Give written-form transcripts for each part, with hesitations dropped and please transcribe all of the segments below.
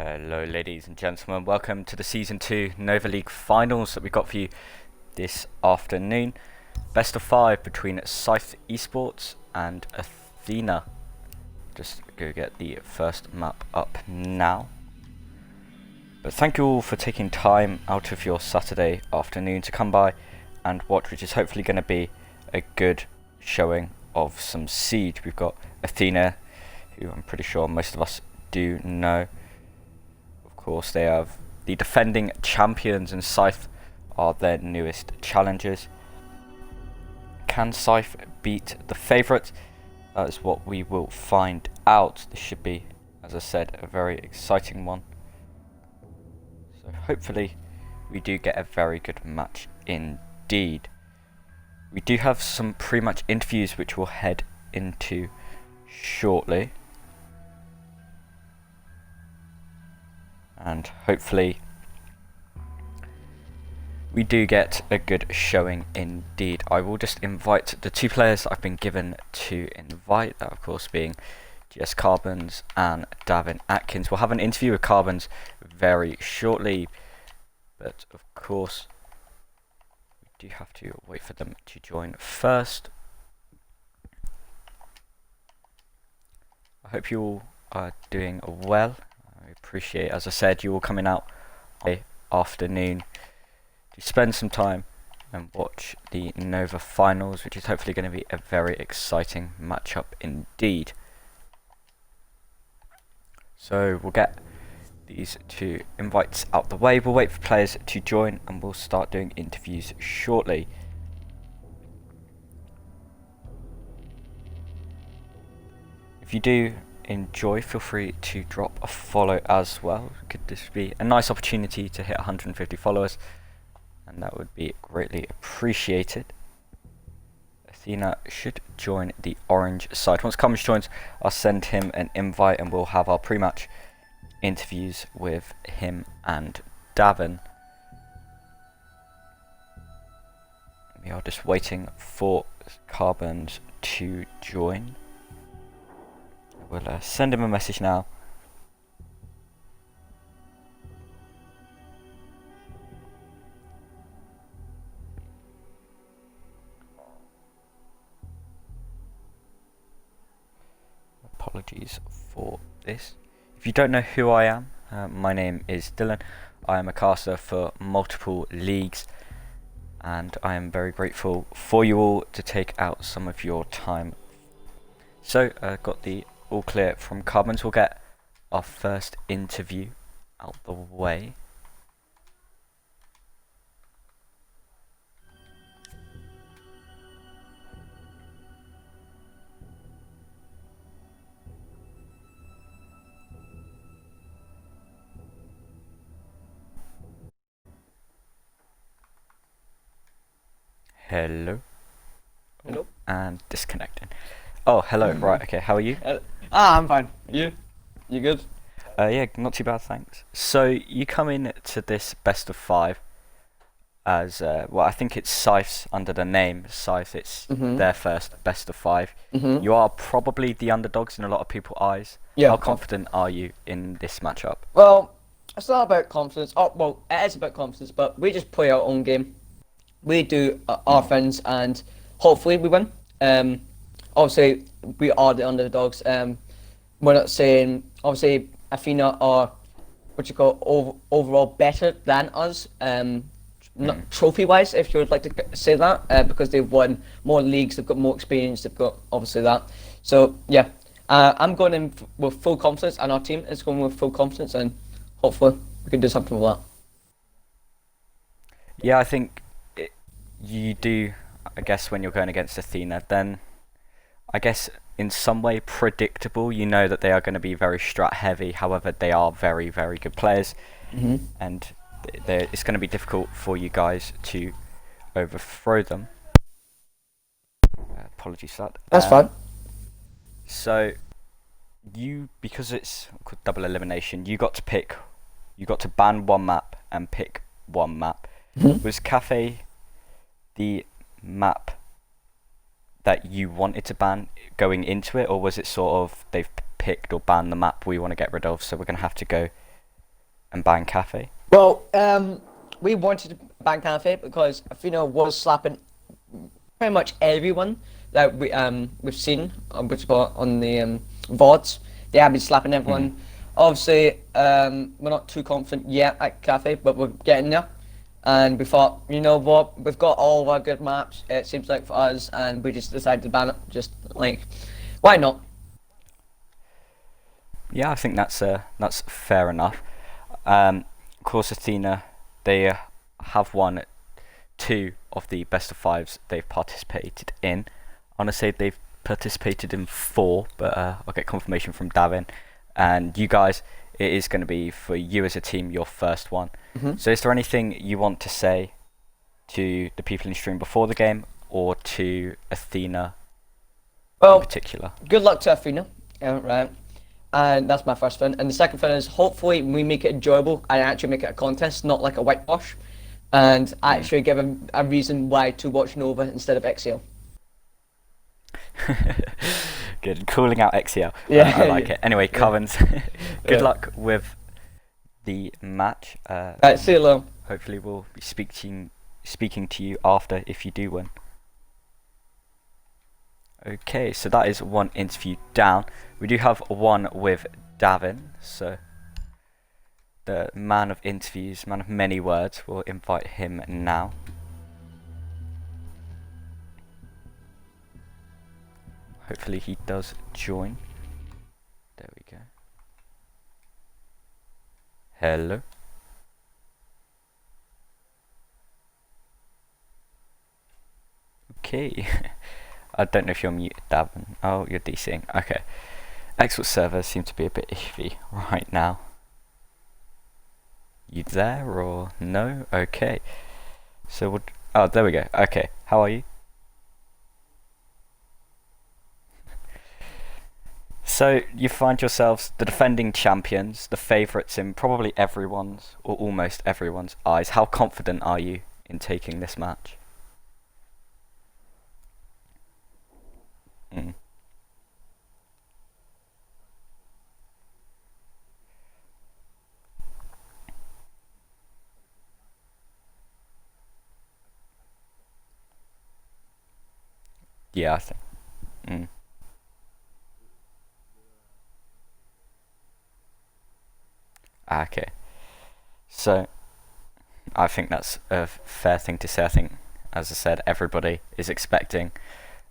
Hello ladies and gentlemen, welcome to the Season 2 Nova League Finals that we got for you this afternoon. Best of 5 between Scythe Esports and Athena. Just go get the first map up now. But thank you all for taking time out of your Saturday afternoon to come by and watch, which is hopefully going to be a good showing of some Siege. We've got Athena, who I'm pretty sure most of us do know. Of course, they have the defending champions, and Scythe are their newest challengers. Can Scythe beat the favourite? That is what we will find out. This should be, as I said, a very exciting one. So hopefully we do get a very good match indeed. We do have some pre-match interviews which we'll head into shortly. And hopefully we do get a good showing indeed. I will just invite the two players I've been given to invite, that of course being GS Carbons and Davin Atkins. We'll have an interview with Carbons very shortly, but of course we do have to wait for them to join first. I hope you all are doing well. I appreciate, as I said, you all coming out this afternoon to spend some time and watch the Nova Finals, which is hopefully going to be a very exciting matchup indeed. So we'll get these two invites out the way. We'll wait for players to join and we'll start doing interviews shortly. If you do enjoy, feel free to drop a follow as well. Could this be a nice opportunity to hit 150 followers, and that would be greatly appreciated. Athena should join the orange side. Once Cummins joins, I'll send him an invite and we'll have our pre-match interviews with him and Davin. We are just waiting for Carbons to join. We'll send him a message now. Apologies for this. If you don't know who I am, my name is Dylan. I am a caster for multiple leagues, and I am very grateful for you all to take out some of your time. So, got the all clear from Carbons. We'll get our first interview out the way. Hello. Hello. And disconnecting. Oh, hello. Right. Okay. How are you? I'm fine. You? You good? Yeah, not too bad, thanks. So you come in to this best of 5 as well. I think it's Scythe's under the name Scythe. It's their first best of 5. You are probably the underdogs in a lot of people's eyes. Yeah. How confident are you in this matchup? Well, it's not about confidence. Oh, well, it is about confidence, but we just play our own game. We do our things, and hopefully we win. Obviously, we are the underdogs. We're not saying, obviously, Athena are overall better than us, not trophy-wise, if you would like to say that, because they've won more leagues, they've got more experience, they've got obviously that. So yeah, I'm going in with full confidence, and our team is going with full confidence, and hopefully we can do something with that. Yeah, I think you do. I guess when you're going against Athena, then I guess in some way predictable. You know that they are going to be very strat heavy. However, they are very, very good players, and it's going to be difficult for you guys to overthrow them. Apologies for that. That's fine. So because it's called double elimination, you got to ban one map and pick one map. Was Cafe the map that you wanted to ban going into it, or was it sort of they've picked or banned the map we want to get rid of, so we're going to have to go and Bang Cafe? Well, we wanted to ban Cafe because Athena was slapping pretty much everyone that we've seen on on the VODs. They have been slapping Hmm. everyone. Obviously, we're not too confident yet at Cafe, but we're getting there. And we thought, you know what, we've got all of our good maps. It seems like for us, and we just decided to ban it. Just like, why not? Yeah, I think that's fair enough. Of course, Athena, they have won two of the best of fives they've participated in. I want to say they've participated in four, but I'll get confirmation from Davin. And you guys, it is going to be for you as a team your first one. Hmm. So, is there anything you want to say to the people in stream before the game, or to Athena in Well, particular? good luck to Athena. Right. And that's my first thing. And the second thing is hopefully we make it enjoyable and actually make it a contest, not like a whitewash, and Mm. actually give them a reason why to watch Nova instead of XL. Good, calling out XEL. Yeah, I like yeah, it. Anyway, yeah. Covens, good Yeah. luck with the match. Right, see you later. Hopefully, we'll be speaking to you after if you do win. Okay, so that is one interview down. We do have one with Davin, so the man of interviews, man of many words. We'll invite him now. Hopefully he does join. There we go. Hello. Okay. I don't know if you're muted, Davin. Oh, you're DCing. Okay. Export servers seem to be a bit iffy right now. You there or no? Okay. So what? Oh, there we go. Okay. How are you? So you find yourselves the defending champions, the favourites in probably everyone's or almost everyone's eyes. How confident are you in taking this match? Mm. Yeah, I think. Mm. Okay. So I think that's a fair thing to say. I think, as I said, everybody is expecting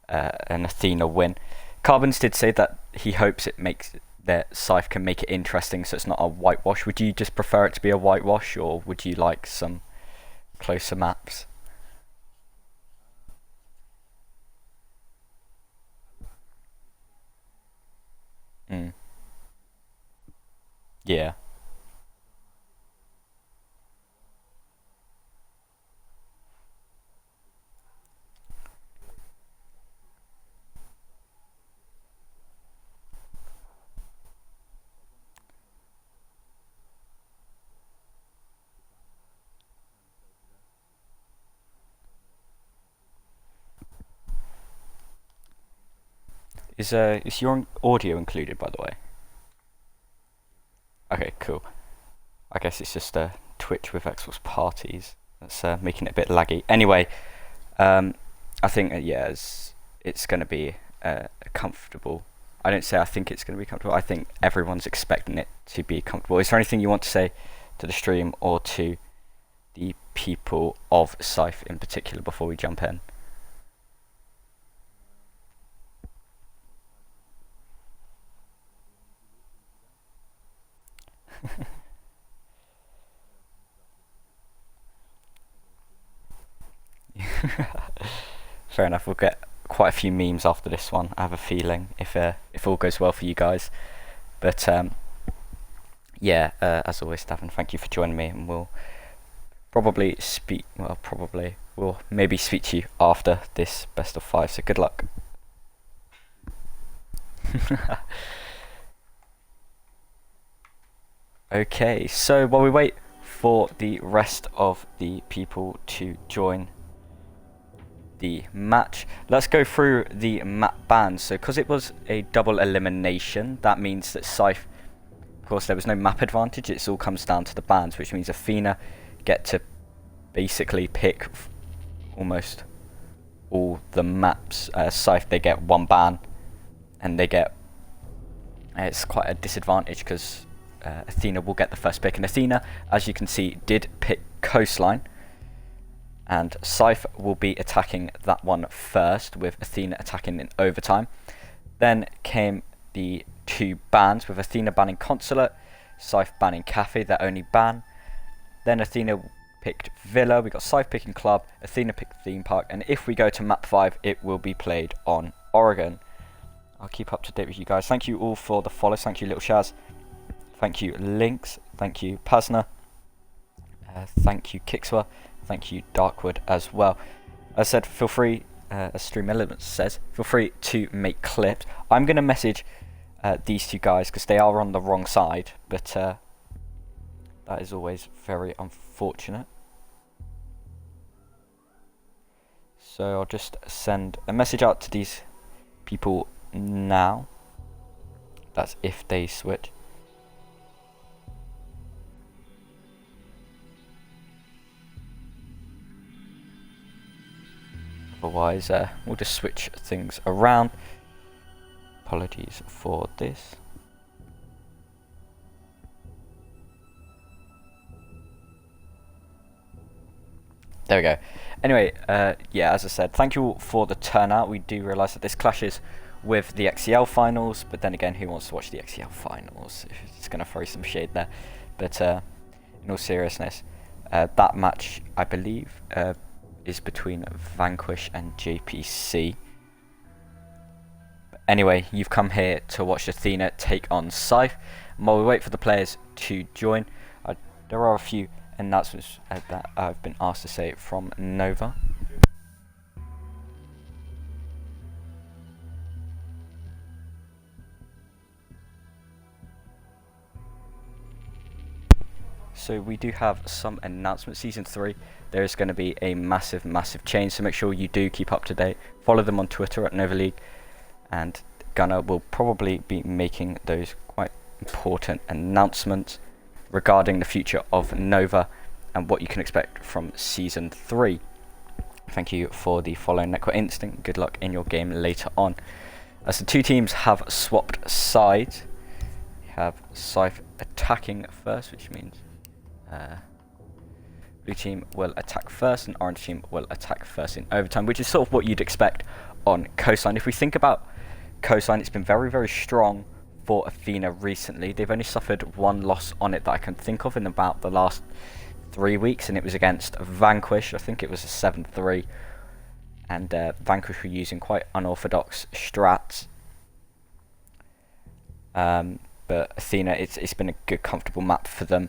an Athena win. Carbons did say that he hopes it makes that Scythe can make it interesting, so it's not a whitewash. Would you just prefer it to be a whitewash, or would you like some closer maps? Mm. Yeah. Is your audio included, by the way? Okay, cool. I guess it's just Twitch with Xbox parties that's making it a bit laggy. Anyway, I think yeah, it's going to be comfortable. I don't say I think it's going to be comfortable. I think everyone's expecting it to be comfortable. Is there anything you want to say to the stream or to the people of Scythe in particular before we jump in? Fair enough. We'll get quite a few memes after this one. I have a feeling if all goes well for you guys. But yeah, as always, Davin, thank you for joining me, and we'll probably speak. Well, probably we'll maybe speak to you after this best of five. So good luck. Okay, so while we wait for the rest of the people to join the match, let's go through the map bans. So because it was a double elimination, that means that Scythe Of course, there was no map advantage. It all comes down to the bans, which means Athena get to basically pick almost all the maps. Scythe, they get 1 ban, and they get... it's quite a disadvantage because Athena will get the first pick. And Athena, as you can see, did pick Coastline. And Scythe will be attacking that one first, with Athena attacking in overtime. Then came the 2 bans, with Athena banning Consulate, Scythe banning Cafe, their only ban. Then Athena picked Villa, we got Scythe picking Club, Athena picked Theme Park, and if we go to map 5, it will be played on Oregon. I'll keep up to date with you guys. Thank you all for the follows. Thank you, Little Shaz. Thank you, Lynx. Thank you, Pasna. Thank you, Kixwa. Thank you, Darkwood, as well. As I said, feel free, as Stream Elements says, feel free to make clips. I'm going to message these 2 guys because they are on the wrong side, but that is always very unfortunate. So I'll just send a message out to these people now. That's if they switch. Otherwise, we'll just switch things around. Apologies for this. There we go. Anyway, yeah, as I said, thank you all for the turnout. We do realise that this clashes with the XCL finals, but then again, who wants to watch the XCL finals? It's going to throw some shade there. But in all seriousness, that match, I believe, is between Vanquish and JPC. But anyway, you've come here to watch Athena take on Scythe. And while we wait for the players to join, there are a few announcements that I've been asked to say from Nova. So we do have some announcements. Season 3, there is going to be a massive change, so make sure you do keep up to date. Follow them on Twitter at Nova League, and Gunnar will probably be making those quite important announcements regarding the future of Nova and what you can expect from Season 3. Thank you for the follow, Necro Instinct. Good luck in your game later on. As the 2 teams have swapped sides, you have Scythe attacking first, which means blue team will attack first and orange team will attack first in overtime, which is sort of what you'd expect on Coastline. If we think about Coastline, it's been very strong for Athena recently. They've only suffered 1 loss on it that I can think of in about the last 3 weeks, and it was against Vanquish. I think it was a 7-3, and Vanquish were using quite unorthodox strats. But Athena, it's been a good, comfortable map for them.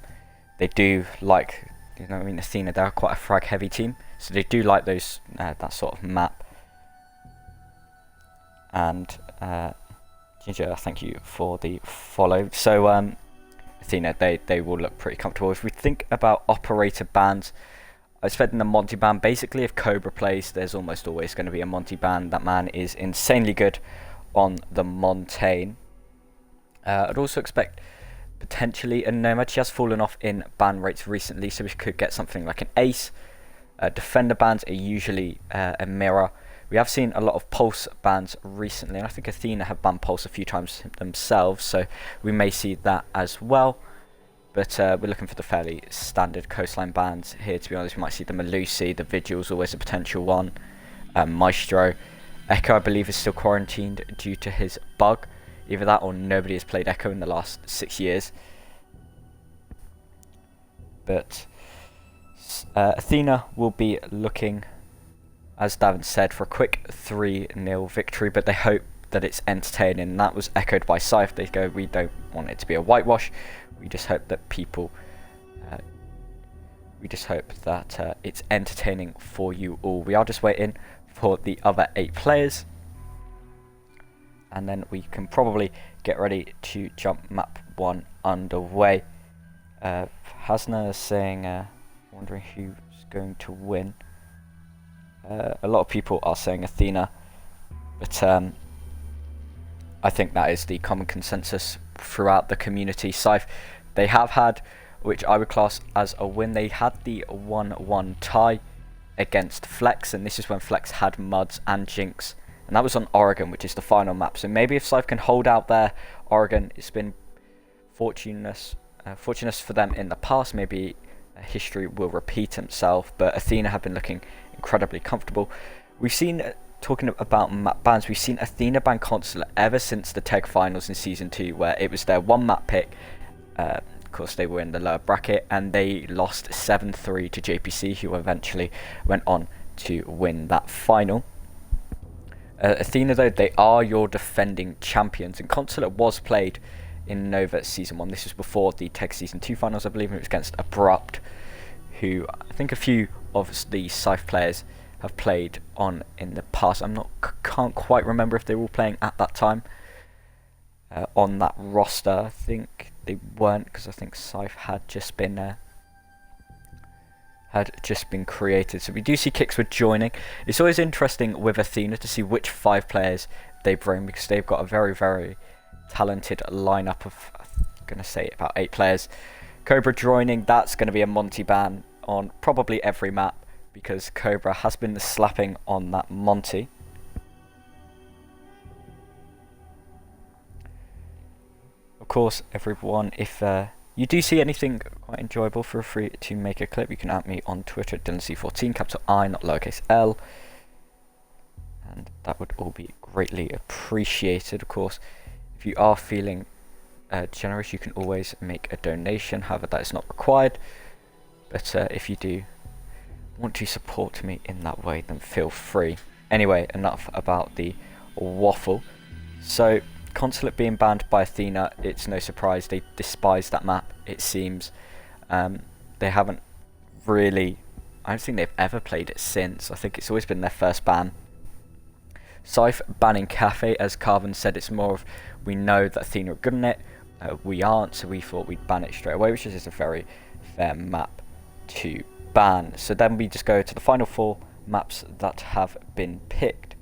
They do like, you know, I mean, Athena, they're quite a frag heavy team, so they do like those that sort of map. And Ginger, thank you for the follow. So Athena, they will look pretty comfortable. If we think about operator bans, I said in the Monty ban, basically if Cobra plays, there's almost always going to be a Monty ban. That man is insanely good on the Montaigne. I'd also expect potentially a Nomad. She has fallen off in ban rates recently, so we could get something like an Ace. Defender bans are usually a mirror. We have seen a lot of Pulse bans recently, and I think Athena have banned Pulse a few times themselves, so we may see that as well. But we're looking for the fairly standard Coastline bans here, to be honest. We might see the Malusi, the Vigil's always a potential one. Maestro. Echo, I believe, is still quarantined due to his bug. Either that or nobody has played Echo in the last 6 years. But Athena will be looking, as Davin said, for a quick 3-0 victory, but they hope that it's entertaining. And that was echoed by Scythe. They go, we don't want it to be a whitewash. We just hope that people... it's entertaining for you all. We are just waiting for the other 8 players. And then we can probably get ready to jump map 1 underway. Hasna is saying, wondering who's going to win. A lot of people are saying Athena, but I think that is the common consensus throughout the community. Scythe, they have had, which I would class as a win, they had the 1-1 tie against Flex, and this is when Flex had Muds and Jinx, and that was on Oregon, which is the final map. So maybe if Scythe can hold out there, Oregon, it's been fortunate for them in the past. Maybe history will repeat itself, but Athena have been looking incredibly comfortable. We've seen, talking about map bans, we've seen Athena ban Consulate ever since the TEG finals in Season 2, where it was their one map pick. Of course, they were in the lower bracket, and they lost 7-3 to JPC, who eventually went on to win that final. Athena, though, they are your defending champions, and Consulate was played in Nova Season 1. This was before the TEG Season 2 finals, I believe, and it was against Abrupt, who I think a few of the Scythe players have played on in the past. Can't quite remember if they were all playing at that time on that roster. I think they weren't, because I think Scythe had just been created. So we do see Kickswood joining. It's always interesting with Athena to see which 5 players they bring, because they've got a very, very talented lineup of, I'm going to say, about 8 players. Cobra joining, that's going to be a Monty ban on probably every map, because Cobra has been slapping on that Monty. Of course, everyone, if you do see anything quite enjoyable, feel free to make a clip. You can at me on Twitter at DylanC14, capital I, not lowercase l. And that would all be greatly appreciated. Of course, if you are feeling generous, you can always make a donation. However, that is not required. But if you do want to support me in that way, then feel free. Anyway, enough about the waffle. So, Consulate being banned by Athena, it's no surprise. They despise that map, it seems. They haven't really, I don't think they've ever played it since. I think it's always been their first ban. Scythe banning Cafe, as Carvin said, it's more of, we know that Athena are good in it, we aren't, so we thought we'd ban it straight away, which is just a very fair map to ban. So then we just go to the final 4 maps that have been picked,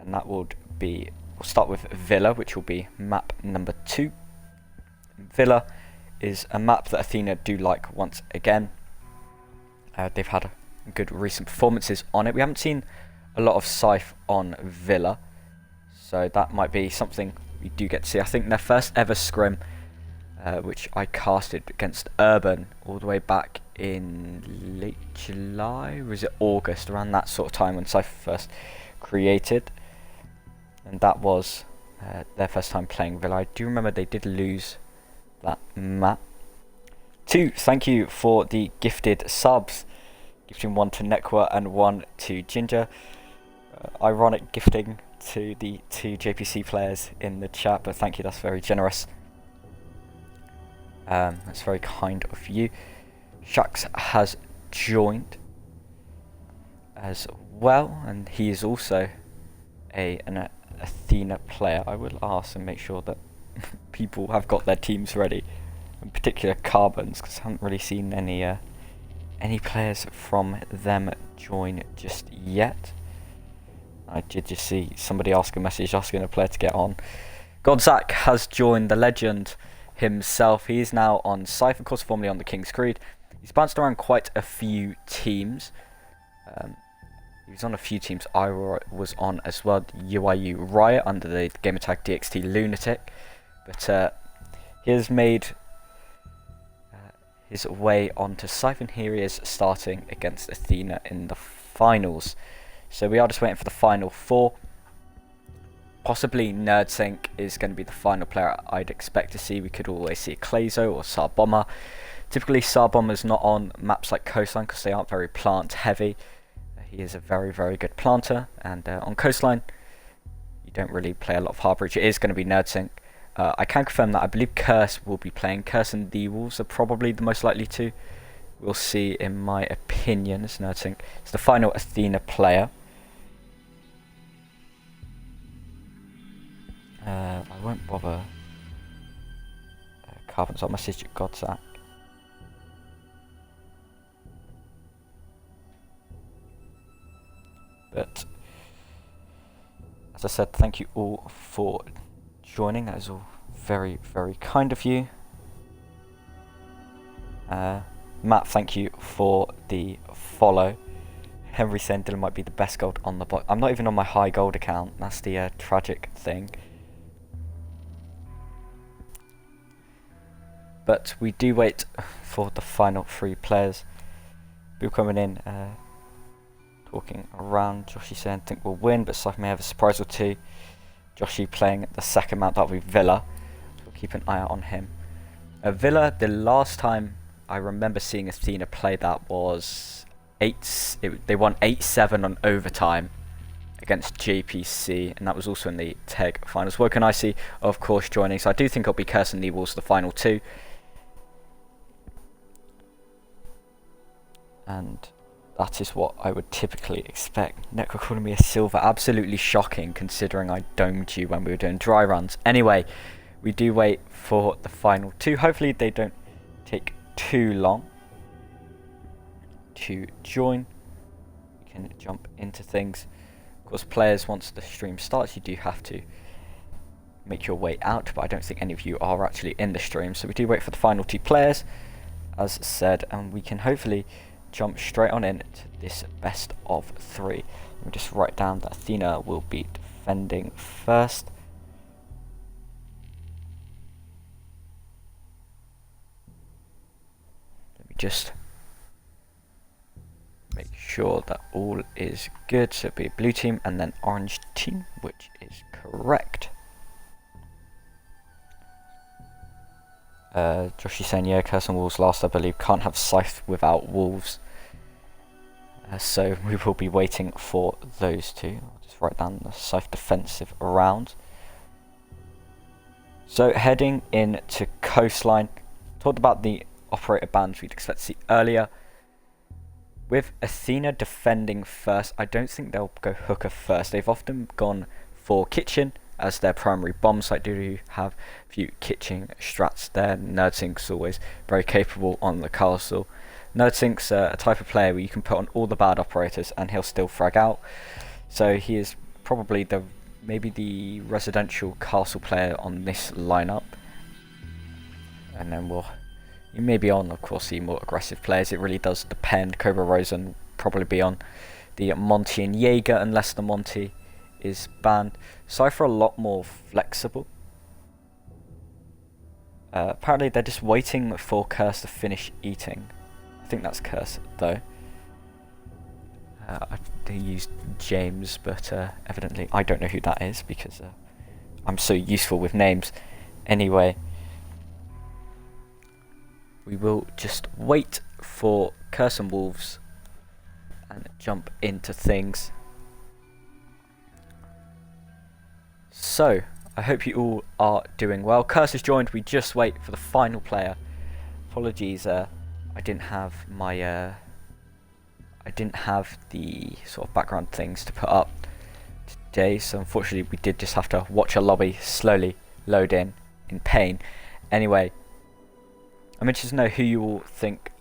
and that would be, we'll start with Villa, which will be map number 2. Villa is a map that Athena do like once again. They've had good recent performances on it. We haven't seen a lot of Scythe on Villa, so that might be something we do get to see. I think their first ever scrim, which I casted against Urban all the way back in late July, or was it August, around that sort of time when Scythe first created, and that was their first time playing Villa. I do remember they did lose that map. 2, thank you for the gifted subs, gifting 1 to Nekwa and 1 to Ginger. Ironic gifting to the 2 JPC players in the chat, but thank you, that's very generous. That's very kind of you. Shax has joined as well, and he is also an Athena player. I will ask and make sure that people have got their teams ready, in particular Carbons, because I haven't really seen any players from them join just yet. I did just see somebody ask a message asking a player to get on. Godzak has joined, the legend himself. He is now on Scythe, of course, formerly on the King's Creed. He's bounced around quite a few teams. He was on a few teams I was on as well. UiU Riot under the gamertag DXT Lunatic. But he has made his way onto Scythe, and here he is starting against Athena in the finals. So we are just waiting for the final 4. Possibly NerdSync is going to be the final player I'd expect to see. We could always see Clazo or Sarbomber. Typically Sarbomber's not on maps like Coastline because they aren't very plant heavy. He is a very, very good planter, and on Coastline you don't really play a lot of Harbridge. It is going to be NerdSync. I can confirm that I believe Curse will be playing. Curse and the Wolves are probably the most likely to. We'll see, in my opinion, as NerdSync is the final Athena player. I won't bother Carbons. I'll message Godzak. But as I said, thank you all for joining. That is all very, very kind of you. Matt, thank you for the follow. Henry saying Dylan might be the best gold on the box. I'm not even on my high gold account. That's the tragic thing. But we do wait for the final 3 players. People coming in, talking around. Joshy saying think we'll win, but Scythe may have a surprise or two. Joshy playing the second map, that'll be Villa. So we'll keep an eye out on him. Villa, the last time I remember seeing Athena play that was they won 8-7 on overtime against JPC, and that was also in the TEG finals. Woken Icy, of course, joining. So I do think it'll be Curse and Neville's the final 2. And that is what I would typically expect. Necro calling me a silver, absolutely shocking considering I domed you when we were doing dry runs. Anyway, we do wait for the final 2. Hopefully they don't take too long to join. We can jump into things. Of course, players, once the stream starts, you do have to make your way out, but I don't think any of you are actually in the stream. So we do wait for the final 2 players, as said, and we can hopefully jump straight on into this best of 3. Let me just write down that Athena will be defending first. Let me just make sure that all is good. So it'll be blue team and then orange team, which is correct. Josh is saying, yeah, Curse and Wolves last, I believe. Can't have Scythe without Wolves. So we will be waiting for those 2. I'll just write down the Scythe defensive round. So heading into Coastline. Talked about the operator bans we'd expect to see earlier. With Athena defending first, I don't think they'll go hooker first. They've often gone for kitchen as their primary bomb site. Do have a few kitchen strats there. Nerdsink's always very capable on the castle. Nerdsink's a type of player where you can put on all the bad operators and he'll still frag out. So he is probably maybe the residential castle player on this lineup. And then you may be on, of course, the more aggressive players. It really does depend. Cobra Rosen probably be on the Monty and Jaeger unless the Monty is banned. Cypher a lot more flexible. Apparently they're just waiting for Curse to finish eating. I think that's Curse though. They used James, but evidently I don't know who that is because I'm so useful with names. Anyway, we will just wait for Curse and Wolves and jump into things. So, I hope you all are doing well. Curse has joined. We just wait for the final player. Apologies, I didn't have my I didn't have the sort of background things to put up today, so unfortunately we did just have to watch a lobby slowly load in pain. Anyway, I'm interested to know who you all think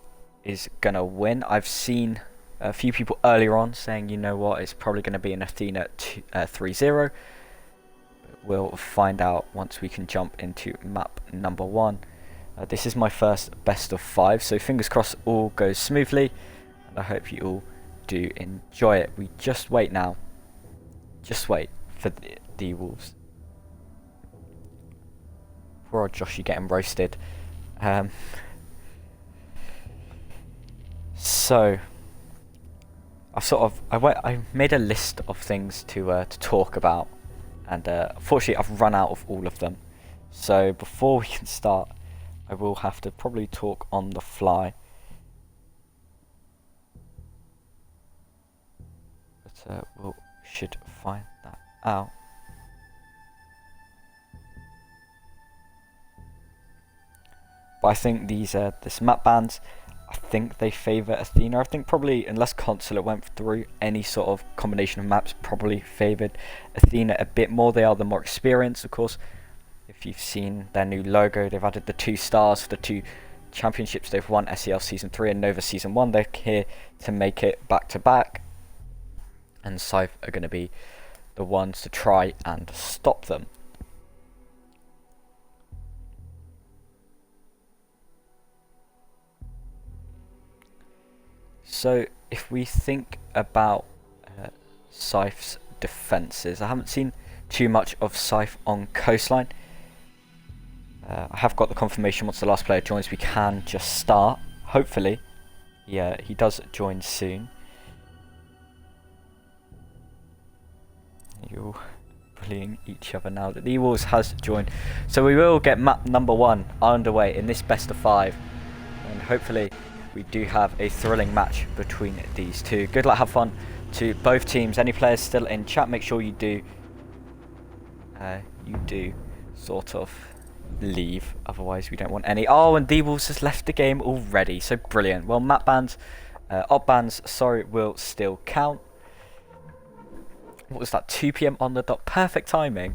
is gonna win. I've seen a few people earlier on saying, you know what, it's probably going to be an Athena 3-0. We'll find out once we can jump into map number 1. This is my first best of 5, so fingers crossed all goes smoothly, and I hope you all do enjoy it. We just wait now. Just wait for the Wolves. Poor old Joshy getting roasted. So I made a list of things to talk about, and unfortunately I've run out of all of them. So before we can start, I will have to probably talk on the fly. But we should find that out. But I think this map bans, I think they favour Athena. I think probably, unless Consulate went through, any sort of combination of maps probably favoured Athena a bit more. They are the more experienced, of course. If you've seen their new logo, they've added the 2 stars for the 2 championships they've won, SEL Season 3 and Nova Season 1. They're here to make it back to back. And Scythe are going to be the ones to try and stop them. So if we think about Scythe's defences, I haven't seen too much of Scythe on coastline. I have got the confirmation once the last player joins we can just start. Hopefully, yeah, he does join soon. You're bullying each other now that the Wolves has joined. So we will get map number 1 underway in this best of 5. And hopefully we do have a thrilling match between these two. Good luck, have fun to both teams. Any players still in chat, make sure you do sort of leave, otherwise we don't want any. Oh, and the Wolves has left the game already, so brilliant. Well, map bans, op bans, sorry, will still count. What was that, 2 PM on the dot? Perfect timing.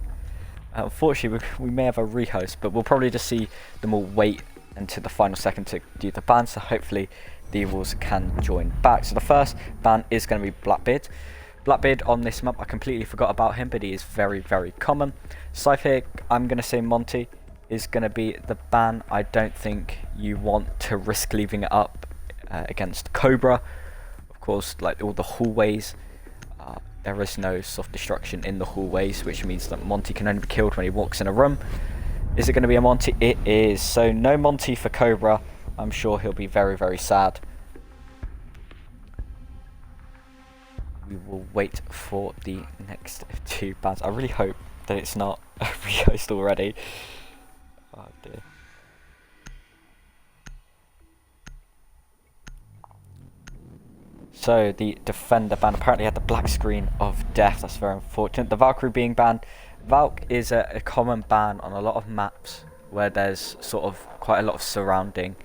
Unfortunately, we may have a rehost, but we'll probably just see them all wait until the final second to do the ban, so hopefully the Wolves can join back. So the first ban is going to be Blackbeard. Blackbeard on this map, I completely forgot about him, but he is very, very common. Scythe here, I'm going to say Monty is going to be the ban. I don't think you want to risk leaving it up against Cobra. Of course, like all the hallways, there is no soft destruction in the hallways, which means that Monty can only be killed when he walks in a room. Is it going to be a Monty? It is. So no Monty for Cobra. I'm sure he'll be very, very sad. We will wait for the next 2 bans. I really hope that it's not a rehost already. Oh dear. So the defender ban apparently had the black screen of death. That's very unfortunate. The Valkyrie being banned. Valk is a common ban on a lot of maps where there's sort of quite a lot of surrounding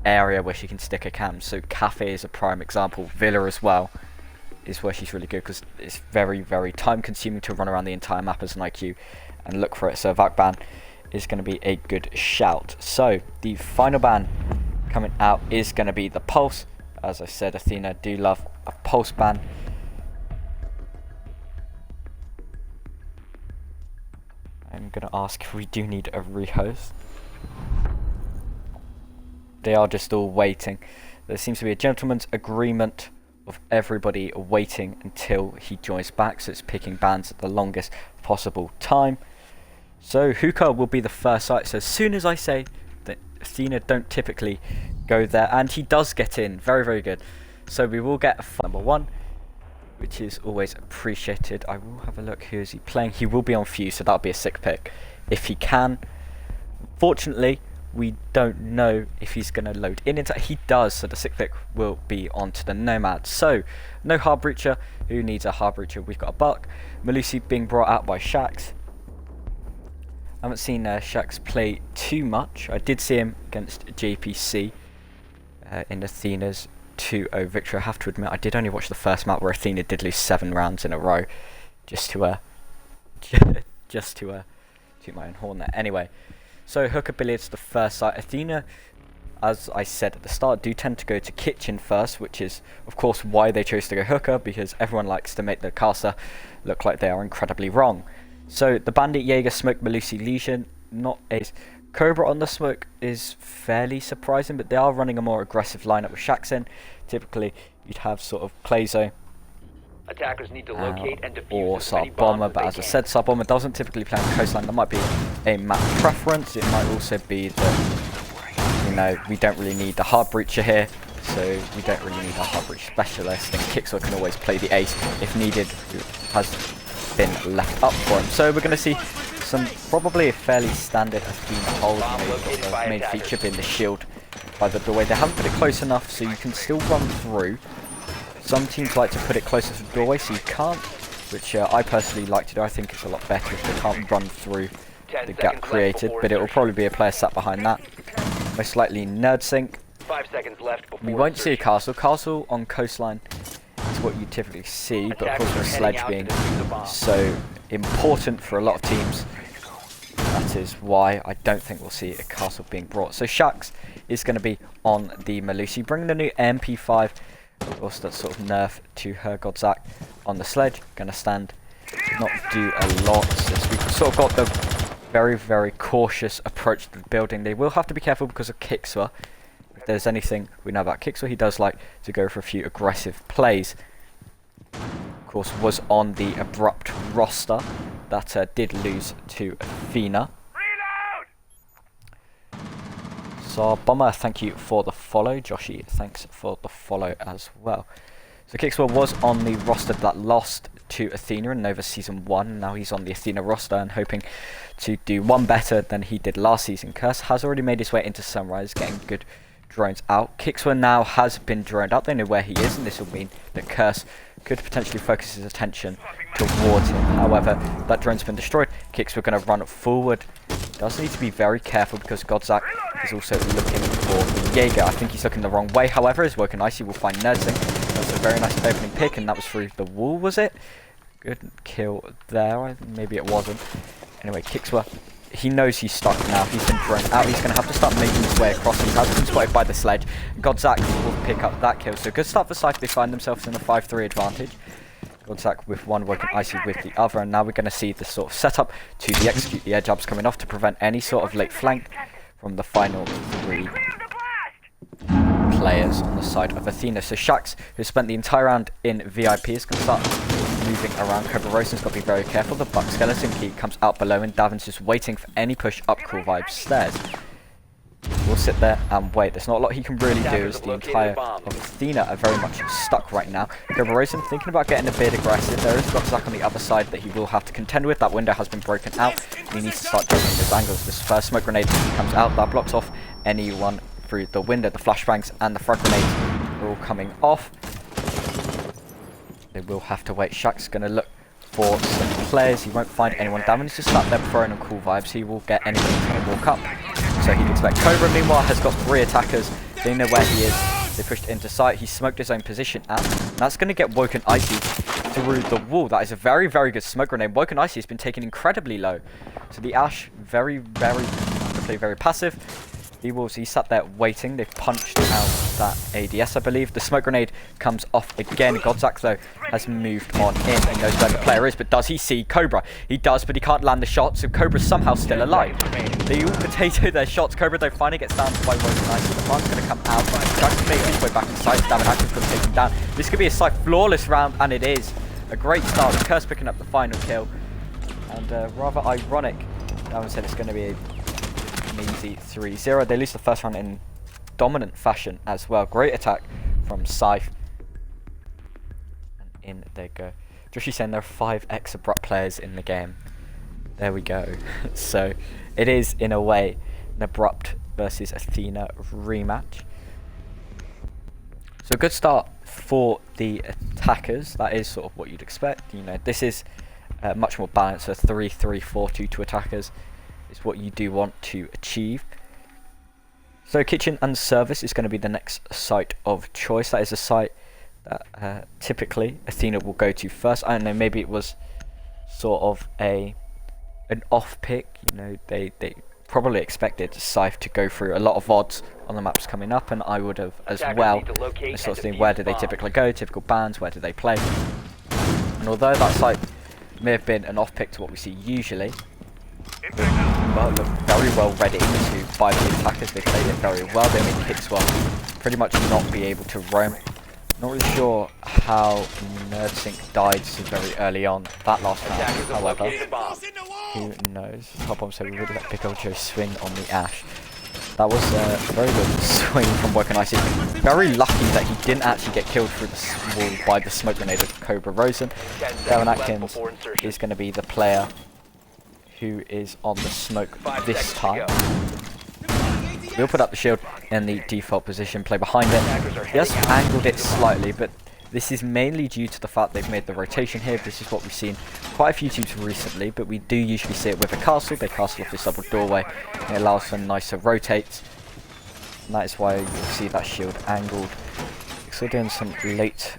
area where she can stick a cam. So Cafe is a prime example. Villa as well is where she's really good because it's very, very time consuming to run around the entire map as an IQ and look for it. So Valk ban is going to be a good shout. So the final ban coming out is going to be the Pulse. As I said, Athena do love a Pulse ban. I'm going to ask if we do need a rehost. They are just all waiting. There seems to be a gentleman's agreement of everybody waiting until he joins back, so it's picking bans at the longest possible time. So Hookah will be the first site, so as soon as I say that Athena don't typically go there, and he does get in, very, very good. So we will get number 1, which is always appreciated. I will have a look, who is he playing? He will be on Fuse, so that'll be a sick pick if he can. Fortunately, we don't know if he's going to load in into it. He does, so the sick pick will be onto the Nomad. So, no hard breacher. Who needs a hard breacher? We've got a Buck. Malusi being brought out by Shax. I haven't seen Shax play too much. I did see him against JPC in Athena's 2-0 victory. I have to admit, I did only watch the first map where Athena did lose 7 rounds in a row. Just to toot my own horn there. Anyway. So Hooker Billiards, the first site. Athena, as I said at the start, do tend to go to Kitchen first, which is of course why they chose to go Hooker, because everyone likes to make the caster look like they are incredibly wrong. So the Bandit, Jaeger, Smoke, Malusi, Legion, not a Cobra on the Smoke is fairly surprising, but they are running a more aggressive lineup with Shax in. Typically you'd have sort of Clazo, Attackers need to locate and defuse or as many Sar bombs Bomber, but they as I can. said, Sar Bomber doesn't typically play on coastline. That might be a map preference. It might also be that, you know, we don't really need the hard breacher here, so we don't really need a hard breach specialist, and Kixor can always play the ace if needed, who has been left up for him. So we're going to see some probably a fairly standard Athena hold. You know, you've got the main feature being the shield by the doorway. They haven't put it close enough, so you can still run through. Some teams like to put it closer to the doorway, so you can't, which I personally like to do. I think it's a lot better if they can't run through the gap created, but it will probably be a player sat behind that. Most likely Nerd Sync. 5 seconds left before We won't see a insertion. castle. Castle on coastline is what you typically see, but of course with Sledge being so important for a lot of teams, that is why I don't think we'll see a castle being brought. So Shax is going to be on the Malusi, bringing the new MP5. Of course, that sort of nerf to her Godzak on the Sledge. Gonna stand, not do a lot, since we've sort of got the very, very cautious approach to the building. They will have to be careful because of Kixwa. there's anything we know about Kixwell, he does like to go for a few aggressive plays. Of course, was on the abrupt roster that did lose to Athena. So Bomber, thank you for the follow. Joshy, thanks for the follow as well. So Kixwell was on the roster that lost to Athena in Nova Season 1. Now he's on the Athena roster and hoping to do one better than he did last season. Curse has already made his way into Sunrise, getting good drones out. Kixwell now has been droned out. They know where he is, and this will mean that Curse could potentially focus his attention towards him. However, that drone's been destroyed. Kixwell going to run forward. Does need to be very careful because Godzak is also looking for Jaeger. I think he's looking the wrong way. However, his Woken Icy will find Nerdsing. That's a very nice opening pick, and that was through the wall, was it? Good kill there. Maybe it wasn't. Anyway, Kixwell, he knows he's stuck now. He's been thrown out. He's going to have to start making his way across. He has been spotted by the sledge. Godzak will pick up that kill. So good start for Scythe. They find themselves in a 5-3 advantage. Godzak with one Woken Icy with the other, and now we're going to see the sort of setup to the execute the edge ups coming off to prevent any sort of late flank from the final 3 players on the side of Athena. So Shax, who spent the entire round in VIP, is going to start moving around. Cobra Rosen's got to be very careful. The Buck Skeleton Key comes out below, and Davin's just waiting for any push up Cool Vibes stairs. We'll sit there and wait. There's not a lot he can really do as the entire of Athena are very much stuck right now. Cobra Rosen thinking about getting a bit aggressive. There is Godzak on the other side that he will have to contend with. That window has been broken out. He needs to start jumping those angles. This first smoke grenade comes out. That blocks off anyone through the window. The flashbangs and the frag grenades are all coming off. They will have to wait. Shaq's going to look for some players. He won't find anyone. Davin's just sat there throwing on Cool Vibes. He will get anyone trying to walk up. So he'd expect Cobra, meanwhile, has got 3 attackers. They know where he is. They pushed into sight. He smoked his own position out. And that's going to get Woken Icy through the wall. That is a very, very good smoke grenade. Woken Icy has been taken incredibly low. So the Ash, very passive. He sat there waiting. They've punched out that ADS, I believe. The smoke grenade comes off again. Godzak, though, has moved on in. He knows where the player is, but does he see Cobra? He does, but he can't land the shot, so Cobra's somehow still alive. They all potato their shots. Cobra, though, finally gets down by Woken Icy. The plant's going to come out. Jack's making his way back inside. Damn it, Action's going to take him down. This could be a Scythe flawless round, and it is. A great start. Curse picking up the final kill. And rather ironic, Davin said it's going to be an easy 3-0. They lose the first round in dominant fashion as well. Great attack from Scythe. And in they go. Joshy saying there are 5 ex-abrupt players in the game. There we go. So it is, in a way, an abrupt versus Athena rematch. So a good start for the attackers. That is sort of what you'd expect. You know, this is much more balanced. A 3-3-4-2 to attackers is what you do want to achieve. So kitchen and service is going to be the next site of choice. That is a site that typically Athena will go to first. I don't know, maybe it was sort of an off pick. You know, they probably expected Scythe to go through a lot of odds on the maps coming up, and I would have as well. This sort of thing, where do they typically go? Typical bands, where do they play? And although that site may have been an off pick to what we see usually, well, look very well ready to by the attackers. They played it very well. They made Kixwell pretty much not be able to roam. Not really sure how Nerdsync died so very early on that last round. However, who knows? Top Bomb said we really let Pickle Joe swing on the Ash. That was a very good swing from Woken Icy. Very lucky that he didn't actually get killed through the wall by the smoke grenade of Cobra Rosen. Darren Atkins is going to be the player who is on the smoke this time. We'll put up the shield in the default position, play behind it. He has angled it slightly, but this is mainly due to the fact they've made the rotation here. This is what we've seen quite a few teams recently, but we do usually see it with a castle. They castle off this double doorway, and it allows for nicer rotates. And that is why you see that shield angled. Still doing some late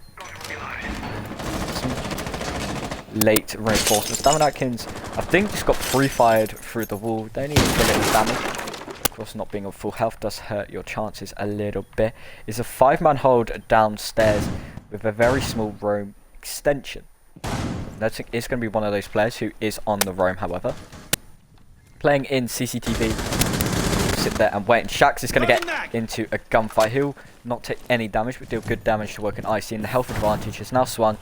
reinforcements. Damon Atkins, I think, just got pre-fired through the wall. They only did a little damage. Of course, not being on full health does hurt your chances a little bit. It's a 5-man hold downstairs with a very small roam extension. Nerdsync is going to be one of those players who is on the roam, however. Playing in CCTV, sit there and wait. And Shax is going to get into a gunfight. He'll not take any damage, but deal good damage to work in Icy. And the health advantage has now swung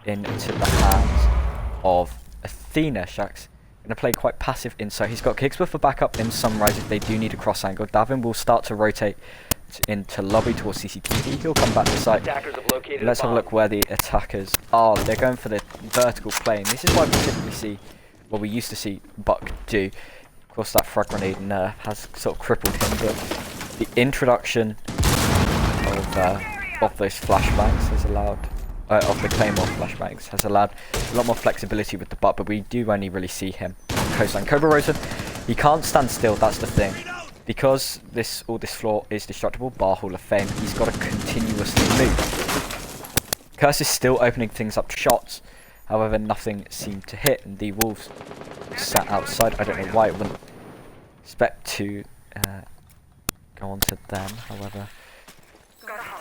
into the hands of Athena. Shax going to play quite passive inside. He's got Kicksworth for backup in Sunrise if they do need a cross angle. Davin will start to rotate into lobby towards CCTV. He'll come back to site. Let's have a look where the attackers are. They're going for the vertical plane. This is why we typically see, well, we used to see Buck do. Of course, that frag grenade nerf has sort of crippled him, but the introduction of those flashbangs has allowed, of the Claymore flashbangs has allowed a lot more flexibility with the Buck, but we do only really see him on coastline. Cobra Rosen, he can't stand still, that's the thing. Because all this floor is destructible, Bar Hall of Fame, he's got to continuously move. Curse is still opening things up to shots, however nothing seemed to hit, and the Wolves sat outside. I don't know why it wouldn't expect to go on to them, however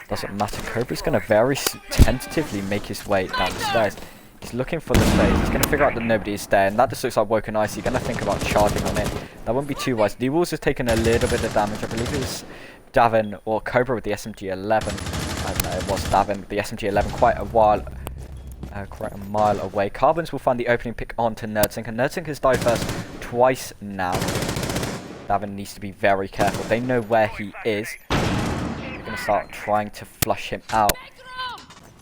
doesn't matter. Cobra's going to very tentatively make his way down the stairs. He's looking for the stairs. He's going to figure out that nobody is there, and that just looks like Woken Icy. Going to think about charging on it. That wouldn't be too wise. The Wolves has taken a little bit of damage. I believe it was Davin or Cobra with the SMG-11. I don't know, it was Davin with the SMG-11 quite a mile away. Carbons will find the opening pick onto Nerdsink, and Nerdsink has died first twice now. Davin needs to be very careful. They know where he is. They're going to start trying to flush him out.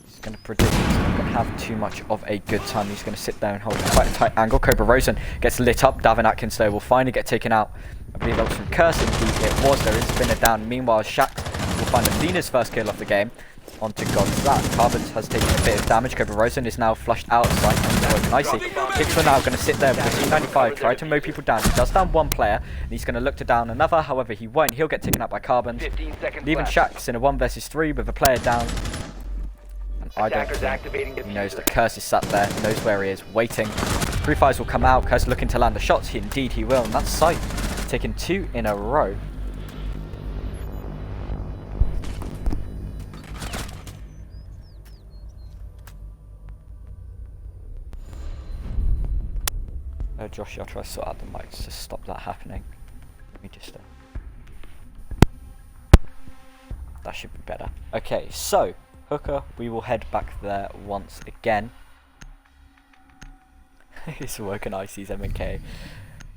He's going to predict he's not going to have too much of a good time. He's going to sit there and hold quite a tight angle. Cobra Rosen gets lit up. Davin Atkins though will finally get taken out. I believe that was from Curse. Indeed it was. There is a spinner down. Meanwhile, Shax will find Athena's first kill of the game. Onto Godzak. Carbons has taken a bit of damage. Cobra Rosen is now flushed out of sight. And Icy. Kicks for now going to sit there with the T95. Try to mow people down. He does down one player. And he's going to look to down another. However, he won't. He'll get taken out by Carbons. Leaving Shax in a 1 versus 3 with a player down. And I don't think he knows that Curse is sat there. He knows where he is. Waiting. Free fires will come out. Curse looking to land the shots. Indeed he will. And that's Scythe taking 2 in a row. Josh, I'll try to sort out the mics to stop that happening. Let me just... that should be better. Okay, so, Hooker, we will head back there once again. It's Woken Icy's M&K.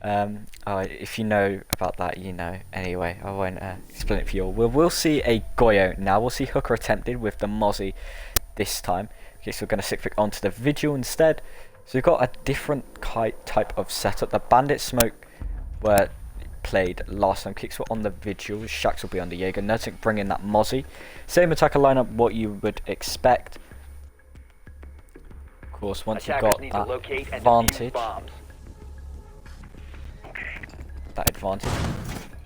If you know about that, you know. Anyway, I won't explain it for you all. We'll see a Goyo now. We'll see Hooker attempted with the Mozzie this time. Okay, so we're going to stick onto the Vigil instead. So we've got a different type of setup. The Bandit Smoke were played last time. Kicks were on the Vigil. Shax will be on the Jaeger. Nerdsink bring in that Mozzie. Same attacker lineup, what you would expect. Of course, once you've got that advantage. I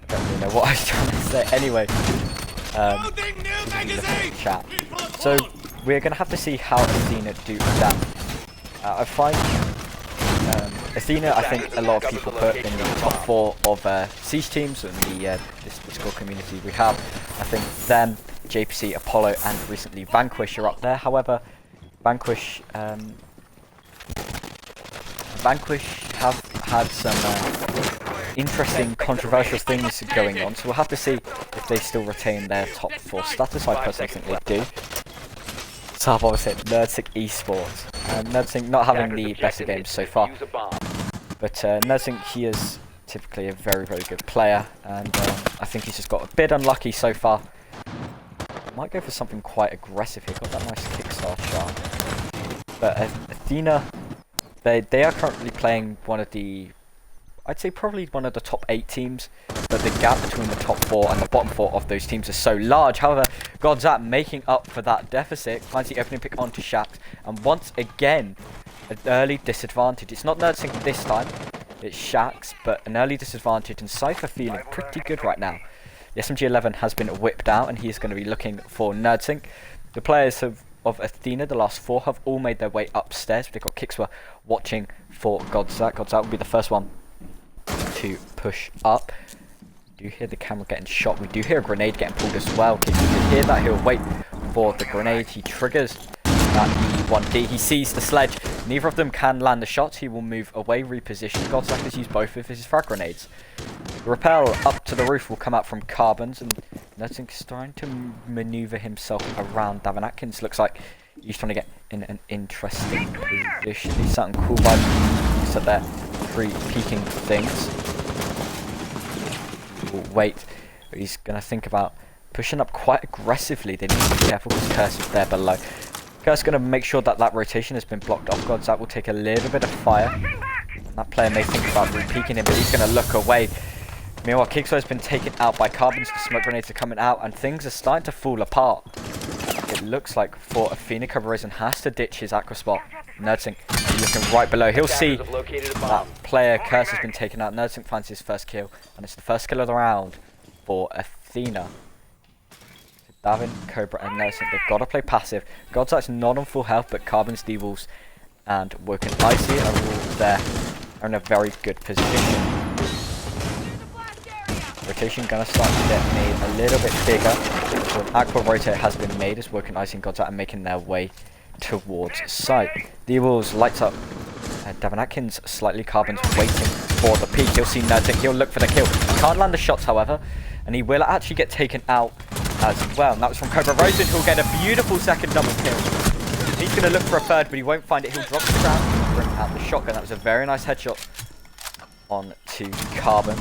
don't really know what I was trying to say. Anyway, chat. So we're going to have to see how Athena do that. I find Athena, I think a lot of people put in the top 4 of Siege teams and the this Discord community we have. I think them, JPC, Apollo, and recently Vanquish are up there. However, Vanquish have had some interesting, controversial things going on, so we'll have to see if they still retain their top 4 status. I personally think they do. So I've always said Nerdsink Esports. Nerdsink not having the best of games so far, but Nerdsink, he is typically a very, very good player, and I think he's just got a bit unlucky so far. Might go for something quite aggressive here. Got that nice kickstart shot. But Athena, they are currently playing one of the, I'd say probably one of the top 8 teams, but the gap between the top 4 and the bottom 4 of those teams is so large. However, Godzak making up for that deficit, finds the opening pick onto Shax, and once again, an early disadvantage. It's not Nerdsink this time, it's Shax, but an early disadvantage, and Scythe are feeling pretty good right now. The SMG-11 has been whipped out, and he is going to be looking for Nerdsink. The players of Athena, the last 4, have all made their way upstairs. They've got Kickswere watching for Godzak. Godzak will be the first one to push up. We do hear the camera getting shot. We do hear a grenade getting pulled as well. If you can hear that, he'll wait for the grenade. He triggers that E1D. He sees the sledge. Neither of them can land the shots. He will move away, reposition. Godzak has used both of his frag grenades. The rappel up to the roof will come out from Carbons, and Nursink's trying to maneuver himself around Davin Atkins. Looks like he's trying to get in an interesting position. He's something cool by looks at their pre-peeking things. Wait, he's going to think about pushing up quite aggressively. They need to be careful because Curse is there below. Curse is going to make sure that that rotation has been blocked off. Godzak will take a little bit of fire. And that player may think about re-peeking him, but he's going to look away. Meanwhile, Kixo has been taken out by Carbons. The smoke grenades are coming out, and things are starting to fall apart. It looks like for Athena, Coverizon has to ditch his aqua spot. Nerdsink looking right below. He'll see that player Curse has been taken out. Nerdsink finds his first kill, and it's the first kill of the round for Athena. So Davin, Cobra, and Nerdsink, they've got to play passive. Godzak's not on full health, but Carbons, D-Wolves, and Woken Icy are all there. Are in a very good position. Rotation gonna start to get made a little bit bigger. So an aqua rotate has been made as Woken Icy and Godzak are making their way towards Scythe. The Wolves lights up. Davin Atkins slightly Carbons waiting for the peak. He'll see Nerdsink, he'll look for the kill. He can't land the shots, however, and he will actually get taken out as well. And that was from Cobra Rosen, who'll get a beautiful second double kill. He's gonna look for a third, but he won't find it. He'll drop to the ground, bring out the shotgun. That was a very nice headshot on to Carbon.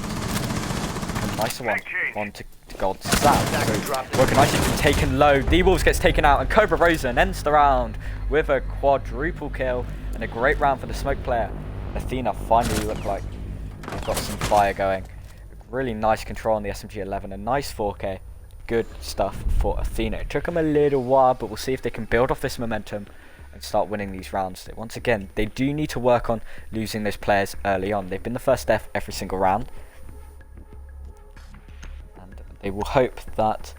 Nice one onto Godzak. So Woken Icy has been taken low. D-Wolves gets taken out, and Cobra Rosen ends the round with a quadruple kill and a great round for the smoke player. Athena finally look like they've got some fire going. Really nice control on the SMG-11, a nice 4K. Good stuff for Athena. It took them a little while, but we'll see if they can build off this momentum and start winning these rounds. Once again, they do need to work on losing those players early on. They've been the first death every single round. They will hope that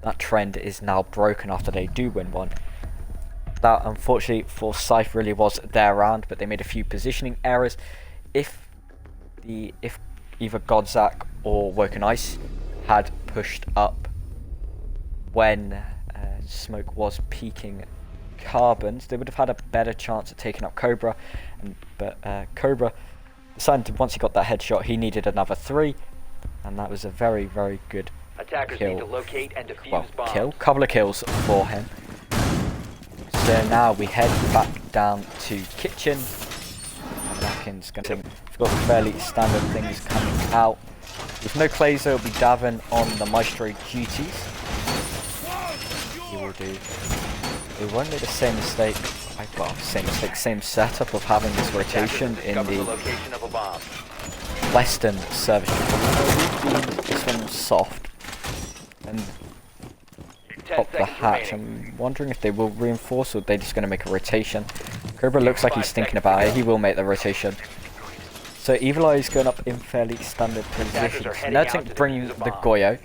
that trend is now broken after they do win one. That, unfortunately, for Scythe really was their round, but they made a few positioning errors. If either Godzak or Woken Ice had pushed up when Smoke was peaking Carbons, they would have had a better chance at taking up Cobra. But Cobra decided once he got that headshot, he needed another 3, and that was a very, very good Attackers kill. need to locate and defuse bombs. Couple of kills for him. So now we head back down to kitchen. And Atkins going to we've got fairly standard things coming out. With no Clazer, it'll be Davin on the Maestro duties. He will do. They won't make the same mistake. Same setup of having this rotation in the Western service. This one's soft. And pop the hatch. I'm wondering if they will reinforce or they're just going to make a rotation. Cobra looks like he's thinking about it. He will make the rotation. So Evil Eye is going up in fairly standard positions. Nerdsink bringing the Goyo.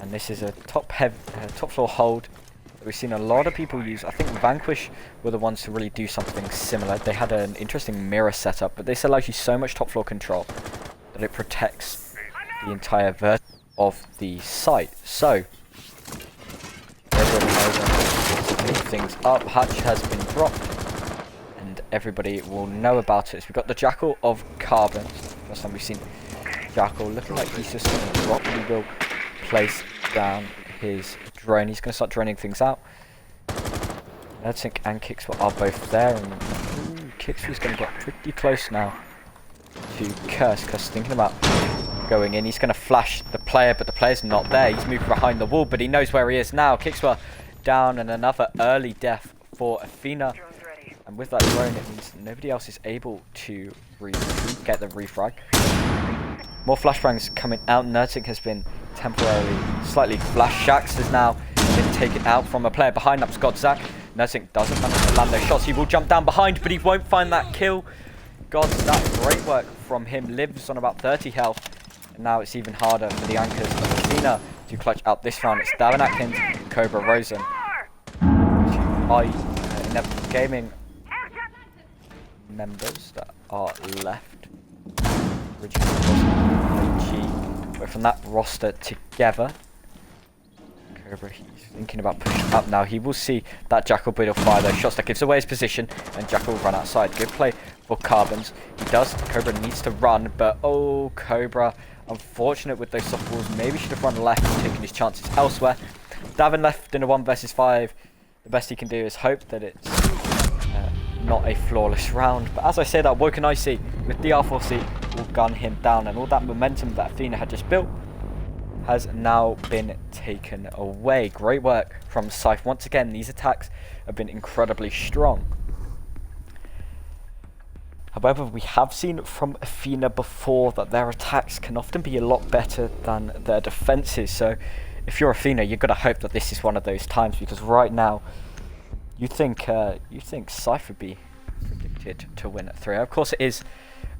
And this is a top floor hold that we've seen a lot of people use. I think Vanquish were the ones to really do something similar. They had an interesting mirror setup, but this allows you so much top floor control that it protects the entire vertical of the site. So everybody knows move things up. Hatch has been dropped and everybody will know about it. So we've got the Jackal of Carbon. First time we've seen Jackal, looking like he's just going to drop. He will place down his drone. He's going to start droning things out. Nerdsink and Kixwa are both there, and Kixwa's going to get pretty close now to Curse. Curse thinking about going in. He's going to flash the player, but the player's not there. He's moved behind the wall, but he knows where he is now. Kixwa down, and another early death for Athena. And with that drone, it means nobody else is able to get the refrag. More flashbangs coming out. Nerdsink has been temporarily slightly flashed. Shax has now been taken out from a player behind. That's Godzak. Nerdsink doesn't manage to land those shots. He will jump down behind, but he won't find that kill. Godzak, great work from him. Lives on about 30 health. And now it's even harder for the anchors of Athena to clutch out this round. It's Davin Atkins and Cobra Rosen. UiU Gaming members that are left. Originally was IG. We're from that roster together. Cobra, he's thinking about pushing up now. He will see that Jackal Blade will fire those shots. That gives away his position, and Jackal will run outside. Good play for Carbons. He does. Cobra needs to run, but oh, Cobra, unfortunate with those soft balls. Maybe should have run left and taken his chances elsewhere. Davin left in a 1 versus 5. The best he can do is hope that it's not a flawless round. But as I say that, Woken Icy with the R4C will gun him down, and all that momentum that Athena had just built has now been taken away. Great work from Scythe. Once again, these attacks have been incredibly strong. However, we have seen from Athena before that their attacks can often be a lot better than their defenses. So if you're Athena, you've got to hope that this is one of those times, because right now you think Scythe would be predicted to win at 3. Of course, it is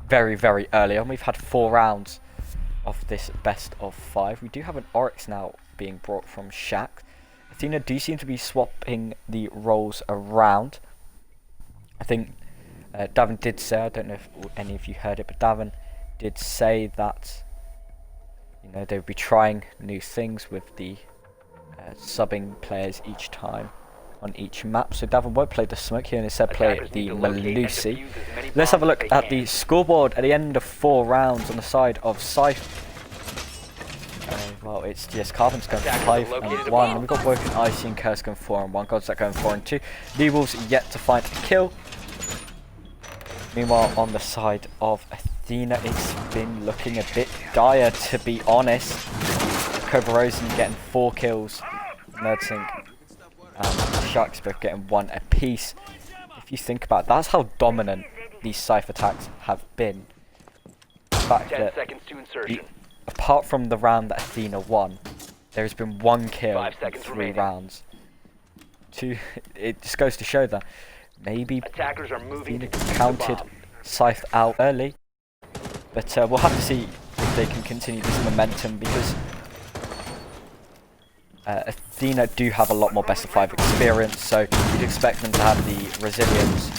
very, very early on. We've had 4 rounds of this best of 5. We do have an Oryx now being brought from Shaq. Athena do seem to be swapping the roles around. I think Davin did say, I don't know if any of you heard it, but Davin did say that, you know, they would be trying new things with the subbing players each time on each map. So Davin won't play the Smoke here and instead play the Malusi. Let's have a look at the scoreboard at the end of 4 rounds on the side of Scythe. Well, it's just Carbon's going 5 and 1. And we've got Woken Icy and Curse going 4 and 1. Godzak going 4 and 2. Lee Wolves yet to find a kill. Meanwhile, on the side of Athena, it's been looking a bit dire, to be honest. Cobra Rosen getting 4 kills. Nerdsink and Sharks both getting 1 apiece. If you think about it, that's how dominant these Scythe attacks have been. The fact that apart from the round that Athena won, there has been 1 kill in 3 rounds. It just goes to show that maybe Athena counted Scythe out early. But we'll have to see if they can continue this momentum, because Athena do have a lot more best of 5 experience, so you'd expect them to have the resilience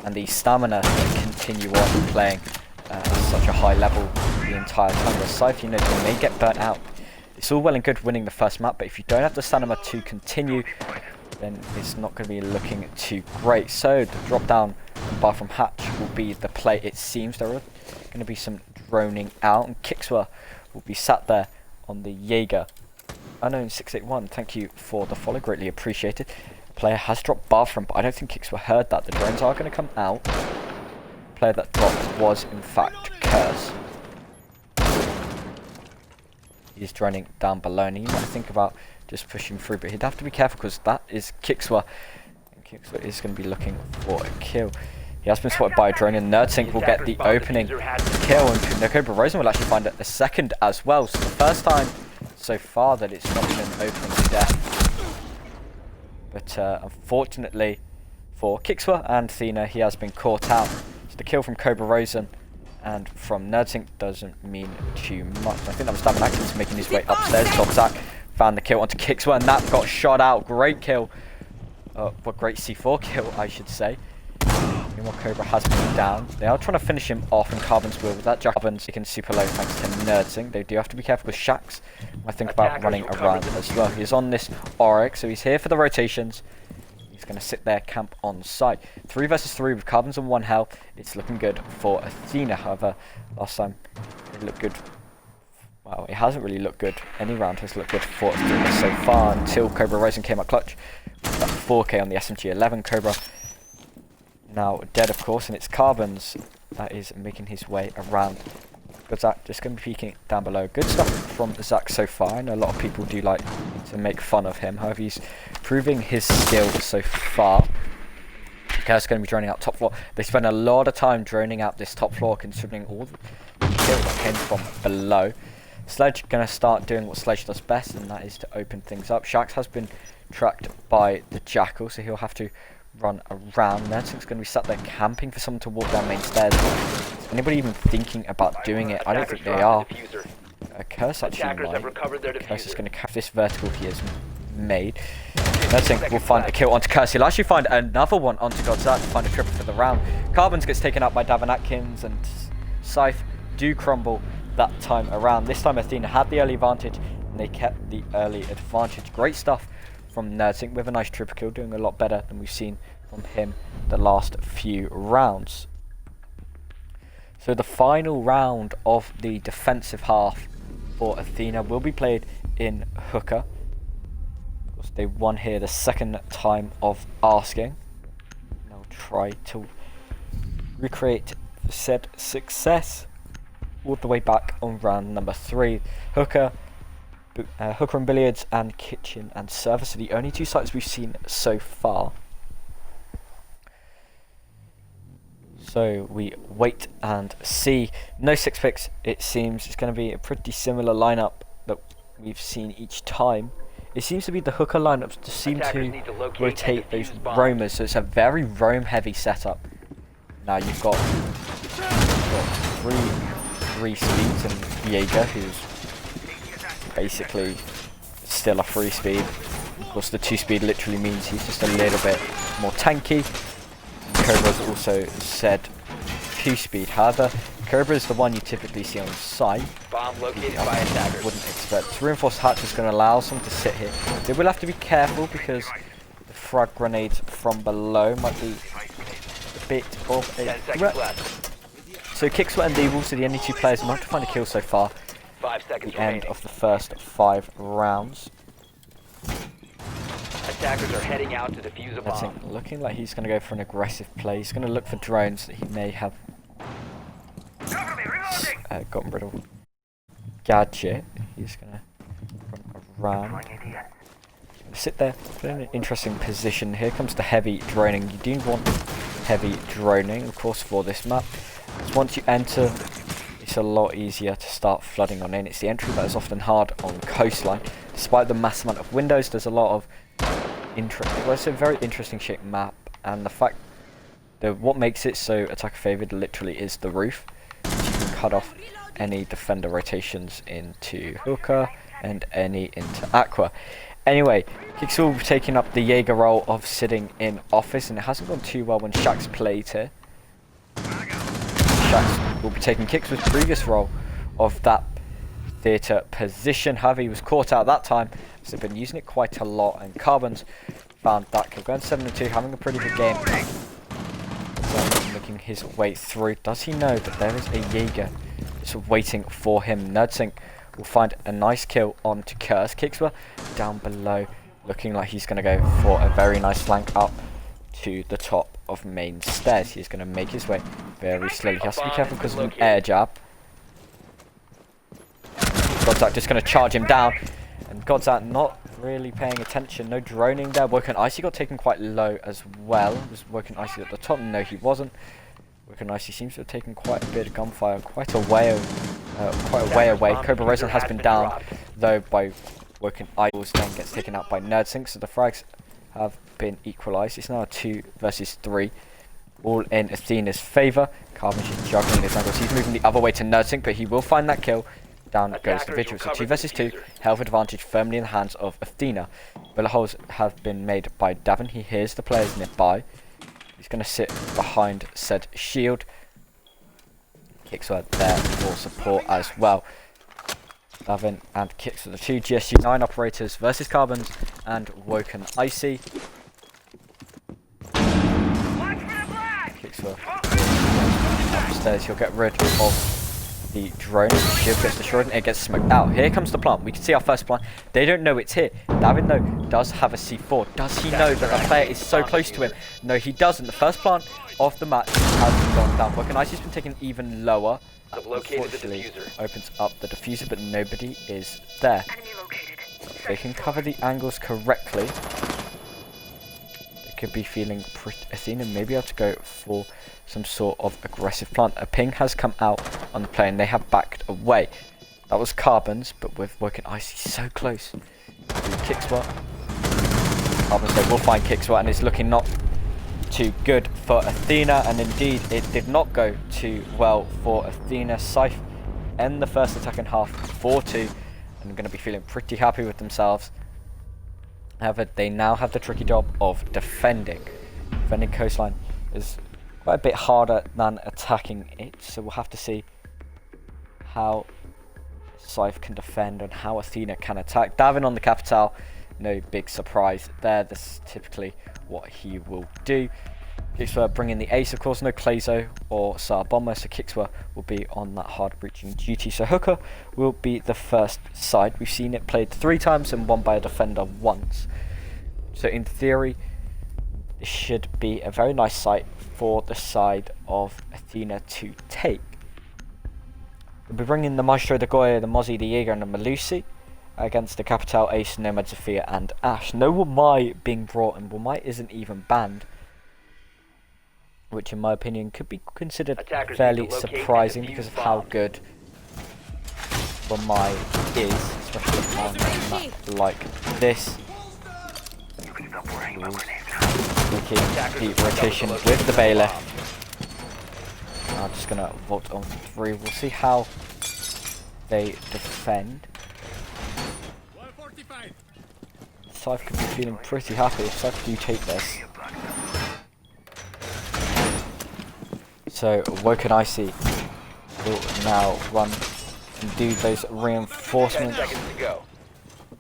and the stamina to continue on playing at such a high level the entire time. Whereas Scythe, you know, they may get burnt out. It's all well and good winning the first map, but if you don't have the stamina to continue, then it's not going to be looking too great. So the drop down bar from Hatch will be the play. It seems there are going to be some droning out, and Kixwa will be sat there on the Jaeger. Unknown 681, thank you for the follow, greatly appreciated. Player has dropped bathroom, but I don't think Kixwa heard that. The drones are going to come out. Player that dropped was in fact Curse. He's droning down below, and he might think about just pushing through, but he'd have to be careful because that is Kixwa, and Kixwa is going to be looking for a kill. He has been spotted by a drone, and Nerdsink will get the opening kill, and Cobra Rosen will actually find a second as well. So the first time so far that it's not been an opening death. But unfortunately for Kixwa and Athena, he has been caught out. So the kill from Cobra Rosen and from Nerdsink doesn't mean too much. I think that was Davin Atkins making his way upstairs. Godzak found the kill onto Kixwa, and that got shot out. Great kill. Well, great C4 kill, I should say. Meanwhile, Cobra has been down. They are trying to finish him off, and Carbon's will with that. Carbon's taken super low thanks to Nerdsink. They do have to be careful with Shax. I think about running around as well. He's on this Oryx, so he's here for the rotations. He's going to sit there, camp on site. 3 versus 3 with Carbons on 1 health. It's looking good for Athena. However, last time it looked good. Well, it hasn't really looked good. Any round has looked good for Athena so far until Cobra Rosen came up clutch. With that 4K on the SMG-11. Cobra now dead, of course, and it's Carbons that is making his way around. Good Zach just going to be peeking down below. Good stuff from Zach so far. I know a lot of people do like to make fun of him. However, he's proving his skill so far. Curse going to be droning out top floor. They spend a lot of time droning out this top floor, considering all the kill that came from below. Sledge going to start doing what Sledge does best, and that is to open things up. Shax has been tracked by the Jackal, so he'll have to run around. Nerdsink's going to be sat there camping for someone to walk down main stairs. Is anybody even thinking about doing it? I don't think they are. Curse actually might. Curse is going to cap this vertical he has made. Nerdsink will find a kill onto Curse. He'll actually find another one onto Godzak to find a triple for the round. Carbons gets taken out by Davin Atkins, and Scythe do crumble that time around. This time Athena had the early advantage, and they kept the early advantage. Great stuff from Nerdsink with a nice triple kill, doing a lot better than we've seen from him the last few rounds. So the final round of the defensive half for Athena will be played in Hooker. Of course, they won here the second time of asking. They'll try to recreate said success all the way back on round number 3. Hooker and Billiards and Kitchen and Service are the only two sites we've seen so far. So we wait and see. No 6 picks, it seems. It's going to be a pretty similar lineup that we've seen each time. It seems to be the Hooker lineups that seem to rotate those roamers, so it's a very roam heavy setup. Now you've got three speeds and Jaeger, who's basically still a 3 speed. Of course the 2 speed literally means he's just a little bit more tanky. Cobra's also said 2 speed. However, Cobra is the one you typically see on Scythe. Bomb located by attackers. Wouldn't expect. Reinforced hatch is going to allow someone to sit here. They will have to be careful because the frag grenades from below might be a bit of a threat. So Kickswat and Devils are the only 2 players not to find a kill so far. 5 seconds The end of the first 5 rounds. Attackers are heading out to defuse a bomb. Looking like he's going to go for an aggressive play. He's going to look for drones that he may have gotten rid of. Gadget. He's going to run around. Sit there, put in an interesting position. Here comes the heavy droning. You do want heavy droning, of course, for this map. Because once you enter, it's a lot easier to start flooding on in. It's the entry that is often hard on coastline. Despite the mass amount of windows, there's a lot of well, it's a very interesting shaped map, and the fact that what makes it so attacker favored literally is the roof. So you can cut off any defender rotations into Hooker and any into Aqua. Anyway, Kicks will be taking up the Jaeger role of sitting in office, and it hasn't gone too well when Shaxx played here. Shaxx will be taking Kicks' previous role of that theatre position. However, he was caught out that time, so they've been using it quite a lot, and Carbons found that kill. Going 7-2, having a pretty good game. Making his way through. Does he know that there is a Jaeger just waiting for him? Nerdsink will find a nice kill onto Curse. Kickswell down below, looking like he's going to go for a very nice flank up to the top of main stairs. He's going to make his way very slowly. He has to be careful because of an air jab. Godzak just going to charge him down, and Godzak not really paying attention. No droning there. Woken Icy got taken quite low as well. Was Woken Icy at the top? No, he wasn't. Woken Icy seems to have taken quite a bit of gunfire, quite a way away. Cobra Rosen has been down though by Woken Icy, then gets taken out by Nerdsink. So the frags have been equalised. It's now a 2 versus 3, all in Athena's favour. Carbon's just juggling his angles. He's moving the other way to Nerdsink, but he will find that kill. Down goes the Vigil. So 2 versus 2, health advantage firmly in the hands of Athena. Bullet holes have been made by Davin. He hears the players nearby. He's going to sit behind said shield. Kicks were there for support as well. Davin and Kicks are the 2 GSU-9 operators versus Carbons and Woken Icy. Kicks were upstairs. He'll get rid of the drone. The shield gets destroyed and it gets smoked out. Here comes the plant. We can see our first plant. They don't know it's here. Davin though does have a C4. Does he know that the player is so close to him? No, he doesn't. The first plant of the match has gone down. Woken Icy's been taken even lower. Unfortunately, opens up the diffuser, but nobody is there. They can cover the angles correctly. They could be feeling pretty. Athena may be able to go for some sort of aggressive plant. A ping has come out on the play and they have backed away. That was Carbons, but with Woken Icy so close. Kickswat. Carbons they will find Kickswat, and it's looking not too good for Athena, and indeed it did not go too well for Athena. Scythe end the first attack in half 4-2, and are going to be feeling pretty happy with themselves. However, they now have the tricky job of defending. Defending coastline is quite a bit harder than attacking it, so we'll have to see how Scythe can defend and how Athena can attack. Davin on the Capital, no big surprise there. That's typically what he will do. Kixwa bringing the ace, of course, no Clazo or Sar Bomber, so Kixwa will be on that hard breaching duty. So Hooker will be the first side. We've seen it played 3 times and won by a defender once. So in theory, this should be a very nice site for the side of Athena to take. We'll be bringing the Maestro, the Goya, the Mozzie, the Jaeger and the Melusi against the Capital, Ace, Nomad, Zofia and Ash. No Wamai being brought, and Wamai isn't even banned, which in my opinion could be considered Attackers fairly need to locate surprising and defuse because of how bombs. good Wamai is, especially on a map like this. Making the rotation with the Bailiff. I'm just going to vault on 3. We'll see how they defend. Scythe could be feeling pretty happy if Scythe do take this. So Woken Icy will now run and do those 10 reinforcements. seconds to go.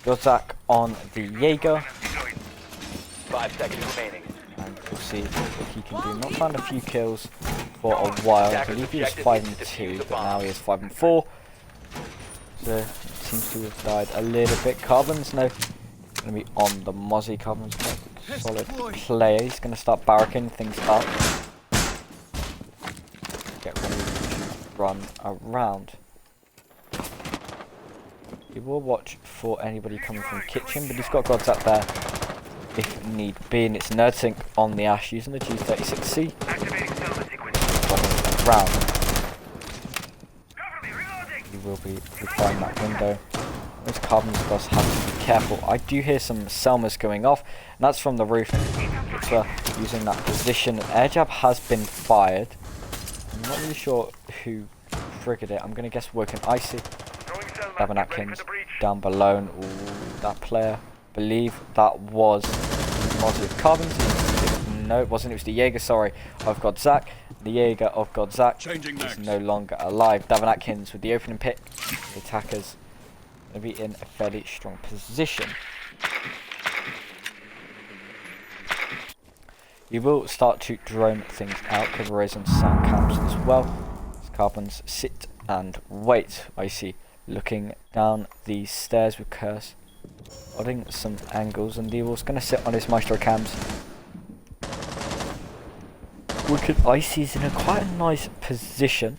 Gozak on the Jaeger. 5 seconds remaining. And we'll see what he can do. Not found a few kills for a while. I believe he was 5 and 2, but now he is 5 and 4. So it seems to have died a little bit. Carbon's now going to be on the Mozzie. Carbon's quite a solid player. He's going to start barracking things up. Get ready to run around. He will watch for anybody coming from kitchen, but he's got gods up there if need be, and it's NerdSync on the Ash using the G36C. Running around. He will be requiring that window. Those Carbons does have to be careful. I do hear some Selmas going off, and that's from the roof. It's using that position. An air jab has been fired. I'm not really sure who triggered it. I'm going to guess Woken Icy. Davin Atkins down below. And, ooh, that player. Believe that was Mozzie of Carbons. No, it wasn't. It was the Jaeger, sorry, of Godzak. The Jaeger of Godzak is no longer alive. Davin Atkins with the opening pick. The attackers going to be in a fairly strong position. You will start to drone things out. Cover raise on sound camps as well. As Carbons sit and wait. I see. Looking down these stairs with Curse. Holding some angles, and Devil's going to sit on his Maestro cams. Wicked Icy's in a quite a nice position.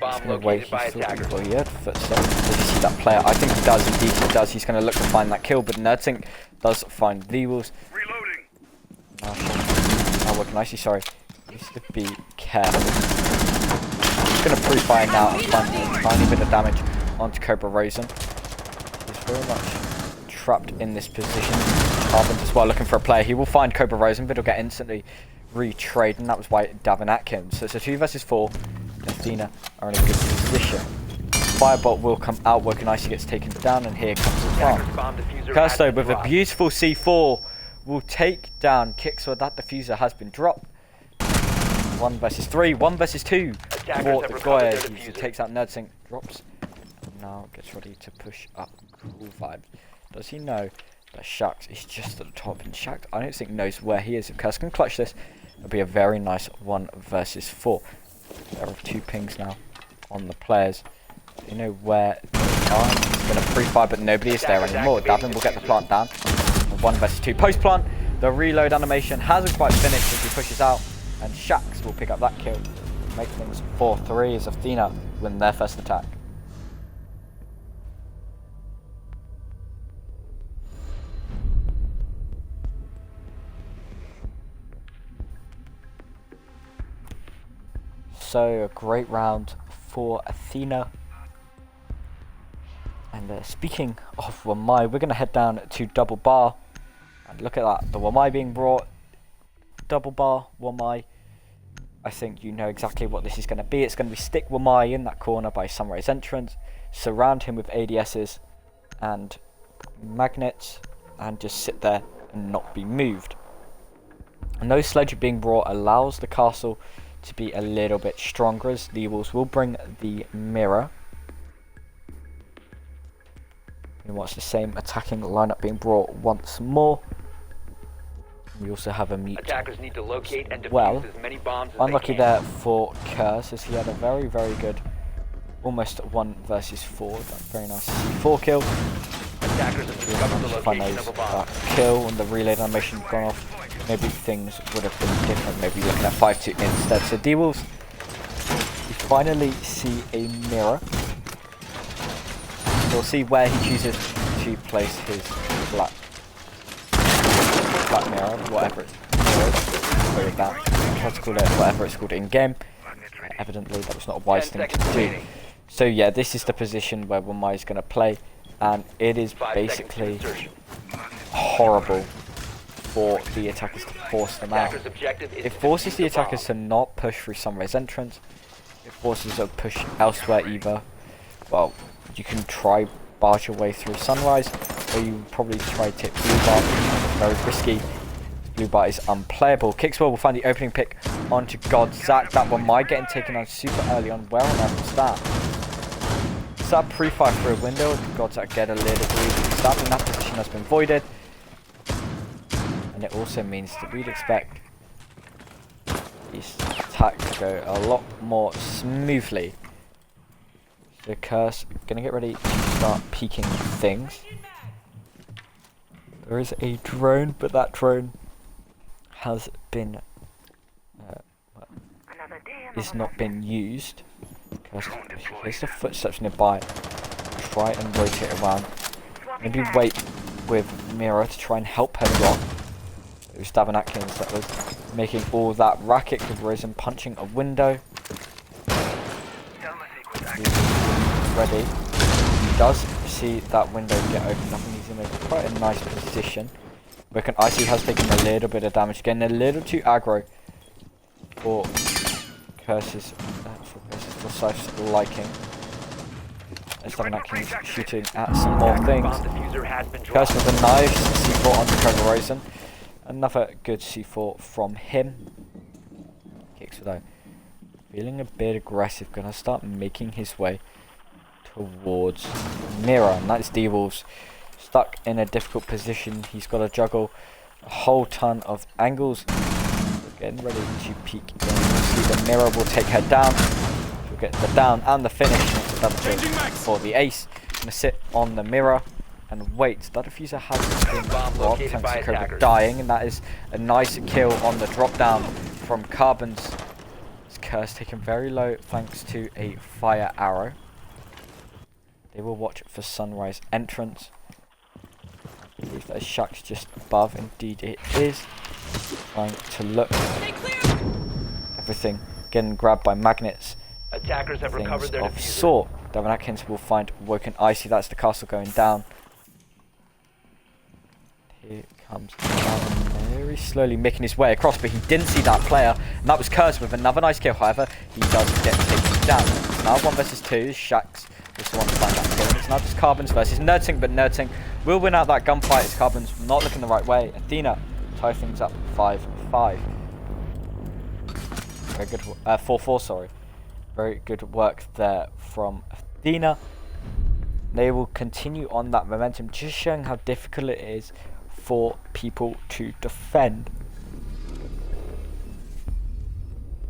Bomb He's going to wait. located by He's still attackers. going to footsteps. Does he see that player? I think he does. Indeed, he does. He's going to look to find that kill, but NerdSync does find Devils. Now Wicked Icy, sorry. Needs to be careful. He's going to pre-fire now and find a tiny bit of damage onto Cobra Raisin. He's very much trapped in this position. Carbons as well looking for a player. He will find Cobra Rosen, but he'll get instantly retrade, and that was by Davin Atkins. So it's a 2 versus 4. Athena are in a good position. Firebolt will come out. Woken Icy gets taken down, and here comes the farm. Bomb diffuser Kirsto has been with a dropped. beautiful C4 will take down Kixwa. That diffuser has been dropped. 1 versus 3. 1 versus 2 Attackers for have the recovered Goya. their He diffuser. takes out NerdSync, drops, and now gets ready to push up. Cool vibes. Does he know that Shax is just at the top? And Shax, I don't think, knows where he is. If Curse can clutch this, it'll be a very nice 1 versus 4. There are 2 pings now on the players. You know where they are. He's going to pre-fire, but nobody is there anymore. Davin will get the plant down. 1 versus 2. Post-plant. The reload animation hasn't quite finished as he pushes out. And Shax will pick up that kill. Make things 4-3 as Athena win their first attack. So a great round for Athena. And speaking of Wamai, we're going to head down to Double Bar. And look at that, the Wamai being brought. Double Bar, Wamai. I think you know exactly what this is going to be. It's going to be stick Wamai in that corner by Sunrise Entrance. Surround him with ADSs and magnets. And just sit there and not be moved. And no sledge being brought allows the castle to be a little bit stronger, as the Wolves will bring the mirror. We watch the same attacking lineup being brought once more. We also have a mute. Attackers need to locate and Well, defuse as many bombs as unlucky they can. there for Curse, as he had a very, very good, almost 1 versus 4. That very nice C4 kill. Attackers have discovered the location of a bomb. Kill and the relay animation gone off. Maybe things would have been different. Maybe looking at 5-2 instead. So D-Wolves, we finally see a mirror. We'll see where he chooses to place his black mirror, whatever it's called. Try to call it whatever it's called in game. Evidently, that was not a wise thing to do. So yeah, this is the position where Wamai is going to play, and it is basically horrible for the attackers to force them out. It forces the attackers to not push through Sunrise entrance. It forces them to push elsewhere either. Well, you can try barge your way through Sunrise, or you probably try to hit Blue Bar. Very risky. Blue Bar is unplayable. Kickswell will find the opening pick onto Godzak. That one might getting taken on super early on. Where on earth was that? Is that pre-fire through a window? Godzak get a little bit. That in that position has been voided. And it also means that we'd expect these attacks to go a lot more smoothly. So Curse gonna get ready to start peeking things. There is a drone, but that drone has been is not been used. Curse, there's the footsteps nearby. Try and rotate around. Maybe wait with Mira to try and help her block. It was Davin Atkins that was making all that racket. With Risen punching a window. Ready. He does see that window get opened up, and he's in quite a nice position. Broken Icy has taken a little bit of damage, getting a little too aggro for Curse's for Scythe's liking. As Davin Atkins shooting at some more things. Curse with a nice C4 onto Trevor Rosen. Another good C4 from him. Kicks though. Feeling a bit aggressive, gonna start making his way towards Mira, and that's D-Wolves stuck in a difficult position. He's got to juggle a whole ton of angles. We're getting ready to peek in. See the Mira will take her down. She'll get the down and the finish for the ace. Gonna sit on the Mira and wait. That diffuser has been dropped thanks to Cobra dying, and that is a nice kill on the drop down from Carbons. Curse taken very low thanks to a fire arrow. They will watch for Sunrise entrance. I believe that Shack's just above. Indeed it is. Trying to look. Everything getting grabbed by magnets. Attackers have recovered their of diffuser. sort. Davin Atkins will find Woken Icy. That's the castle going down. Here comes down very slowly making his way across, but he didn't see that player, and that was Curse with another nice kill. However, he does get taken down. It's now 1 versus 2. Shax is the one to find that kill. It's now just Carbons versus Nerdting, but Nerdting will win out that gunfight as Carbons not looking the right way. Athena tie things up 5-5. Very good, 4-4, sorry. Very good work there from Athena. They will continue on that momentum, just showing how difficult it is for people to defend.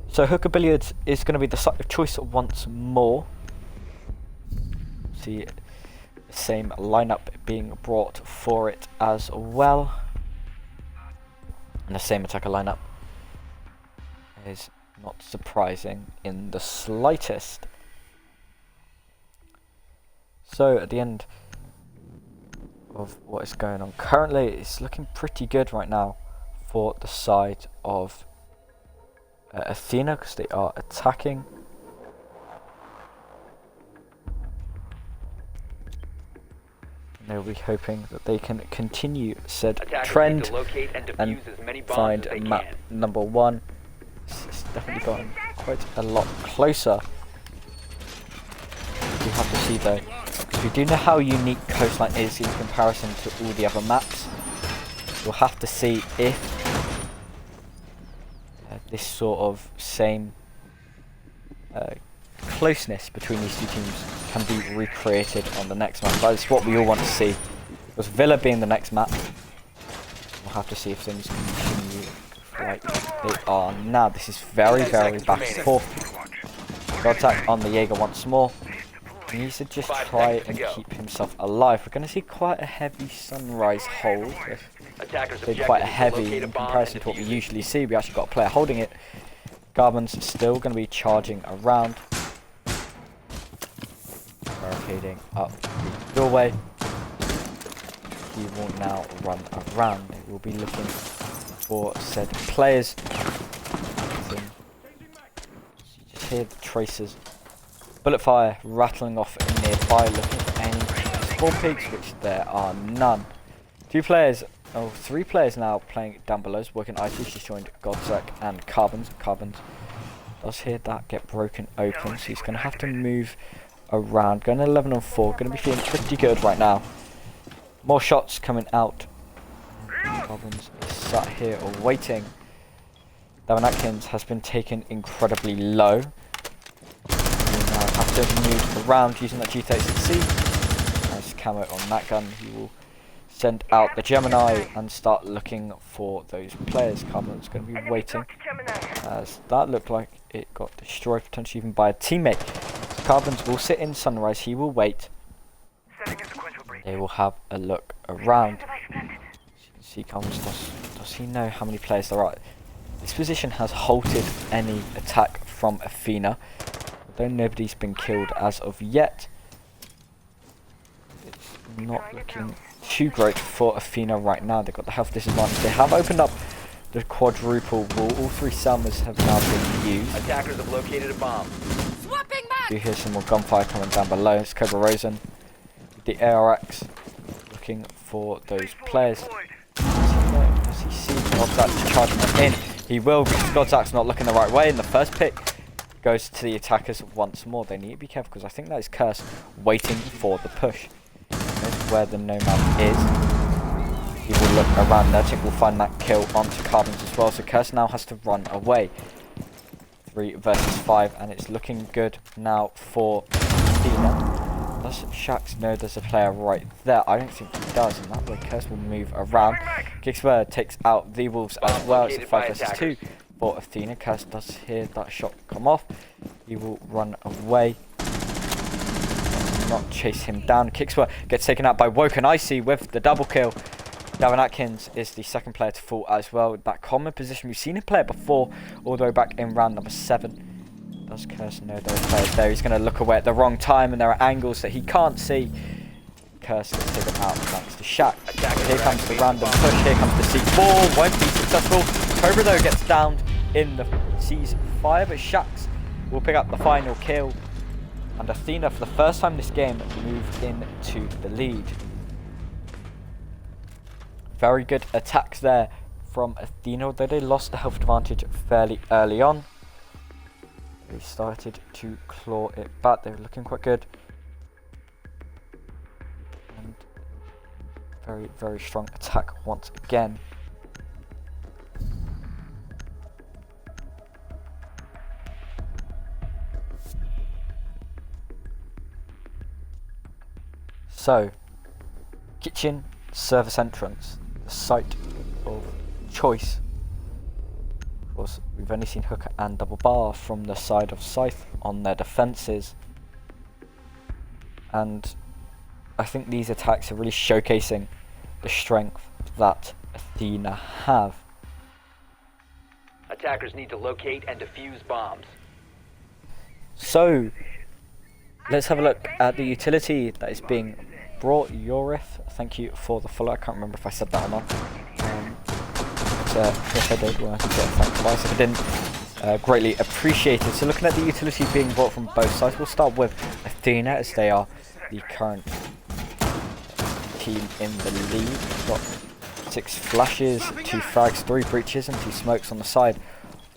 So Hooker Billiards is going to be the site of choice once more. See the same lineup being brought for it as well, and the same attacker lineup is not surprising in the slightest. So at the end of what is going on currently, it's looking pretty good right now for the side of Athena, because they are attacking. And they'll be hoping that they can continue said trend and find map number 1. It's definitely gotten quite a lot closer. We have to see though. We do know how unique Coastline is in comparison to all the other maps. We'll have to see if this sort of same closeness between these two teams can be recreated on the next map. That's what we all want to see. With Villa being the next map, we'll have to see if things continue like they are now. This is very, very back and forth. Got attack on the Jaeger once more. He needs to just try and keep himself alive. We're going to see quite a heavy sunrise hold. Quite heavy in comparison to what we usually see. We actually got a player holding it. Garmin's still going to be charging around. Barricading up the doorway. He will now run around. He will be looking for said players. You just hear the tracers. Bullet fire rattling off nearby, looking for any spawn pigs, which there are none. Three players now playing down below, working IT. She's joined Godzak and Carbons. Carbons does hear that get broken open, so he's going to have to move around. Going 11 on 4, going to be feeling pretty good right now. More shots coming out. Carbons is sat here waiting. Devon Atkins has been taken incredibly low. Have to move around using that G36C. Nice camo on that gun. He will send out the Gemini and start looking for those players. Carbon's going to be waiting, as that looked like it got destroyed, potentially even by a teammate. So Carbons will sit in Sunrise. He will wait. They will have a look around. As you can see, Carbons does he know how many players there are? This position has halted any attack from Athena. Though nobody's been killed as of yet, it's not looking too great for Athena right now. They've got the health disadvantage. They have opened up the quadruple wall. All three Selmas have now been used. Attackers have located a bomb. You hear some more gunfire coming down below. It's Cobra Rosen with the ARX looking for those players. Does he see Godzak's charging them in? He will, because Godzak's not looking the right way in the first pick. Goes to the attackers once more. They need to be careful, because I think that is Curse waiting for the push. There's where the Nomad is. He will look around there. I think we'll find that kill onto Carbons as well. So Curse now has to run away. 3 versus 5, and it's looking good now for Athena. Does Shax know there's a player right there? I don't think he does, and that way Curse will move around. Kicksburg takes out the Wolves as well. It's a 5 versus 2. For Athena. Curse does hear that shot come off. He will run away. Not chase him down. Kicksper gets taken out by Woken Icy with the double kill. Devon Atkins is the second player to fall as well. That common position, we've seen him play it before, all the way back in round number 7. Does Curse know those players there? He's going to look away at the wrong time, and there are angles that he can't see. Curse gets taken out thanks to Shaq. Here comes the random push. Here comes the C4. Won't be successful. Cobra though gets downed in the C's fire, but Shax will pick up the final kill, and Athena for the first time this game move into the lead. Very good attacks there from Athena, although they lost the health advantage fairly early on. They started to claw it back. They were looking quite good, and very, very strong attack once again. So, kitchen, service entrance, the site of choice. Of course, we've only seen Hooker and Double Bar from the side of Scythe on their defences. And I think these attacks are really showcasing the strength that Athena have. Attackers need to locate and defuse bombs. So, let's have a look at the utility that is being brought. Yorif, thank you for the follow. I can't remember if I said that or not. If I did, well, I can get thanks twice. If I didn't, greatly appreciated. So looking at the utility being brought from both sides, we'll start with Athena, as they are the current team in the lead. We've got 6 flashes, 2 frags, 3 breaches, and 2 smokes on the side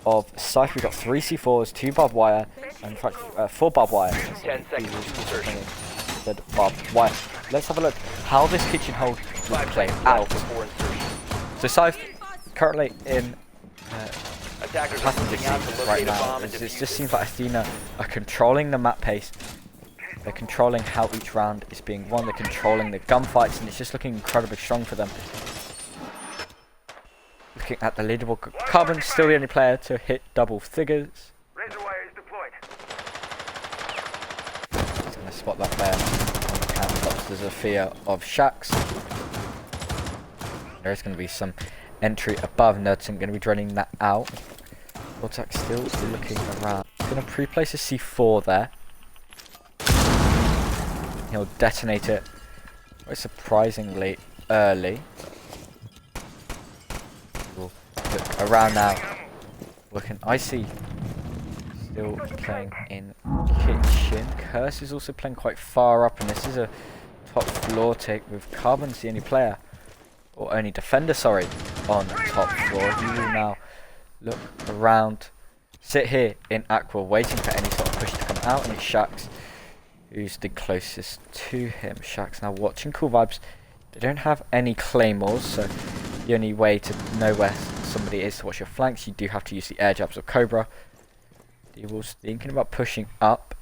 of Scythe. We've got 3 C4s, 2 barbed wire, and in fact 4 barbed wire. 10 seconds insertion. Barbed wire. Let's have a look how this kitchen hold will play out. So Scythe currently in passenger seat right now. It just seems like Athena are controlling the map pace. They're controlling how each round is being won. They're controlling the gunfights, and it's just looking incredibly strong for them. Looking at the leaderboard, Carbon's still the only player to hit double figures. He's going to spot that player on the countertops. There's a fear of Shax. There is going to be some entry above. Nerdson going to be draining that out. Vortex still looking around. He's going to pre-place a C4 there. He'll detonate it very surprisingly early. We'll look around now. Looking icy. Still playing in kitchen. Curse is also playing quite far up, and this is a top floor take with Carbon's the only player, or only defender, sorry, on top floor. He will now look around, sit here in Aqua, waiting for any sort of push to come out, and it's Shax who's the closest to him. Shax now watching. Cool Vibes. They don't have any claymores, so the only way to know where somebody is to watch your flanks, you do have to use the air jabs or Cobra. He was thinking about pushing up.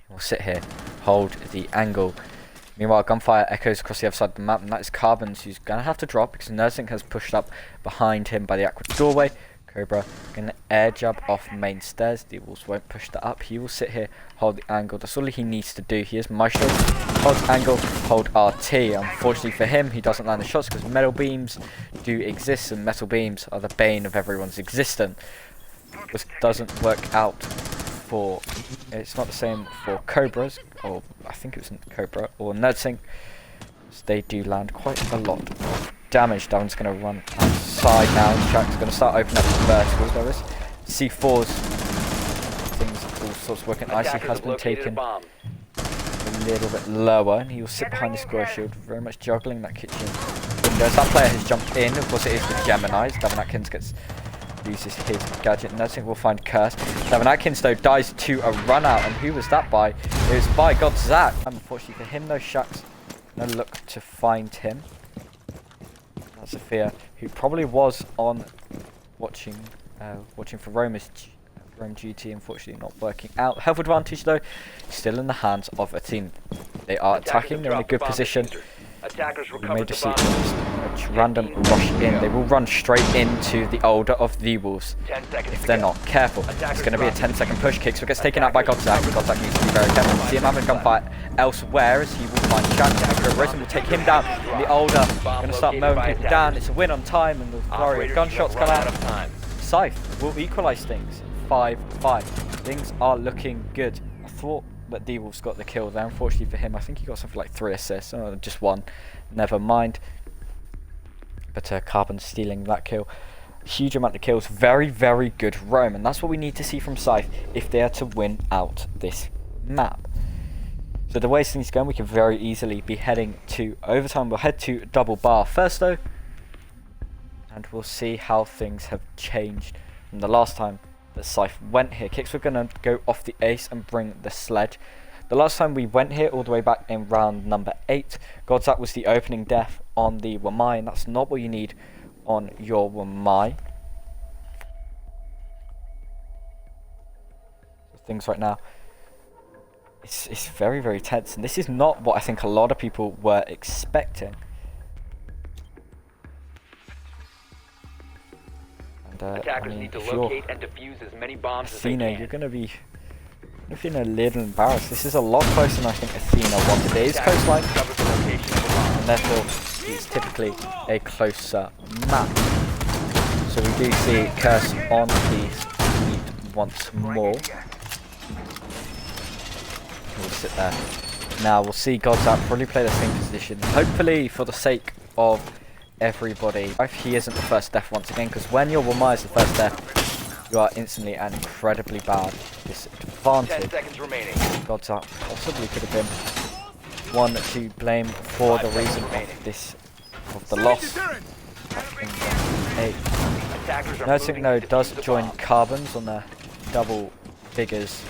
We'll sit here, hold the angle. Meanwhile, gunfire echoes across the other side of the map, and that is Carbon's, who's going to have to drop because Nursing has pushed up behind him by the Aqua doorway. Cobra going to air jab off main stairs. The Wolves won't push that up. He will sit here, hold the angle. That's all he needs to do. He is Maestro. Hold angle, hold RT. Unfortunately for him, he doesn't land the shots because metal beams do exist, and metal beams are the bane of everyone's existence. This doesn't work out for... It's not the same for Cobras, or I think it was Cobra, or Nursing. They do land quite a lot of damage. That one's going to run outside now. Shax's going to start opening up the vertical. There is C4s. Things all sorts of working. Icy has been taken a little bit lower, and he will sit behind the square shield, very much juggling that kitchen windows. That player has jumped in. Of course, it is the Geminis. Devin Atkins uses his gadget. Nursing will find Curse. Devin Atkins, though, dies to a run out. And who was that by? It was by Godzak. Unfortunately for him, though, Shax no look to find him. That's a fear who probably was on watching for Rome duty, unfortunately not working out. Health advantage though, still in the hands of Athena. They are attacking, they're in a good position. You may just see a random rush in. They will run straight into the older of the Wolves if they're not careful. It's going to be a 10-second push. Kickster gets taken out by Godzak. Godzak needs to be very careful. See him having a gunfight elsewhere as he will find Shax. Risen will take him down. And the older going to start mowing people down. It's a win on time, and the flurry of gunshots come out. Scythe will equalise things. 5-5. Things are looking good. I thought that D-Wolf's got the kill there. Unfortunately for him, I think he got something like 3 assists. Oh, just 1. Never mind. But Carbon stealing that kill. Huge amount of kills. Very, very good roam. And that's what we need to see from Scythe if they are to win out this map. So the way things are going, we can very easily be heading to overtime. We'll head to double bar first though. And we'll see how things have changed from the last time that Scythe went here. Kicks were going to go off the ace and bring the sledge. The last time we went here, all the way back in round number 8, Godzak was the opening death on the Wamai, and that's not what you need on your Wamai. Things right now, it's very, very tense, and this is not what I think a lot of people were expecting. And, Attackers need to locate and defuse as many bombs Athena, as they can. you're going to be feeling a little embarrassed. This is a lot closer than I think Athena wanted. It is coastline, and therefore it's typically a closer map. So we do see Curse on the lead once more. We'll sit there. Now we'll see Godzak probably play the same position. Hopefully, for the sake of everybody, if he isn't the first death once again, because when your Wamai is the first death, you are instantly an incredibly bad disadvantage. 10 seconds remaining. Godzak possibly could have been one to blame for the reason of the loss. Nursing though does join Carbons on the double figures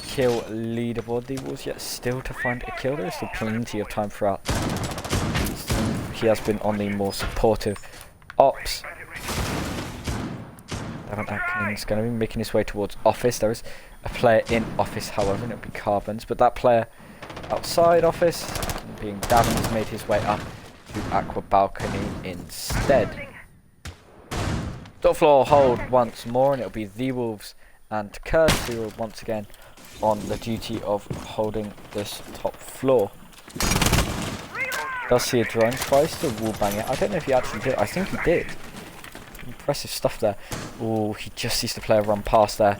kill leaderboard. The Wolves yet still to find a kill. There is still plenty of time throughout. He has been on the more supportive ops. Devon Atkins going to be making his way towards office. There is a player in office, however, and it'll be Carbons. But that player outside office, being Davin, has made his way up to Aqua Balcony instead. Top floor hold once more, and it'll be the Wolves and Kurz who are once again on the duty of holding this top floor. Does see a drone, tries to wallbang it. I don't know if he actually did. I think he did. Impressive stuff there. Oh, he just sees the player run past there.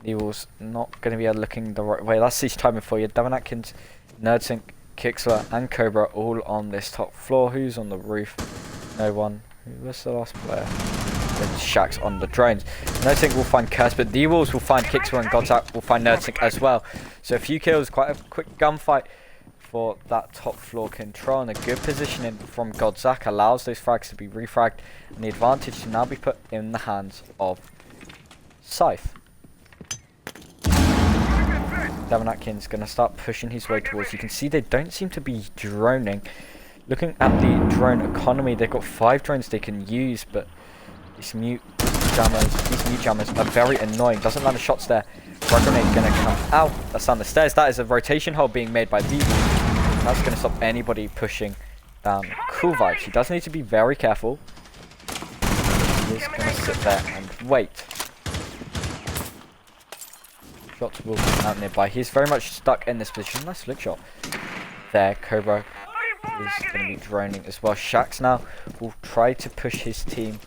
Evil's not going to be looking the right way. That's siege timing for you. Devon Atkins, Nerdsync, Kixler and Cobra all on this top floor. Who's on the roof? No one. Who was the last player? Shaxx on the drones. Nerdsync will find Curse, but the Wolves will find Kixler and Godzak will find Nerdsync as well. So a few kills, quite a quick gunfight for that top floor control, and a good positioning from Godzak allows those frags to be refragged, and the advantage to now be put in the hands of Scythe. Devon Atkins going to start pushing his way towards. You can see they don't seem to be droning. Looking at the drone economy, they've got 5 drones they can use, but these mute jammers are very annoying. Doesn't land the shots there. Frag grenade going to come out. That's down the stairs. That is a rotation hold being made by Vivo. That's going to stop anybody pushing down Cool Vibes. He does need to be very careful. He is going to sit there and wait. Shots will come out nearby. He's very much stuck in this position. Nice flick shot there. Cobra is going to be droning as well. Shaxx now will try to push his team.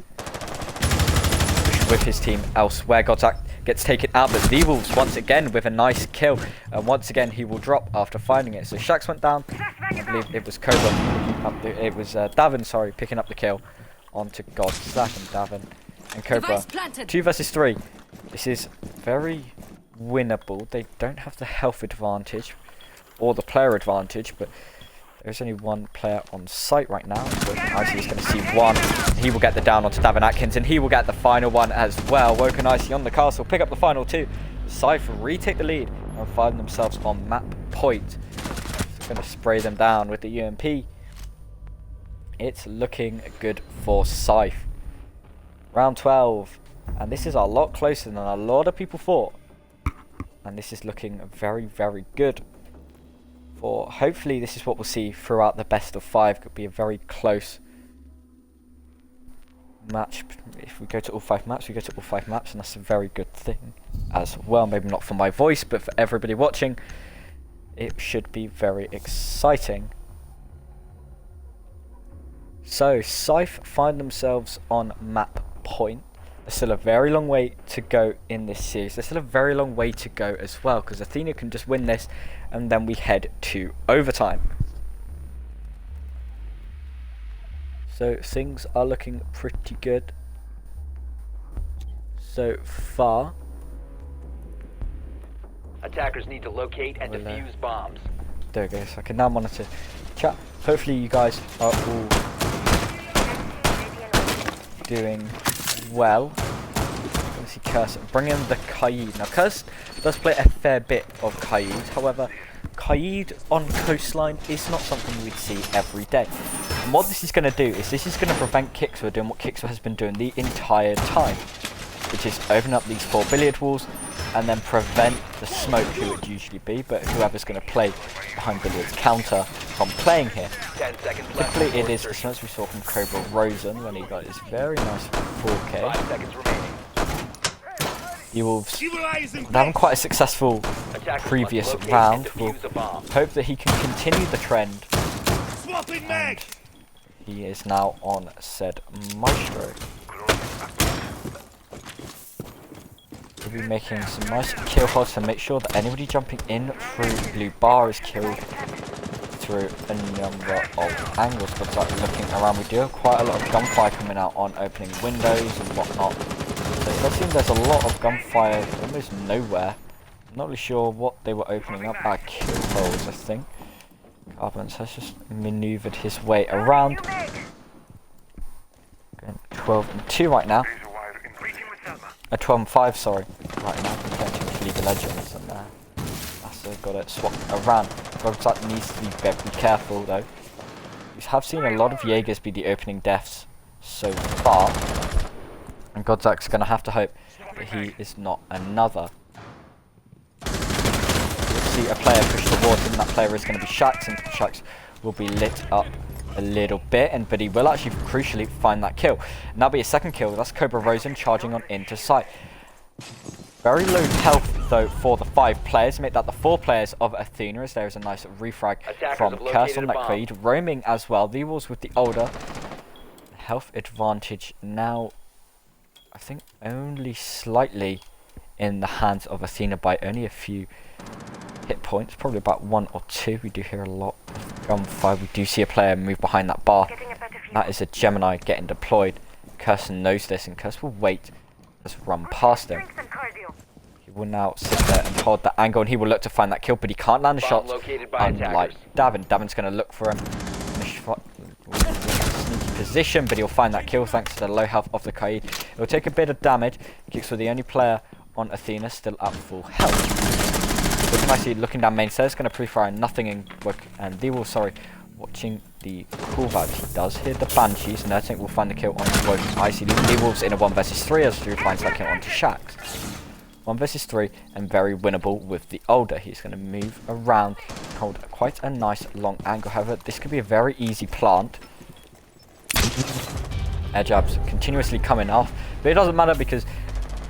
With his team elsewhere. Godzak gets taken out, but the Wolves once again with a nice kill. And once again he will drop after finding it. So Shaxx went down. I believe it was Cobra picking up the, it was Davin, sorry, picking up the kill onto Godzak and Davin and Cobra. 2 versus 3. This is very winnable. They don't have the health advantage or the player advantage, but there's only one player on site right now. So Icy is going to see one. He will get the down onto Devon Atkins, and he will get the final one as well. Woken Icy on the castle, pick up the final 2. Scythe retake the lead and find themselves on map point. Going to spray them down with the UMP. It's looking good for Scythe. Round 12, and this is a lot closer than a lot of people thought. And this is looking very, very good. For hopefully this is what we'll see throughout the best of 5. Could be a very close match. If we go to all 5 maps, we go to all 5 maps, and that's a very good thing as well. Maybe not for my voice, but for everybody watching, it should be very exciting. So Scythe find themselves on map point. There's still a very long way to go in this series. There's still a very long way to go as well, because Athena can just win this and then we head to overtime. So things are looking pretty good so far. Attackers need to locate and defuse bombs. There we go, so I can now monitor chat. Hopefully you guys are all doing well. I'm going to see Curse bring in the Kaid. Now Curse does play a fair bit of Kaid, however Kaid on coastline is not something we'd see every day. And what this is going to do is this is going to prevent Kixler doing what Kixler has been doing the entire time, which is open up these 4 billiard walls and then prevent the smoke who would usually be, but whoever's going to play behind billiard's counter from playing here. 10 seconds left. Typically it is the smokes we saw from Cobra Rosen when he got his very nice 4K. 5 seconds remaining. The Wolves having quite a successful previous round. We'll hope that he can continue the trend. And he is now on said Maestro. We'll be making some nice kill holds to make sure that anybody jumping in through the blue bar is killed through a number of angles. But like looking around, we do have quite a lot of gunfire coming out on opening windows and whatnot. So it does seem there's a lot of gunfire almost nowhere. I'm not really sure what they were opening up at kill holes, I think. Carbons has just manoeuvred his way around. Going 12 and 2 right now. 12 and 5, sorry. Right now, compared to League of Legends, and that's got it swapped around. Godzak needs to be very careful though. We have seen a lot of Jaegers be the opening deaths so far. And Godzak's going to have to hope that he is not another. You'll see a player push towards him. That player is going to be Shax, and Shax will be lit up a little bit, but he will actually crucially find that kill. And that'll be a second kill. That's Cobra Rosen charging on into Scythe. Very low health though for the 5 players. Make that the 4 players of Athena, as there is a nice refrag from Curse on that Creed. Roaming as well. The Wolves with the older health advantage now, I think only slightly in the hands of Athena by only a few hit points, probably about 1 or 2. We do hear a lot of gunfire. We do see a player move behind that bar. That is a Gemini getting deployed. Curse knows this, and Curse will wait. Just run past him. He will now sit there and hold that angle, and he will look to find that kill, but he can't land the shots, unlike Davin. Davin's going to look for him. Sneaky position, but he'll find that kill thanks to the low health of the Kaid. He'll take a bit of damage. Kicks for the only player on Athena still at full health. Looking nicely, looking down main stairs, going to pre-fire nothing in work, and they will, watching the cool vibes. He does hear the Banshees, and I think we'll find the kill on both Icy Wolves in a 1 versus 3 as Drew finds that kill onto Shax. 1 versus 3 and very winnable with the older. He's going to move around, hold quite a nice long angle. However, this could be a very easy plant. Air jabs continuously coming off, but it doesn't matter because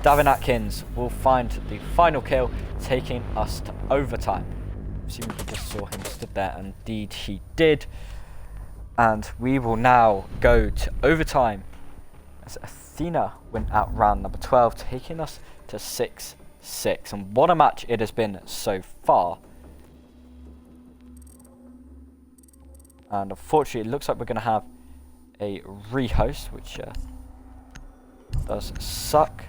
Davin Atkins will find the final kill, taking us to overtime. Assuming we just saw him stood there, and indeed he did. And we will now go to overtime as Athena went out round number 12, taking us to 6-6. And what a match it has been so far. And unfortunately, it looks like we're going to have a rehost, which does suck.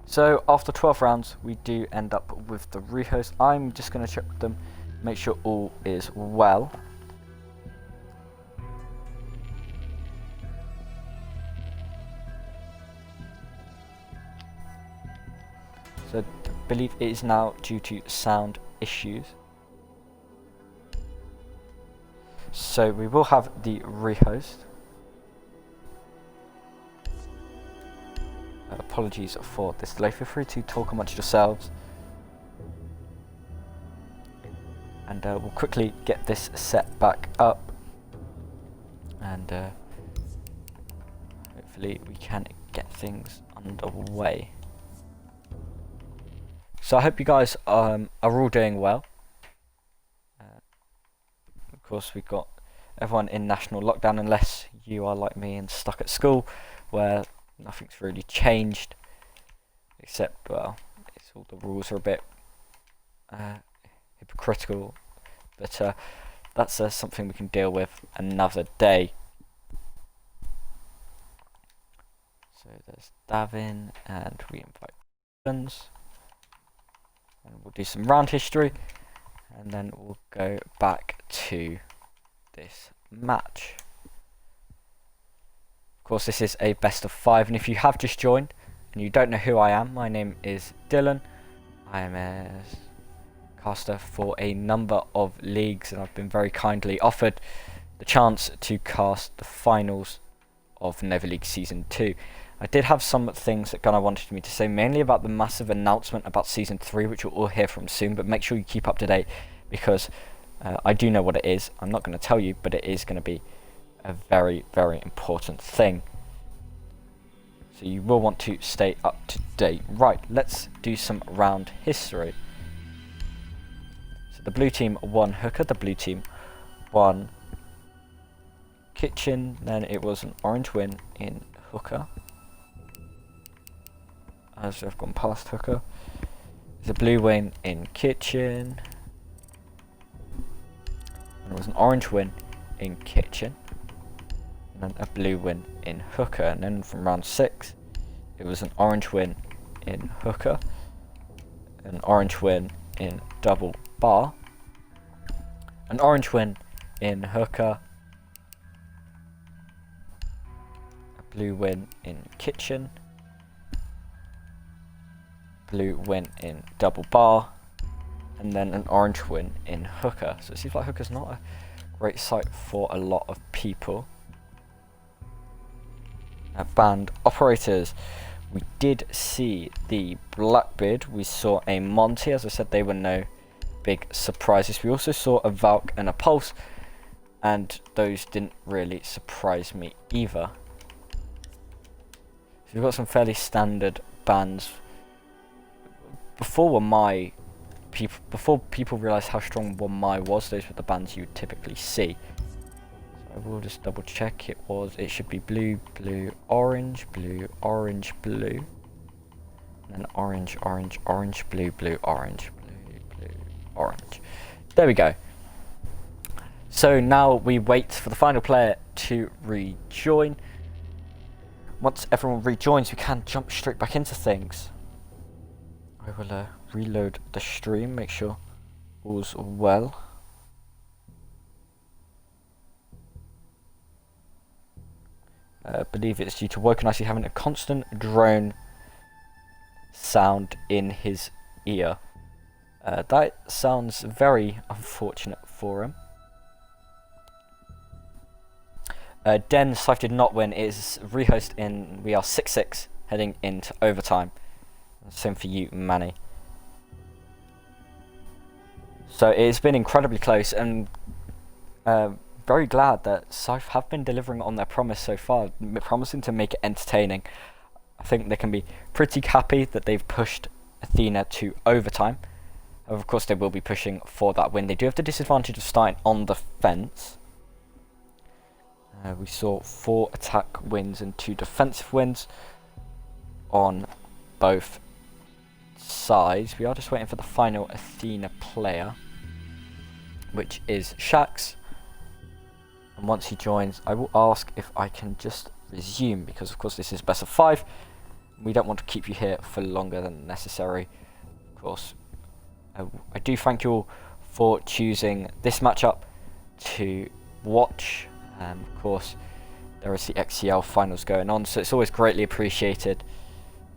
So after 12 rounds, we do end up with the rehost. I'm just going to check with them, make sure all is well. So I believe it is now due to sound issues. So we will have the rehost. Apologies for this delay. Feel free to talk amongst yourselves, and we'll quickly get this set back up, and hopefully we can get things underway. So I hope you guys are all doing well. Of course, we've got everyone in national lockdown, unless you are like me and stuck at school, where nothing's really changed, except, well, it's all the rules are a bit hypocritical, but that's something we can deal with another day. So there's Davin, and we invite friends, and we'll do some round history, and then we'll go back to this match. Of course, this is a best of 5, and if you have just joined and you don't know who I am, my name is Dylan. I am a caster for a number of leagues, and I've been very kindly offered the chance to cast the finals of Nova League Season 2. I did have some things that Gunnar wanted me to say, mainly about the massive announcement about Season 3, which you'll all hear from soon, but make sure you keep up to date, because I do know what it is. I'm not going to tell you, but it is going to be a very, very important thing. So you will want to stay up to date. Right, let's do some round history. So the blue team won Hooker, the blue team won Kitchen, then it was an orange win in Hooker. As I've gone past Hooker, there's a blue win in Kitchen, and it was an orange win in Kitchen, and then a blue win in Hooker. And then from round 6, it was an orange win in Hooker, an orange win in Double Bar, an orange win in Hooker, a blue win in Kitchen, blue win in Double Bar, and then an orange win in Hooker. So it seems like Hooker's not a great site for a lot of people. Band operators. We did see the Blackbeard. We saw a Monty. As I said, they were no big surprises. We also saw a Valk and a Pulse, and those didn't really surprise me either. So we've got some fairly standard bands. Before people realised how strong 1My was, those were the bands you would typically see. So I will just double check. It should be blue, blue, orange, blue, orange, blue, and then orange, orange, orange, blue, blue, orange, blue, blue, orange. There we go. So now we wait for the final player to rejoin. Once everyone rejoins, we can jump straight back into things. I will reload the stream, make sure all's well. I believe it's due to Woken Icy having a constant drone sound in his ear. That sounds very unfortunate for him. Den Scythe did not win. It is rehost in. We are 6-6 heading into overtime. Same for you, Manny. So it's been incredibly close, and very glad that Scythe have been delivering on their promise so far, promising to make it entertaining. I think they can be pretty happy that they've pushed Athena to overtime. Of course, they will be pushing for that win. They do have the disadvantage of starting on the fence. We saw 4 attack wins and 2 defensive wins on both sides. We are just waiting for the final Athena player, which is Shax. And once he joins, I will ask if I can just resume, because of course this is best of 5. We don't want to keep you here for longer than necessary. Of course, I do thank you all for choosing this matchup to watch. Of course, there is the XCL finals going on, so it's always greatly appreciated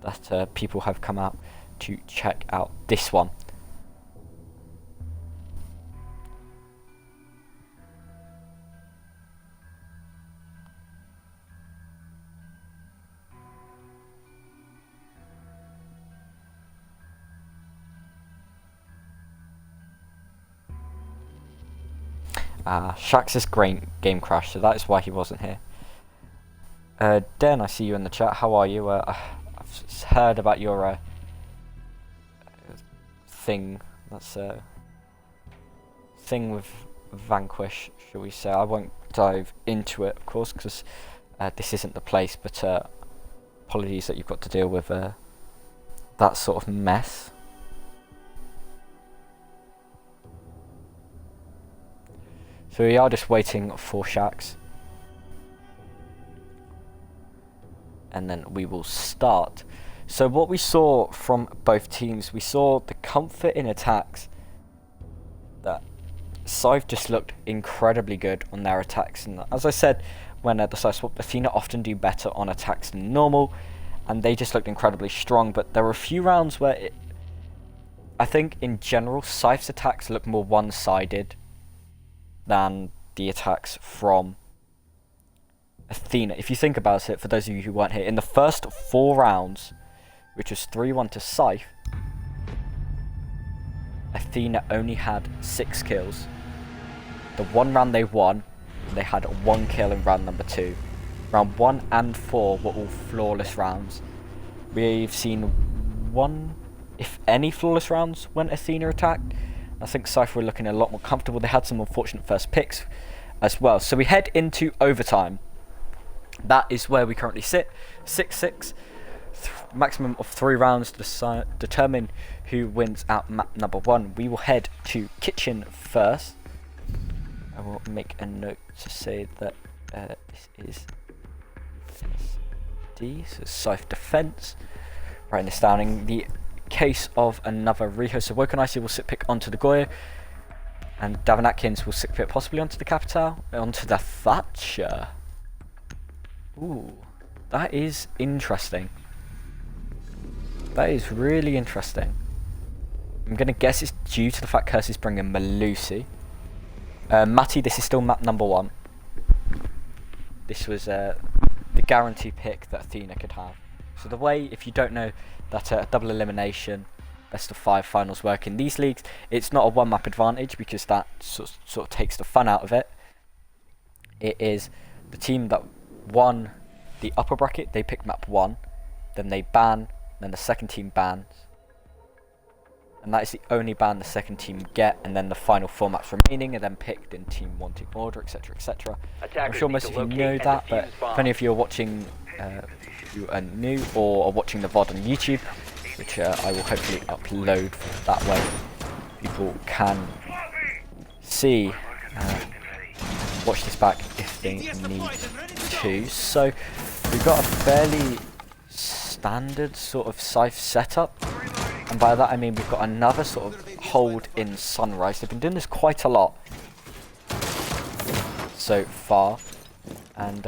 that people have come out to check out this one. Shax's game crashed, so that is why he wasn't here. Den, I see you in the chat. How are you? I've heard about your thing. That's thing with Vanquish, shall we say. I won't dive into it, of course, because this isn't the place, but apologies that you've got to deal with that sort of mess. So we are just waiting for Shax, and then we will start. So what we saw from both teams, we saw the comfort in attacks, that Scythe just looked incredibly good on their attacks, and as I said when the Scythe swap, Athena often do better on attacks than normal, and they just looked incredibly strong. But there were a few rounds where I think in general Scythe's attacks look more one-sided than the attacks from Athena. If you think about it, for those of you who weren't here, in the first 4 rounds, which was 3-1 to Scythe, Athena only had 6 kills. The one round they won, they had 1 kill in round number 2. Round 1 and 4 were all flawless rounds. We've seen 1, if any, flawless rounds when Athena attacked. I think Scythe were looking a lot more comfortable. They had some unfortunate first picks as well. So we head into overtime. That is where we currently sit. 6-6. Maximum of 3 rounds to determine who wins out map number 1. We will head to kitchen first. I will make a note to say that this is D, so Scythe defense. Writing this down. In the case of another rehost, so Woken Icy will sit pick onto the Goyo, and Davin Atkins will sit pick possibly onto the Capital, onto the Thatcher. Ooh, that is interesting. That is really interesting. I'm going to guess it's due to the fact Curse is bringing Malusi. Matty, this is still map number 1. This was the guarantee pick that Athena could have. So the way, if you don't know that a double elimination best of 5 finals work in these leagues, it's not a 1 map advantage because that sort of takes the fun out of it. It is the team that won the upper bracket, they pick map 1, then they ban, then the second team bans. And that is the only ban the second team get, and then the final 4 maps remaining are then picked in team wanting order, etc, etc. I'm sure most of you know that, but if any of you are watching, you are new or are watching the VOD on YouTube, which I will hopefully upload that way, people can see, watch this back if they need to. So we've got a fairly standard sort of Scythe setup. And by that I mean we've got another sort of hold in Sunrise. They've been doing this quite a lot so far, and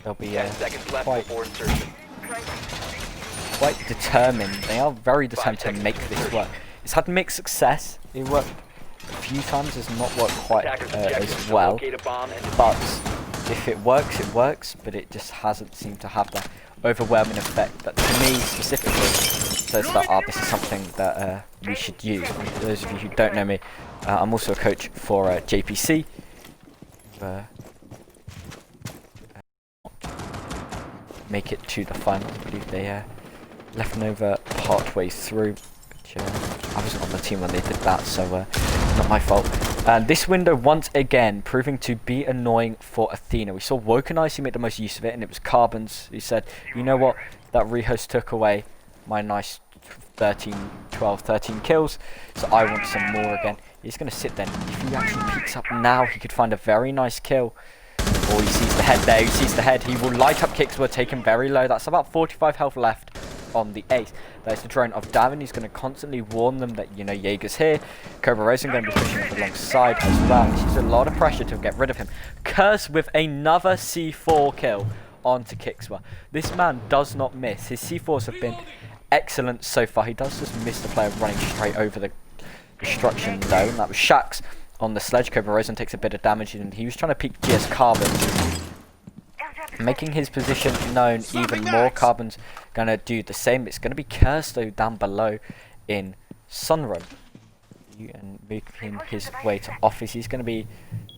they'll be quite determined. They are very determined to make this work. It's had mixed success. It worked a few times, has not worked quite as well. But if it works, but it just hasn't seemed to have that overwhelming effect that to me specifically says that this is something that we should use. And for those of you who don't know me, I'm also a coach for JPC. Make it to the final. I believe they left over partway through, which I wasn't on the team when they did that, so not my fault. This window once again proving to be annoying for Athena. We saw Wokenice who made the most use of it, and it was Carbons who said, you know what, that rehost took away my nice 13 kills, so I want some more again. He's going to sit then. If he actually peeks up now, he could find a very nice kill. Or he sees the head there, he sees the head. He will light up kicks, we're taken very low. That's about 45 health left on the ace. There's the drone of Davin. He's going to constantly warn them that, you know, Jaeger's here. Cobra Rosen going to be pushing up alongside as well. This is a lot of pressure to get rid of him. Curse with another C4 kill onto Kixwa. This man does not miss. His C4s have been excellent so far. He does just miss the player running straight over the destruction zone. That was Shax on the sledge. Cobra Rosen takes a bit of damage, and he was trying to peek GS Carbon, making his position known even more. Carbon's going to do the same. It's going to be Cursto down below in Sunrun, and making his way to office. He's going to be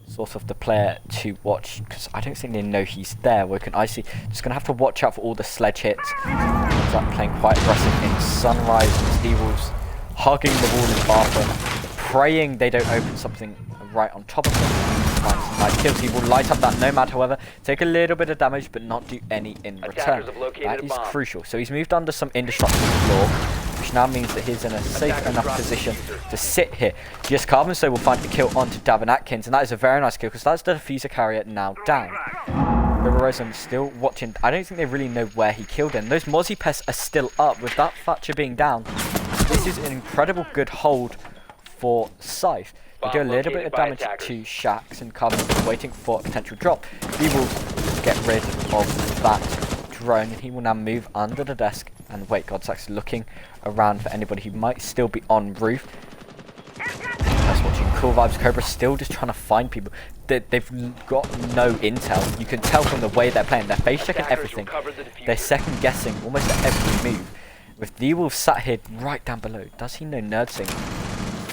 sort of the player to watch, because I don't think they know he's there. Woken Icy just going to have to watch out for all the sledge hits. He's like playing quite aggressive in Sunrise, as he was hugging the wall in bathroom, praying they don't open something right on top of him. Finds some nice kills. He will light up that Nomad, however, take a little bit of damage but not do any in return. That is crucial. So he's moved under some indestructible floor, which now means that he's in a safe enough position to sit here. Yes, Carbon so will find the kill onto Davin Atkins, and that is a very nice kill because that's the diffuser carrier now down. Rosen still watching. I don't think they really know where he killed him. Those Mozzie pests are still up. With that Thatcher being down, this is an incredible good hold for Scythe. They do a little bit of damage to Shax, and Carbon waiting for a potential drop. He will get rid of that drone, and he will now move under the desk and wait. Godsack's looking around for anybody who might still be on roof. That's watching Cool Vibes. Cobra still just trying to find people. They've got no intel. You can tell from the way they're playing. They're face checking everything. They're second guessing almost at every move. With D-Wolf sat here right down below, does he know Nerdsing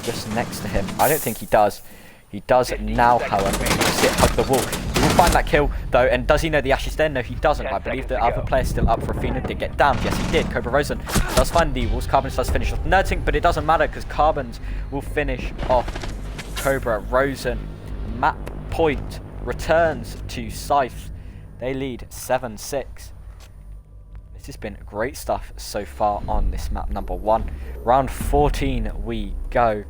just next to him? I don't think he does. He does now, however. He will sit, hug the wall. He will find that kill, though. And does he know the Ash is there? No, he doesn't. I believe the other player's still up for Athena. Did get down. Yes, he did. Cobra Rosen does find the walls. Carbon does finish off Nerdsing, but it doesn't matter because Carbons will finish off Cobra Rosen. Map point returns to Scythe. They lead 7-6. This has been great stuff so far on this map number 1. Round 14 we go.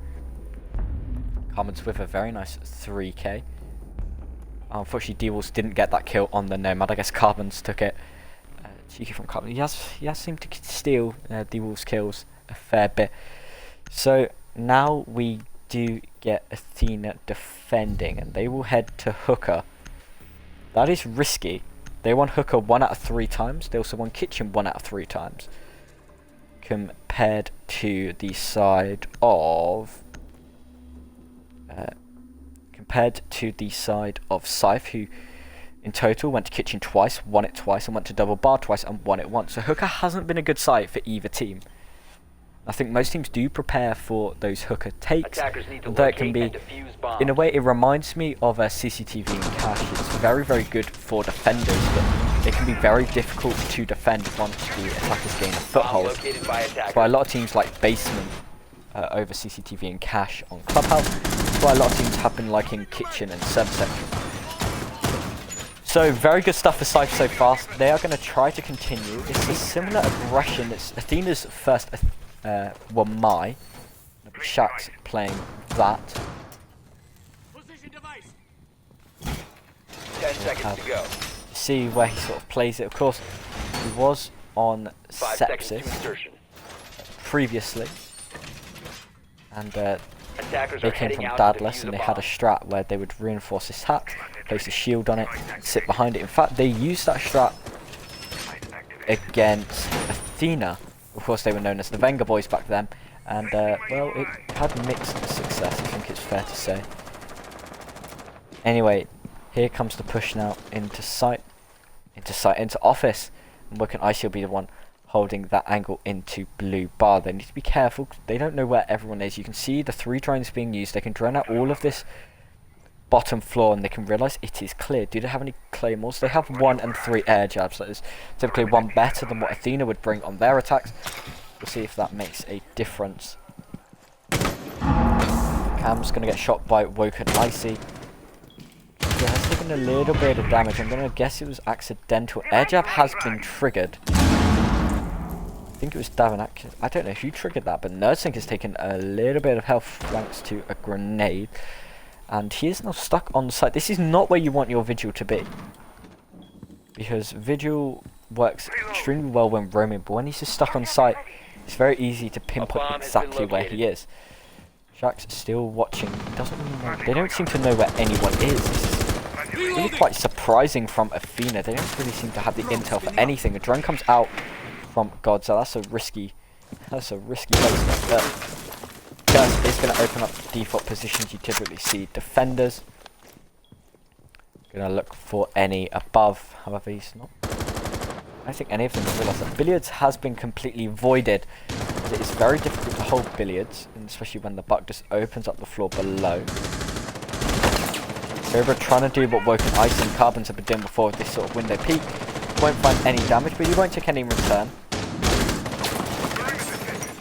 Carbons with a very nice 3k. Unfortunately, D-Walls didn't get that kill on the Nomad. I guess Carbons took it. Cheeky from Carbon. He has seemed to steal D-Walls kills a fair bit. So now we do get Athena defending, and they will head to Hooker. That is risky. They won Hooker 1 out of 3 times. They also won Kitchen 1 out of 3 times. Compared to the side of compared to the side of Scythe, who in total went to kitchen twice, won it twice, and went to double bar twice and won it once. So hooker hasn't been a good site for either team. I think most teams do prepare for those hooker takes, although it can be, in a way, it reminds me of a CCTV and cache. It's very, very good for defenders, but it can be very difficult to defend once the attackers gain a foothold. That's why a lot of teams like basement over CCTV and cache on Clubhouse. That's why a lot of teams have been liking kitchen and server section. So very good stuff for Scythe so far. They are going to try to continue. It's a similar aggression. It's Athena's first my Shaq's playing that. 10 seconds to go. See where he sort of plays it. Of course, he was on 5 seconds to Sepsis insertion. previously, and Attackers they are came heading from out to Dadless, defuse and a they had a bomb. strat where they would reinforce his hat, place a shield on it, sit behind it. In fact, they used that strat against Athena. Of course, they were known as the Venga Boys back then, and well, it had mixed success, I think it's fair to say. Anyway, here comes the push now into office, and Woken Icy will be the one holding that angle into blue bar. They need to be careful, they don't know where everyone is. You can see the 3 drones being used. They can drone out all of this bottom floor and they can realise it is clear. Do they have any claymores? They have 1 and 3 air jabs. That is typically 1 better than what Athena would bring on their attacks. We'll see if that makes a difference. Cam's going to get shot by Woken Icy. He has taken a little bit of damage. I'm going to guess it was accidental. Air jab has been triggered. I think it was Davin Atkins. I don't know who triggered that, but Nerdsync has taken a little bit of health thanks to a grenade. And he is now stuck on site. This is not where you want your Vigil to be, because Vigil works extremely well when roaming, but when he's just stuck on site, it's very easy to pinpoint exactly where he is. Shaq's still watching. He doesn't really know. They don't seem to know where anyone is. This is really quite surprising from Athena. They don't really seem to have the intel for anything. A drone comes out from Godza. That's a risky placement. But Curse is going to open up the default positions you typically see defenders. Going to look for any above. However, he's not. I don't think any of them have realised that billiards has been completely voided. It is very difficult to hold billiards, and especially when the buck just opens up the floor below. Cobra trying to do what Woken Ice and Carbons have been doing before with this sort of window peak. Won't find any damage, but he won't take any in return.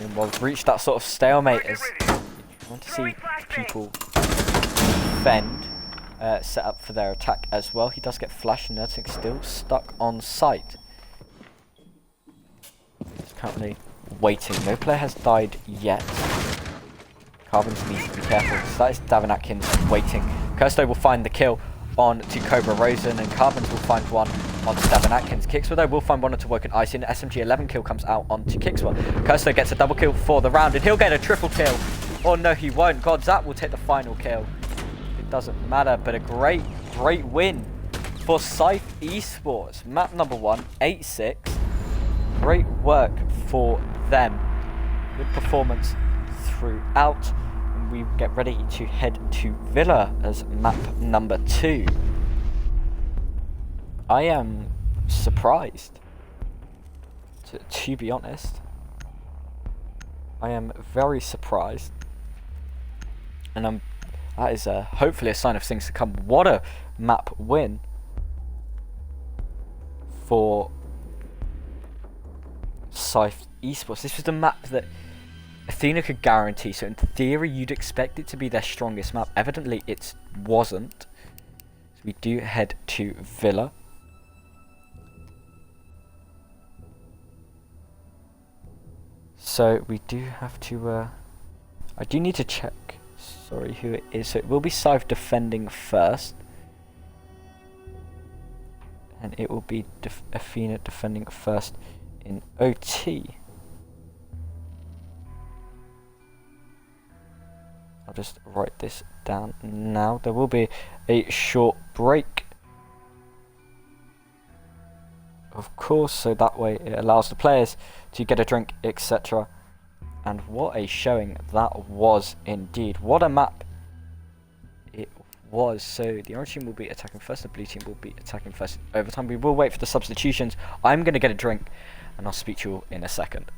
And we'll reach that sort of stalemate as you want to see people defend, set up for their attack as well. He does get flashed, and Nerdsync still stuck on site. He's currently waiting. No player has died yet. Carbons needs to be careful. So that is Davin Atkins waiting. Kirsto will find the kill on to Cobra Rosen, and Carbons will find one on to Davin Atkins. Kixwa though will find one onto Woken Ice. The SMG 11 kill comes out onto Kixwa. Kirsto gets a double kill for the round, and he'll get a triple kill. Or no, he won't. Godzap will take the final kill. It doesn't matter, but a great win for Scythe Esports. Map number 1, 8-6. Great work for them. Good performance throughout. And we get ready to head to Villa as map number 2. I am surprised, to be honest. I am very surprised. And that is hopefully a sign of things to come. What a map win for Scythe Esports. This was the map that Athena could guarantee, so in theory you'd expect it to be their strongest map. Evidently it wasn't. So we do head to Villa. So we do have to I do need to check, sorry, who it is. So it will be Scythe defending first, and it will be Athena defending first in OT. I'll just write this down now. There will be a short break, of course, so that way it allows the players to get a drink, etc. And what a showing that was indeed. What a map it was. So the orange team will be attacking first, the blue team will be attacking first. Overtime, we will wait for the substitutions. I'm going to get a drink, and I'll speak to you all in a second.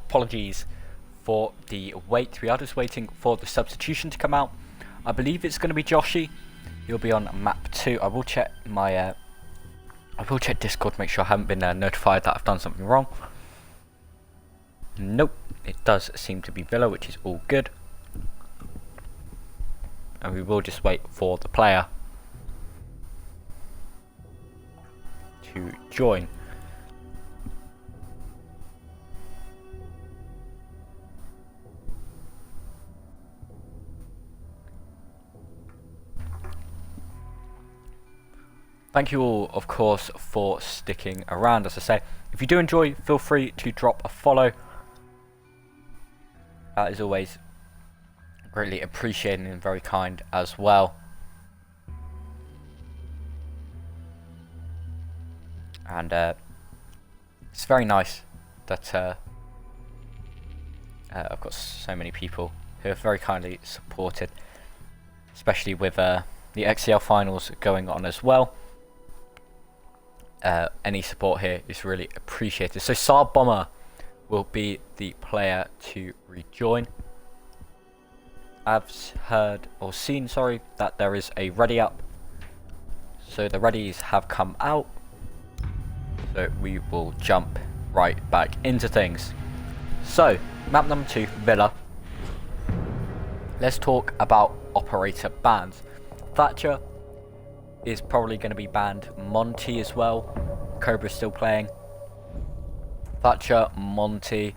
Apologies for the wait. We are just waiting for the substitution to come out. I believe it's going to be Joshy. He'll be on map 2. I will check my I will check Discord, make sure I haven't been notified that I've done something wrong. Nope, it does seem to be Villa, which is all good. And we will just wait for the player to join. Thank you all, of course, for sticking around. As I say, if you do enjoy, feel free to drop a follow. That is always greatly appreciated and very kind as well. And it's very nice that I've got so many people who have very kindly supported, especially with the XCL finals going on as well. Any support here is really appreciated. So Saab Bomber will be the player to rejoin. I've heard or seen, sorry, that there is a ready up. So the readies have come out. So we will jump right back into things. So map number 2, Villa. Let's talk about operator bans. Thatcher is probably going to be banned. Monty as well. Cobra's still playing. Thatcher, Monty.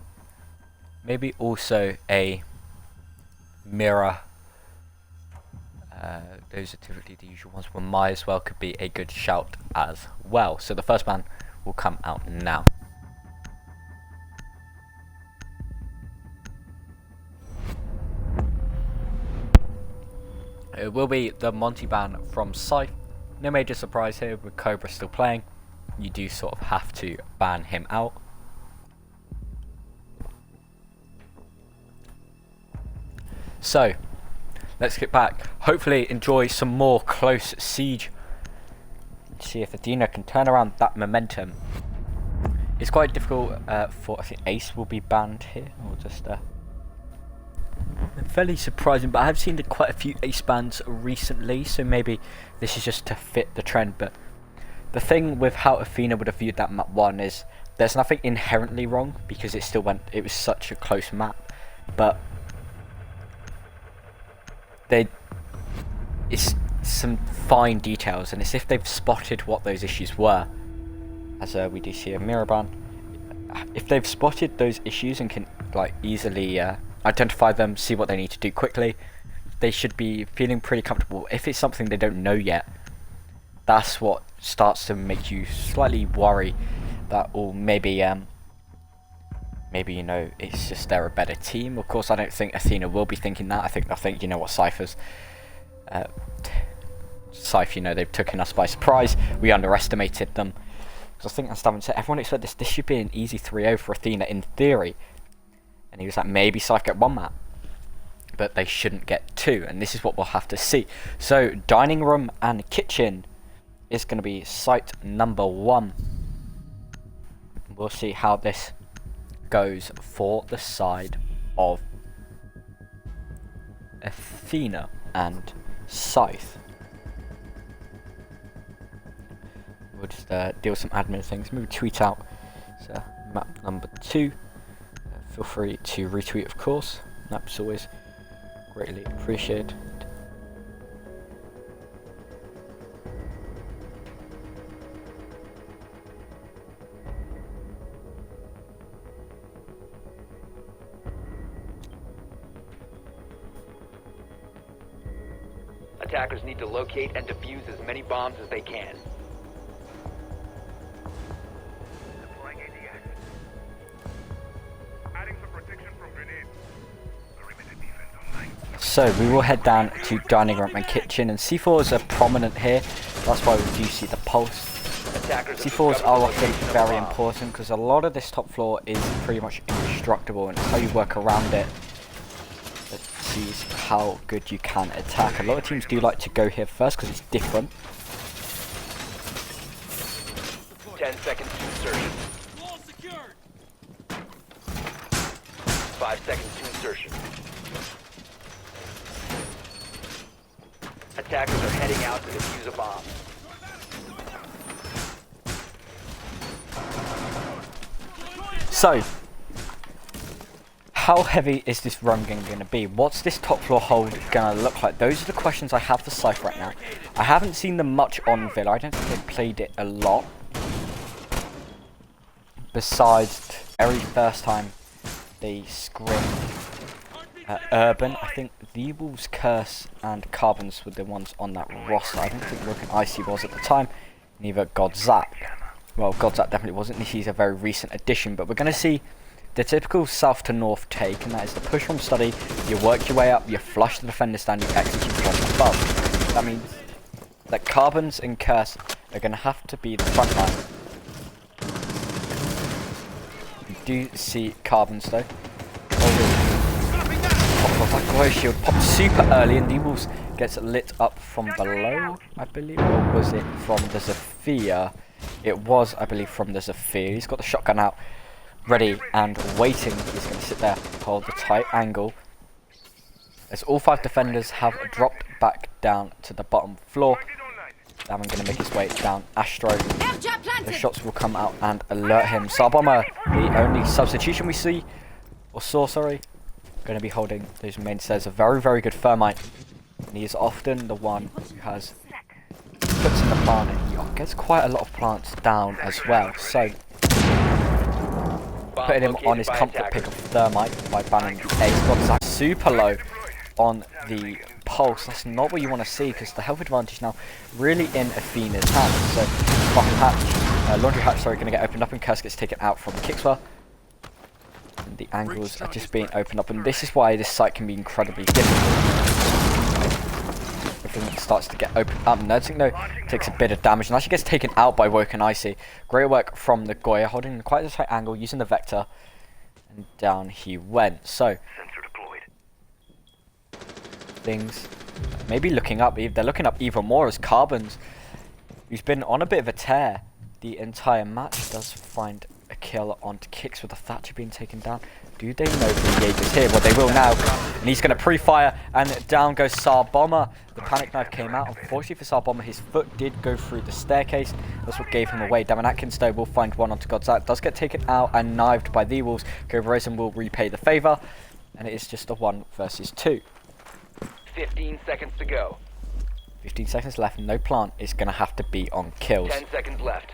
Maybe also a Mirror. Those are typically the usual ones. But Mai as well could be a good shout as well. So the first ban will come out now. It will be the Monty ban from Scythe. No major surprise here with Cobra still playing. You do sort of have to ban him out. So, let's get back. Hopefully enjoy some more close siege. See if Athena can turn around that momentum. It's quite difficult for, I think Ace will be banned here. Or just fairly surprising, but I have seen quite a few Ace bans recently, so maybe this is just to fit the trend. But the thing with how Athena would have viewed that map 1 is there's nothing inherently wrong because it still went, it was such a close map, but it's some fine details, and it's if they've spotted what those issues were, as we do see a mirror ban. If they've spotted those issues and can like easily identify them, see what they need to do quickly, they should be feeling pretty comfortable. If it's something they don't know yet, that's what starts to make you slightly worry that, or maybe maybe, you know, it's just they're a better team. Of course, I don't think Athena will be thinking that. I think they'll think, you know what, Scythe, you know, they've taken us by surprise. We underestimated them. Because I think, as Davin said, everyone expected this should be an easy 3-0 for Athena in theory. And he was like, maybe Scythe get 1 map, but they shouldn't get 2. And this is what we'll have to see. So, dining room and kitchen is going to be site number 1. We'll see how this goes for the side of Athena and Scythe. We'll just deal with some admin things. Maybe tweet out map number 2. Feel free to retweet, of course. That's always greatly appreciated. Attackers need to locate and defuse as many bombs as they can. So we will head down to dining room and kitchen, and C4s are prominent here. That's why we do see the pulse. C4s are often very important because a lot of this top floor is pretty much indestructible, and it's how you work around it that sees how good you can attack. A lot of teams do like to go here first because it's different. 10 seconds to insertion. 5 seconds to insertion. Attackers are heading out to defuse a bomb. So, how heavy is this run game going to be? What's this top floor hold going to look like? Those are the questions I have for Scythe right now. I haven't seen them much on Villa. I don't think they've played it a lot. Besides, every first time they scrim Urban. I think the Wolves, Curse, and Carbons were the ones on that roster. I don't think Broken Icy was at the time. Neither Godzak. Well, Godzak definitely wasn't. He's a very recent addition. But we're going to see the typical south to north take, and that is the push from study. You work your way up, you flush the defenders down, you execute from above. That means that Carbons and Curse are going to have to be the front line. We do see Carbons though. That glow shield popped super early, and the Wolves gets lit up from below, I believe. Or was it from the Zephyr? It was, I believe, from the Zephyr. He's got the shotgun out, ready and waiting. He's going to sit there, hold the tight angle. As all 5 defenders have dropped back down to the bottom floor. Now I'm going to make his way down Astro. The shots will come out and alert him. Sarbomber, the only substitution we see, or saw, sorry, going to be holding those main stairs. A very, very good Thermite. And he is often the one who has puts in the plant, and he gets quite a lot of plants down as well. So putting him on his comfort pick of Thermite by banning the Ace. Godzak super low on the pulse. That's not what you want to see, because the health advantage now really in Athena's hands. So Bucket Hatch, Laundry Hatch, sorry, going to get opened up, and Curse gets taken out from Kixwell. The angles are just being opened up, and this is why this site can be incredibly difficult. Everything starts to get opened up. Nursing though takes a bit of damage and actually gets taken out by Woken Icy. Great work from the Goya, holding quite a tight angle, using the Vector, and down he went. So things maybe looking up. They're looking up even more as Carbons, who's been on a bit of a tear the entire match, does find a kill onto Kicks with the Thatcher being taken down. Do they know the Jaeger's here? Well, they will now. And he's going to pre-fire, and down goes Sarbomber. The panic knife came out. Unfortunately for Sarbomber, his foot did go through the staircase. That's what gave him away. Damon Atkins, though, will find one onto Godzak. Does get taken out and knifed by the Wolves. Cobra will repay the favour. And it is just a 1 versus 2. 15 seconds to go. 15 seconds left. No plant is going to have to be on kills. 10 seconds left.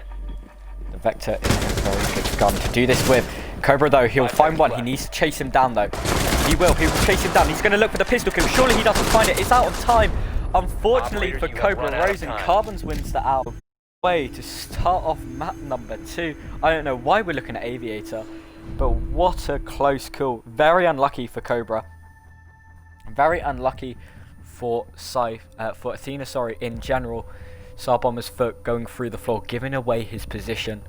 The Vector is a very good gun to do this with. Cobra, though, he'll find one. He needs to chase him down, though. He will chase him down. He's going to look for the pistol kill. Surely he doesn't find it. It's out of time. unfortunately for Operators, you have Cobra run out of Rosen, time. Carbons wins the out. Way to start off map number 2. I don't know why we're looking at Aviator, but what a close call. Very unlucky for Cobra. Very unlucky for Scythe, for Athena, sorry, in general. Bomber's foot going through the floor, giving away his position.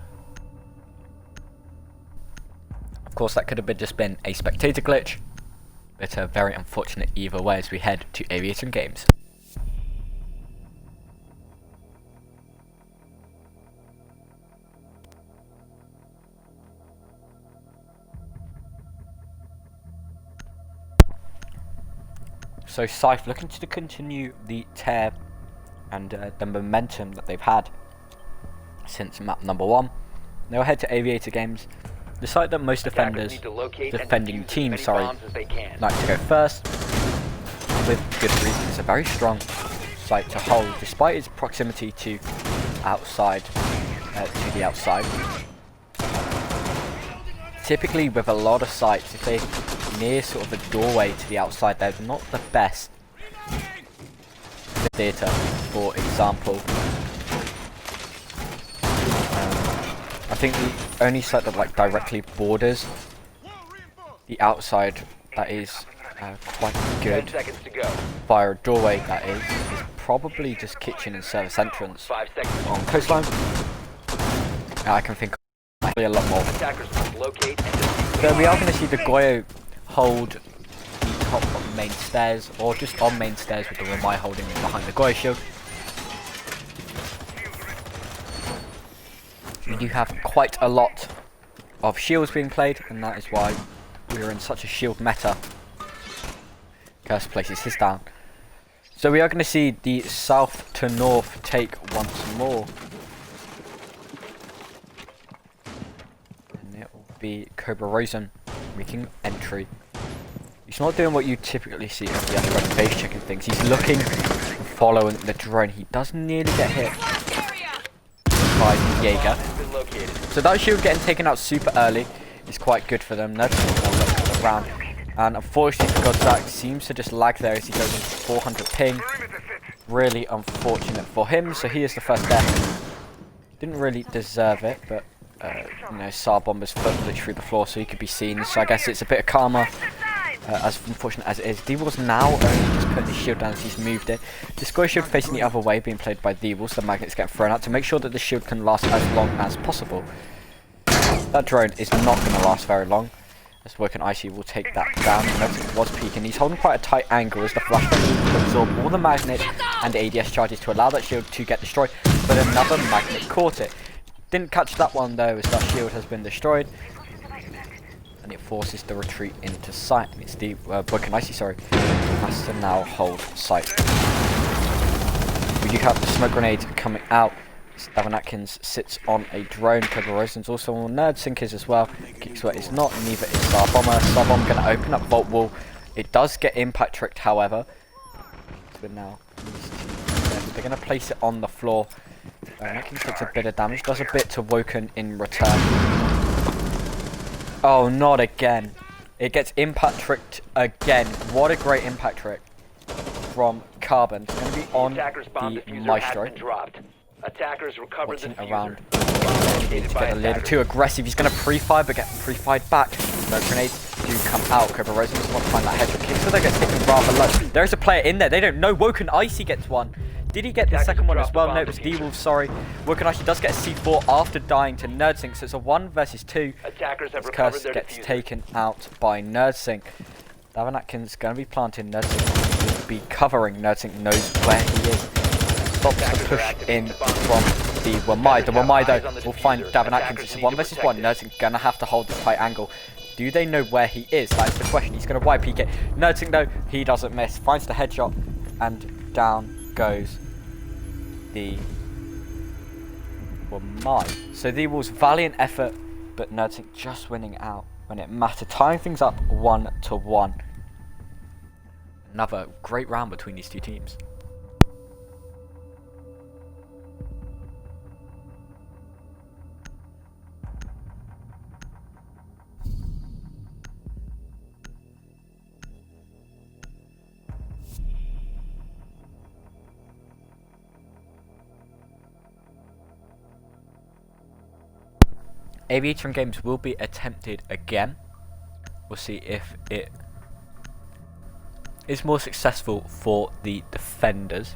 Of course, that could have just been a spectator glitch, but very unfortunate either way as we head to Aviator Games. So Scythe looking to continue the tear and the momentum that they've had since map number 1. They'll head to Aviator Games, the site that most defending teams like to go first, with good reason. It's a very strong site to hold, despite its proximity to outside, to the outside. Typically with a lot of sites, if they're near sort of a doorway to the outside, they're not the best. Theatre, for example. I think the only site that like directly borders the outside that is quite good via a doorway is probably just kitchen and service entrance on coastline. I can think of a lot more. So we are going to see the Goyo hold the top of main stairs, or just on main stairs with the Ramai holding behind the Goyo shield. We do have quite a lot of shields being played, and that is why we are in such a shield meta. Curse places his down. So we are going to see the south to north take once more. And it will be Cobra Rosen making entry. He's not doing what you typically see at the underground base checking things. He's looking and following the drone. He does nearly get hit by Jaeger. So that shield getting taken out super early is quite good for them. That's look around. And unfortunately for Godzak, seems to just lag there as he goes into 400 ping. Really unfortunate for him, so he is the first death. Didn't really deserve it, but you know, Tsar Bomber's foot glitched through the floor so he could be seen. So I guess it's a bit of karma, as unfortunate as it is. D-Wall's now only just putting his shield down as he's moved it. The square shield facing the other way being played by D-Wall, so the magnets get thrown out to make sure that the shield can last as long as possible. That drone is not going to last very long, as Woken Icy will take that down. Notice it was peeking. He's holding quite a tight angle as the flashbang will absorb all the magnet and ADS charges to allow that shield to get destroyed, but another magnet caught it. Didn't catch that one though, as that shield has been destroyed. And it forces the retreat into sight. And it's the Woken Icy, sorry, has to now hold sight. We do have the smoke grenade coming out. Davin Atkins sits on a drone. Cobra Rosen's also on Nerd Sinkers as well. Kicksweat is not, neither is Star Bomber. Star Bomber going to open up Vault Wall. It does get impact tricked, however. So now they're going to place it on the floor. Atkins takes a bit of damage, does a bit to Woken in return. Oh, not again. It gets impact tricked again. What a great impact trick from Carbon. It's going to be on the Maestro. Attackers recovered Watching the around. To get a little too aggressive. He's going to pre-fire, but get pre-fired back. No grenades do come out. Cobra Rosen doesn't want to find that headshot kick, so that gets taken rather low. There's a player in there. They don't know. Woken Icy gets one. Did he get the second one as well? No, it was D-Wolf, sorry. Woken Icy does get a C4 after dying to Nerdsync, so it's a 1 versus 2. Attackers have Curse gets taken out by Nerdsync. Davin Atkins going to be planting. Nerdsync will be covering. Nerdsync knows where he is. Stops the push in from the Wamai. The Wamai though will find Davin Atkins. It's a 1 versus 1. Nerdsync going to have to hold this tight angle. Do they know where he is? That is the question. He's going to wipe PK. Nerdsync though, he doesn't miss. Finds the headshot and down goes the Wamai. So the was valiant effort, but Nerdsync just winning out when it mattered. Tying things up 1-1. Another great round between these two teams. Aviator games will be attempted again. We'll see if it is more successful for the defenders.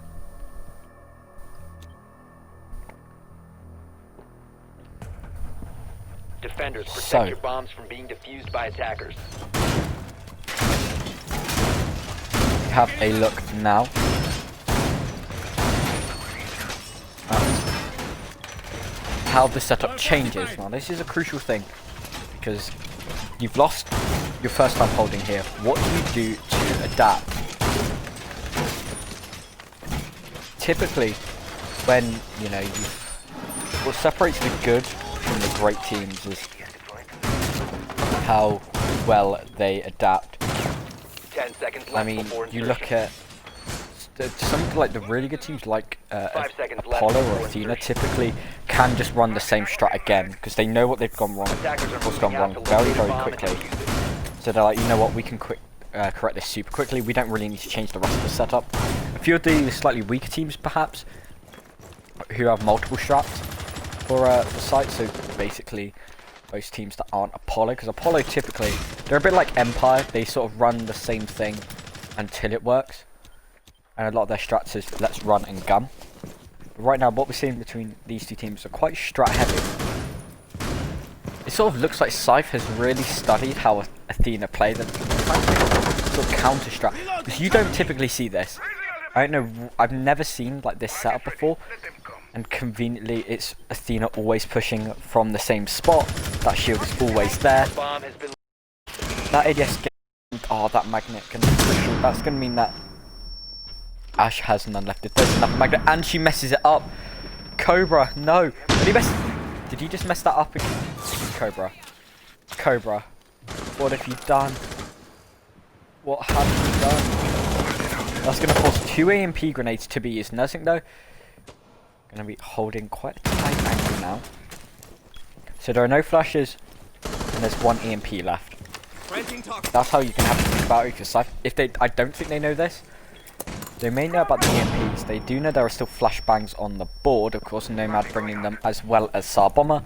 Defenders, protect So. your bombs from being defused by attackers. Have a look now. How the setup changes. Now this is a crucial thing because you've lost your first time holding here. What do you do to adapt? Typically, when you know what separates the good from the great teams is how well they adapt. 10 seconds left I mean, before you insertion. look at some like the really good teams like 5 seconds left Apollo or before Athena insertion. typically can just run the same strat again because they know what they've gone wrong, Attackers are what's gone moving out wrong to very, locate a very bomb and quickly. defuse it. So they're like, you know what, we can correct this super quickly. We don't really need to change the rest of the setup. A few of the slightly weaker teams, perhaps, who have multiple strats for Scythe. So basically, those teams that aren't Apollo, because Apollo typically they're a bit like Empire. They sort of run the same thing until it works, and a lot of their strats is let's run and gun. But right now, what we're seeing between these two teams are quite strat heavy. It sort of looks like Scythe has really studied how Athena played and sort of counter strat, because you don't typically see this. I don't know, I've never seen like this setup before, and conveniently it's Athena always pushing from the same spot. That shield is always there. Bomb has been That ADS that magnet can that's gonna mean that Ash has none left. If there's enough magnet and she messes it up. Cobra, no. Did you just mess that up again? Cobra. What have you done? What have you done? That's gonna force 2 AMP grenades to be used. Nursing though, gonna be holding quite a tight angle now. So there are no flashes and there's 1 EMP left. That's how you can have to think about it, because I don't think they know this. They may know about the EMPs. They do know there are still flashbangs on the board. Of course, Nomad bringing them as well as Tsar Bomber.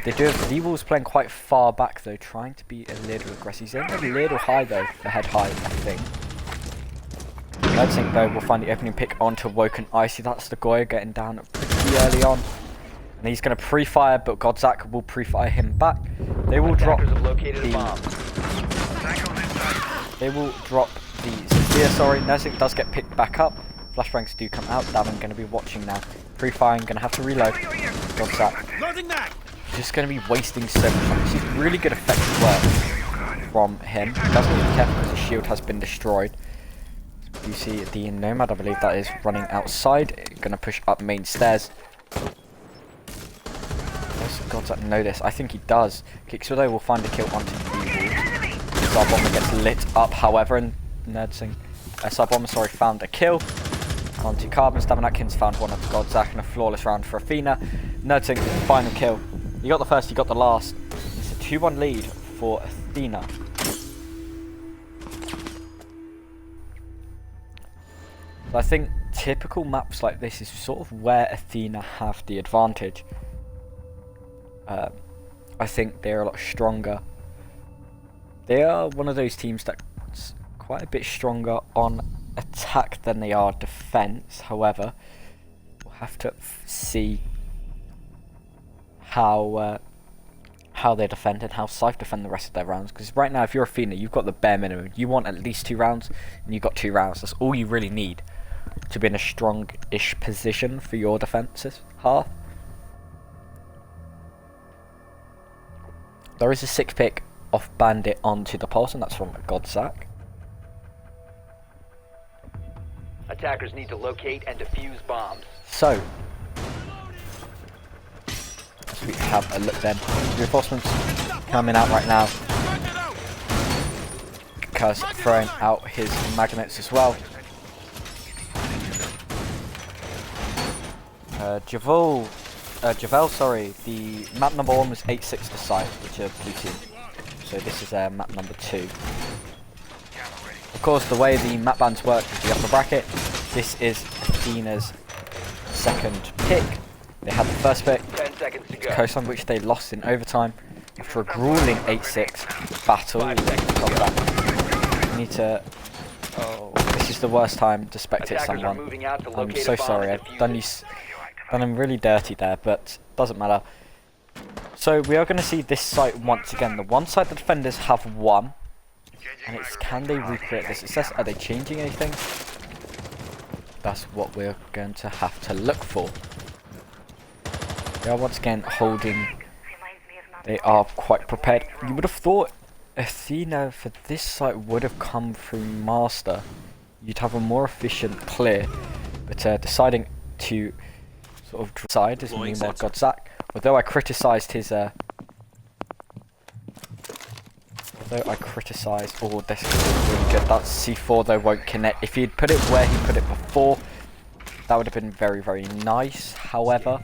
They do have D-Wolves playing quite far back though, trying to be a little aggressive. He's aiming a little high though, for head high, I think. Nursing though will find the opening pick onto Woken Icy. That's the Goya getting down pretty early on. And he's going to pre-fire, but Godzak will pre-fire him back. They will drop attackers have located a the... bomb. They will drop the Sophia, sorry. Nursing does get picked back up. Flashbangs do come out. Davin going to be watching now. Pre-firing, going to have to reload. Godzak. Just going to be wasting so much time. This is really good effective work from him. He doesn't need to be careful because his shield has been destroyed. You see the Nomad, I believe that is running outside. Going to push up main stairs. Godzak know this. I think he does. Kixudo will find a kill onto the Wolves. Tsar Bomber gets lit up, however, and Nerdsing. Tsar Bomber, sorry, found a kill onto Carbon. Stavin Atkins found one of Godzak, and a flawless round for Athena. Nerdsing, final kill. You got the first, you got the last. It's a 2-1 lead for Athena. So I think typical maps like this is sort of where Athena have the advantage. I think they're a lot stronger. They are one of those teams that's quite a bit stronger on attack than they are defense. However, we'll have to see how they defend and how Scythe defend the rest of their rounds. Because right now, if you're Athena, you've got the bare minimum. You want at least 2 rounds, and you've got 2 rounds. That's all you really need to be in a strong-ish position for your defenses half. There is a 6 pick off Bandit onto the Pulse, and that's from Godzak. Attackers need to locate and defuse bombs. So, as we have a look then, reinforcements coming out right now. Kaz throwing out his magnets as well. Javel, sorry, the map number 1 was 8-6 to Scythe, which are blue team. So this is map number 2. Of course, the way the map bands work is the upper bracket. This is Athena's second pick. They had the first pick. 10 seconds to go. coastline, which they lost in overtime after a grueling 8-6 battle. 5 seconds to Stop go. that. We need to. Oh, this is the worst time to spectate Attackers are someone. moving out to I'm locate so a bomb sorry. and I've defuse done it. done him really dirty there, but doesn't matter. So we are going to see this site once again. The one side the defenders have won, and it's can they recreate this? It says, are they changing anything? That's what we're going to have to look for. They are once again holding. They are quite prepared. You would have thought Athena for this site would have come through Master. You'd have a more efficient clear, but deciding to sort of decide as me mod Godzak. Although I criticised his oh, this is really good. That C4 though won't connect. If he'd put it where he put it before, that would have been very, very nice. However,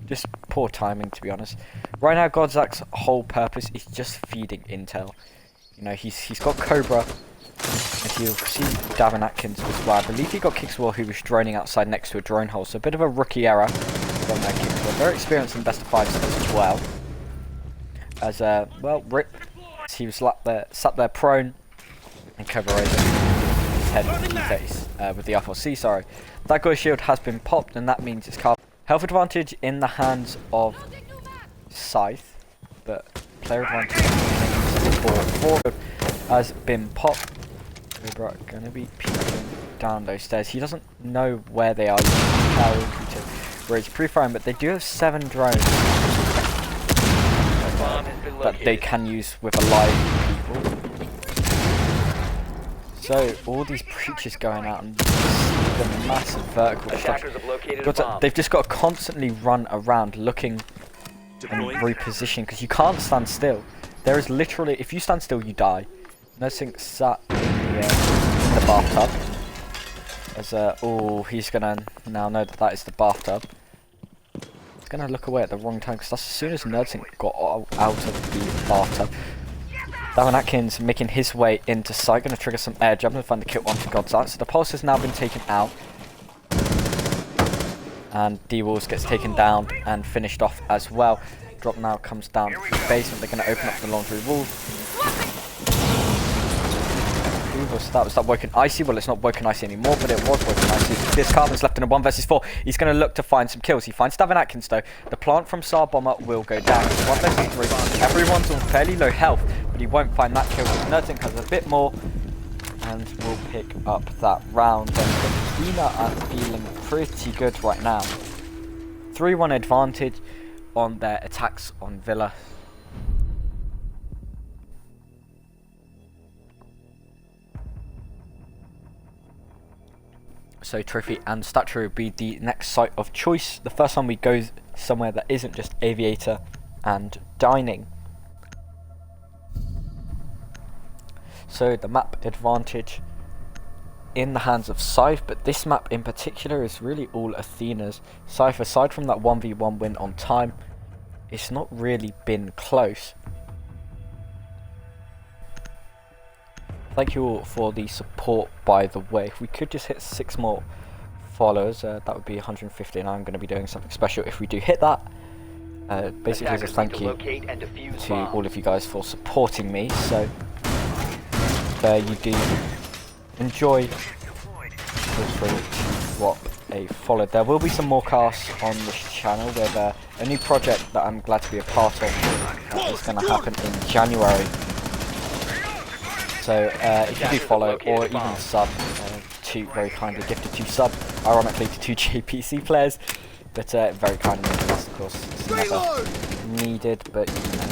just poor timing, to be honest. Right now, Godzak's whole purpose is just feeding intel. You know, he's got Cobra, and he'll see Davin Atkins as well. I believe he got Kickswell, who was droning outside next to a drone hole. So a bit of a rookie error from Kickswell. Very experienced in best of 5s as well. As well, Rip, he was sat there prone, and Cobra raising his head with the face with the FLC. Sorry, that guy's shield has been popped, and that means it's carbon. Health advantage in the hands of Scythe, but player advantage for has been popped. Cobra gonna be peeking down those stairs. He doesn't know where they are. Where it's pre-firing, but they do have 7 drones that they can use with alive people. So all these breaches going out and the massive vertical Attackers have located a bomb. they've just got to constantly run around looking and reposition because you can't stand still. There is literally, if you stand still, you die. Nothing sat in the bathtub. As oh, he's gonna now know that that is the bathtub. He's gonna look away at the wrong time because that's as soon as Nursing got out of the bathtub. Davin Atkins making his way into Scythe, going to trigger some air jump and find the kill onto Godzak. So the pulse has now been taken out. And D-Walls gets taken down and finished off as well. Drop now comes down to the basement. They're going to open up the laundry wall. Was that woken icy? Well, it's not woken icy anymore, but it was woken icy. This Carbon's left in a 1 versus 4. He's going to look to find some kills. He finds Davin Atkins though. The plant from Tsar Bomber will go down. 1 versus 3. Everyone's on fairly low health, but he won't find that kill because Nursing has a bit more and will pick up that round. And Athena are feeling pretty good right now. 3-1 advantage on their attacks on Villa. So Trophy and Statue would be the next site of choice. The first time we go somewhere that isn't just Aviator and Dining. So the map advantage in the hands of Scythe, but this map in particular is really all Athena's. Scythe, aside from that 1v1 win on time, it's not really been close. Thank you all for the support, by the way. If we could just hit 6 more followers, that would be 150, and I'm going to be doing something special if we do hit that. Basically as a thank you to all of you guys for supporting me. So there you do enjoy. Feel free to swap a follow. There will be some more casts on this channel with a new project that I'm glad to be a part of. It's going to happen in January. So if you do follow or even sub, 2 very kindly gifted to sub, ironically to 2 JPC players, but very kindly, of course it's never needed, but you know,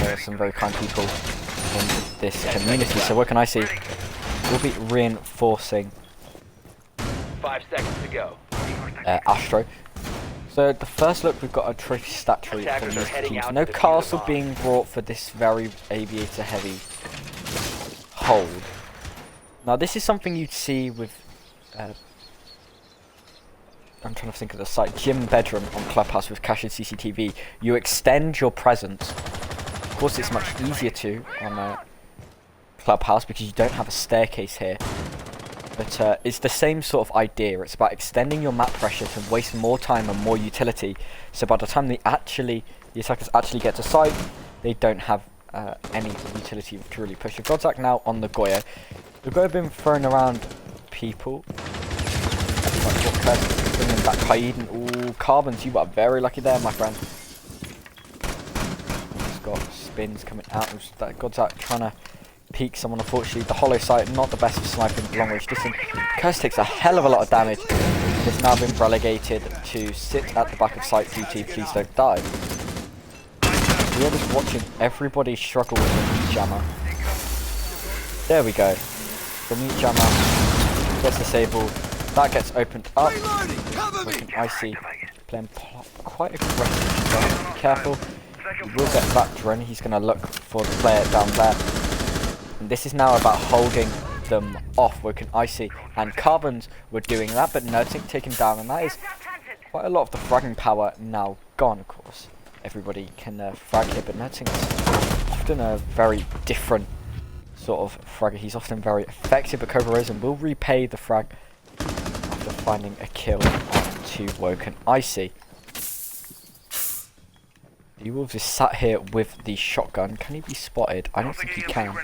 there are some very kind people in this community. So what can I see? We'll be reinforcing 5 seconds to go. Astro. So the first look, we've got a trophy statue from these teams. No castle being brought for this very Aviator heavy hold. Now this is something you'd see with I'm trying to think of the site, Gym Bedroom on Clubhouse with cached CCTV. You extend your presence. Of course it's much easier to on Clubhouse because you don't have a staircase here. But it's the same sort of idea. It's about extending your map pressure to waste more time and more utility. So by the time the attackers actually get to Scythe, they don't have any utility to really push. Godzak now on the Goya. The Goya have been throwing around people. Like what Curse bringing back Haiden. Ooh, Carbons, you are very lucky there, my friend. He's got spins coming out. Godzak trying to peek someone. Unfortunately, the hollow sight not the best for sniping long range distance. Curse takes a hell of a lot of damage. Has now been relegated to sit at the back of site duty. Please don't die. We are just watching everybody struggle with the meat jammer. There we go. The meat jammer gets disabled. That gets opened up. Looking icy. Playing quite aggressive. Be careful. He will get that drone. He's going to look for the player down there. And this is now about holding them off. Woken icy. And Carbons were doing that, but Nerdtink taken down. And that is quite a lot of the fragging power now gone, of course. Everybody can frag here, but Nerdtink is often a very different sort of fragger. He's often very effective, but Cobra Risen will repay the frag after finding a kill onto Woken Icy. The Wolves is sat here with the shotgun. Can he be spotted? I don't think he can.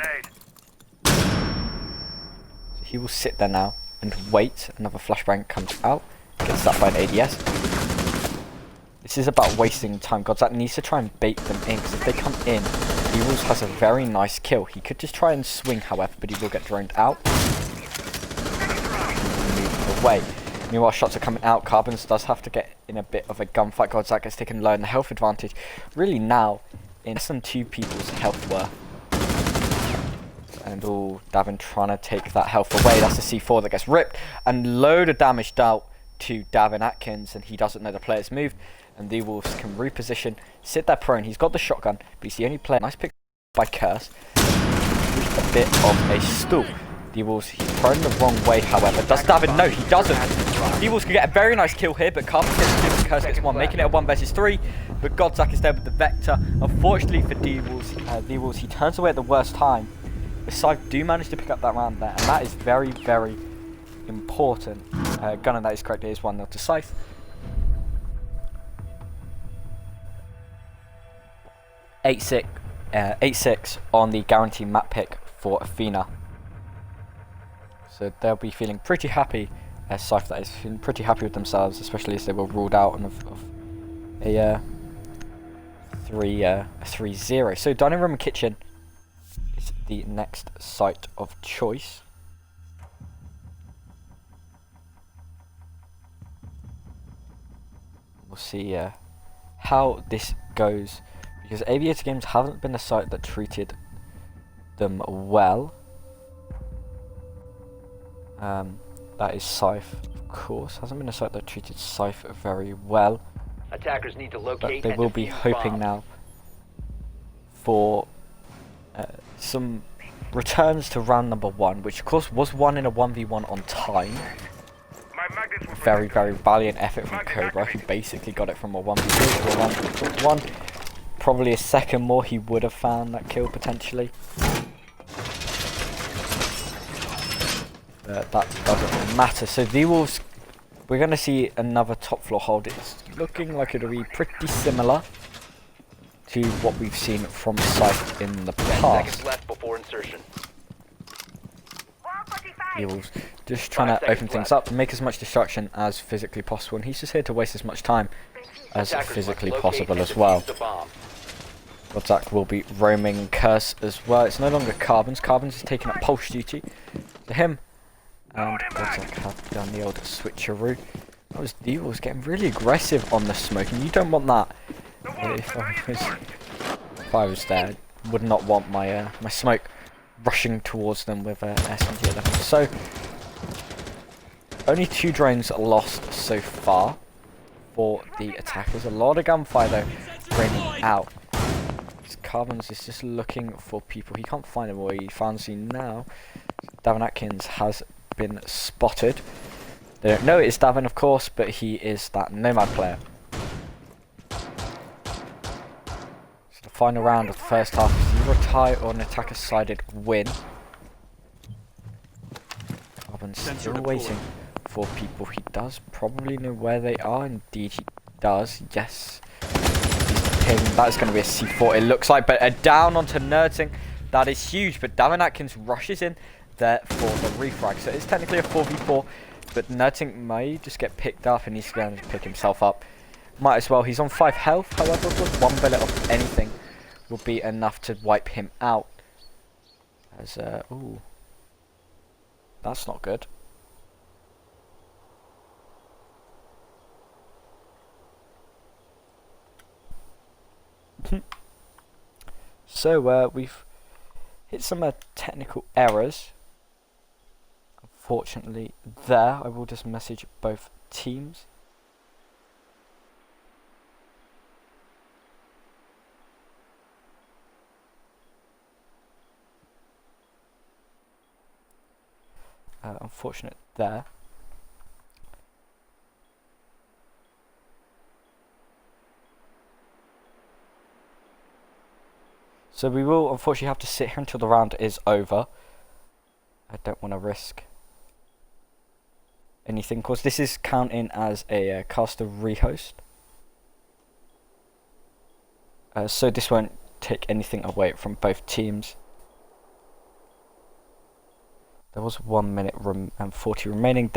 So he will sit there now and wait. Another flashbang comes out. Gets that by an ADS. This is about wasting time. Godzak needs to try and bait them in, because if they come in, the Wolves has a very nice kill. He could just try and swing, however, but he will get droned out. Move away. Meanwhile, shots are coming out. Carbons does have to get in a bit of a gunfight. Godzak gets taken low, and the health advantage really now in less than 2 people's health worth. And Davin trying to take that health away. That's the C4 that gets ripped, and load of damage dealt to Davin Atkins, and he doesn't know the player's moved. And the Wolves can reposition, sit there prone. He's got the shotgun, but he's the only player. Nice pick by Curse. A bit of a stall. The Wolves, he's prone the wrong way, however. Does Davin? No, he doesn't. The Wolves can get a very nice kill here, but Carpenter gets 2 and Curse gets 1, making it a 1 versus 3. But Godzak is there with the Vector. Unfortunately for the Wolves, he turns away at the worst time. The Scythe do manage to pick up that round there, and that is very, very important. Gunner, that is correct. It is 1-0 to Scythe. 8-6 on the guaranteed map pick for Athena. So they'll be feeling pretty happy, Scythe that is, feeling pretty happy with themselves, especially as they were ruled out of a 3-0. So dining room and kitchen is the next site of choice. We'll see how this goes, because Aviator Games haven't been a site that treated them well. That is Scythe, of course. Hasn't been a site that treated Scythe very well. Attackers need to But locate they and will be defuse hoping bombs. now for some returns to round number 1, which of course was won in a 1v1 on time. Very, very valiant effort from Cobra, who basically got it from a 1v2 to a 1v1. Probably a second more, he would have found that kill potentially. That doesn't matter. So the Wolves, we're going to see another top floor hold. It's looking like it'll be pretty similar to what we've seen from Scythe in the 10 past. seconds left before insertion. The Wolves just trying to open things up, make as much destruction as physically possible, and he's just here to waste as much time as Attackers physically must possible locate as and well. defuse the bomb. Godzak will be roaming Curse as well. It's no longer Carbons. Carbons is taking up pulse duty to him. And Godzak have done the old switcheroo. That was the Wolves getting really aggressive on the smoke, and you don't want that. If I was there, I would not want my my smoke rushing towards them with SMG at them. So only 2 drones lost so far for the attackers. A lot of gunfire though raining out. Carbons is just looking for people. He can't find them, or he finds you now. Davin Atkins has been spotted. They don't know it is Davin, of course, but he is that Nomad player. So the final round of the first half is either a tie or an attacker-sided win. Carbon's Sensor still deployed. waiting for people. He does probably know where they are. Indeed, he does. Yes. That's going to be a C4, it looks like. But a down onto Nerding. That is huge. But Darren Atkins rushes in there for the refrag. So it's technically a 4v4. But Nerding may just get picked up and he's going to pick himself up. Might as well. He's on 5 health. However, with 1 bullet of anything will be enough to wipe him out. As, ooh. That's not good. So, we've hit some technical errors. Unfortunately, there. I will just message both teams. Unfortunate there. So we will unfortunately have to sit here until the round is over. I don't want to risk anything, because this is counting as a caster rehost. So this won't take anything away from both teams. There was 1 minute and 40 remaining.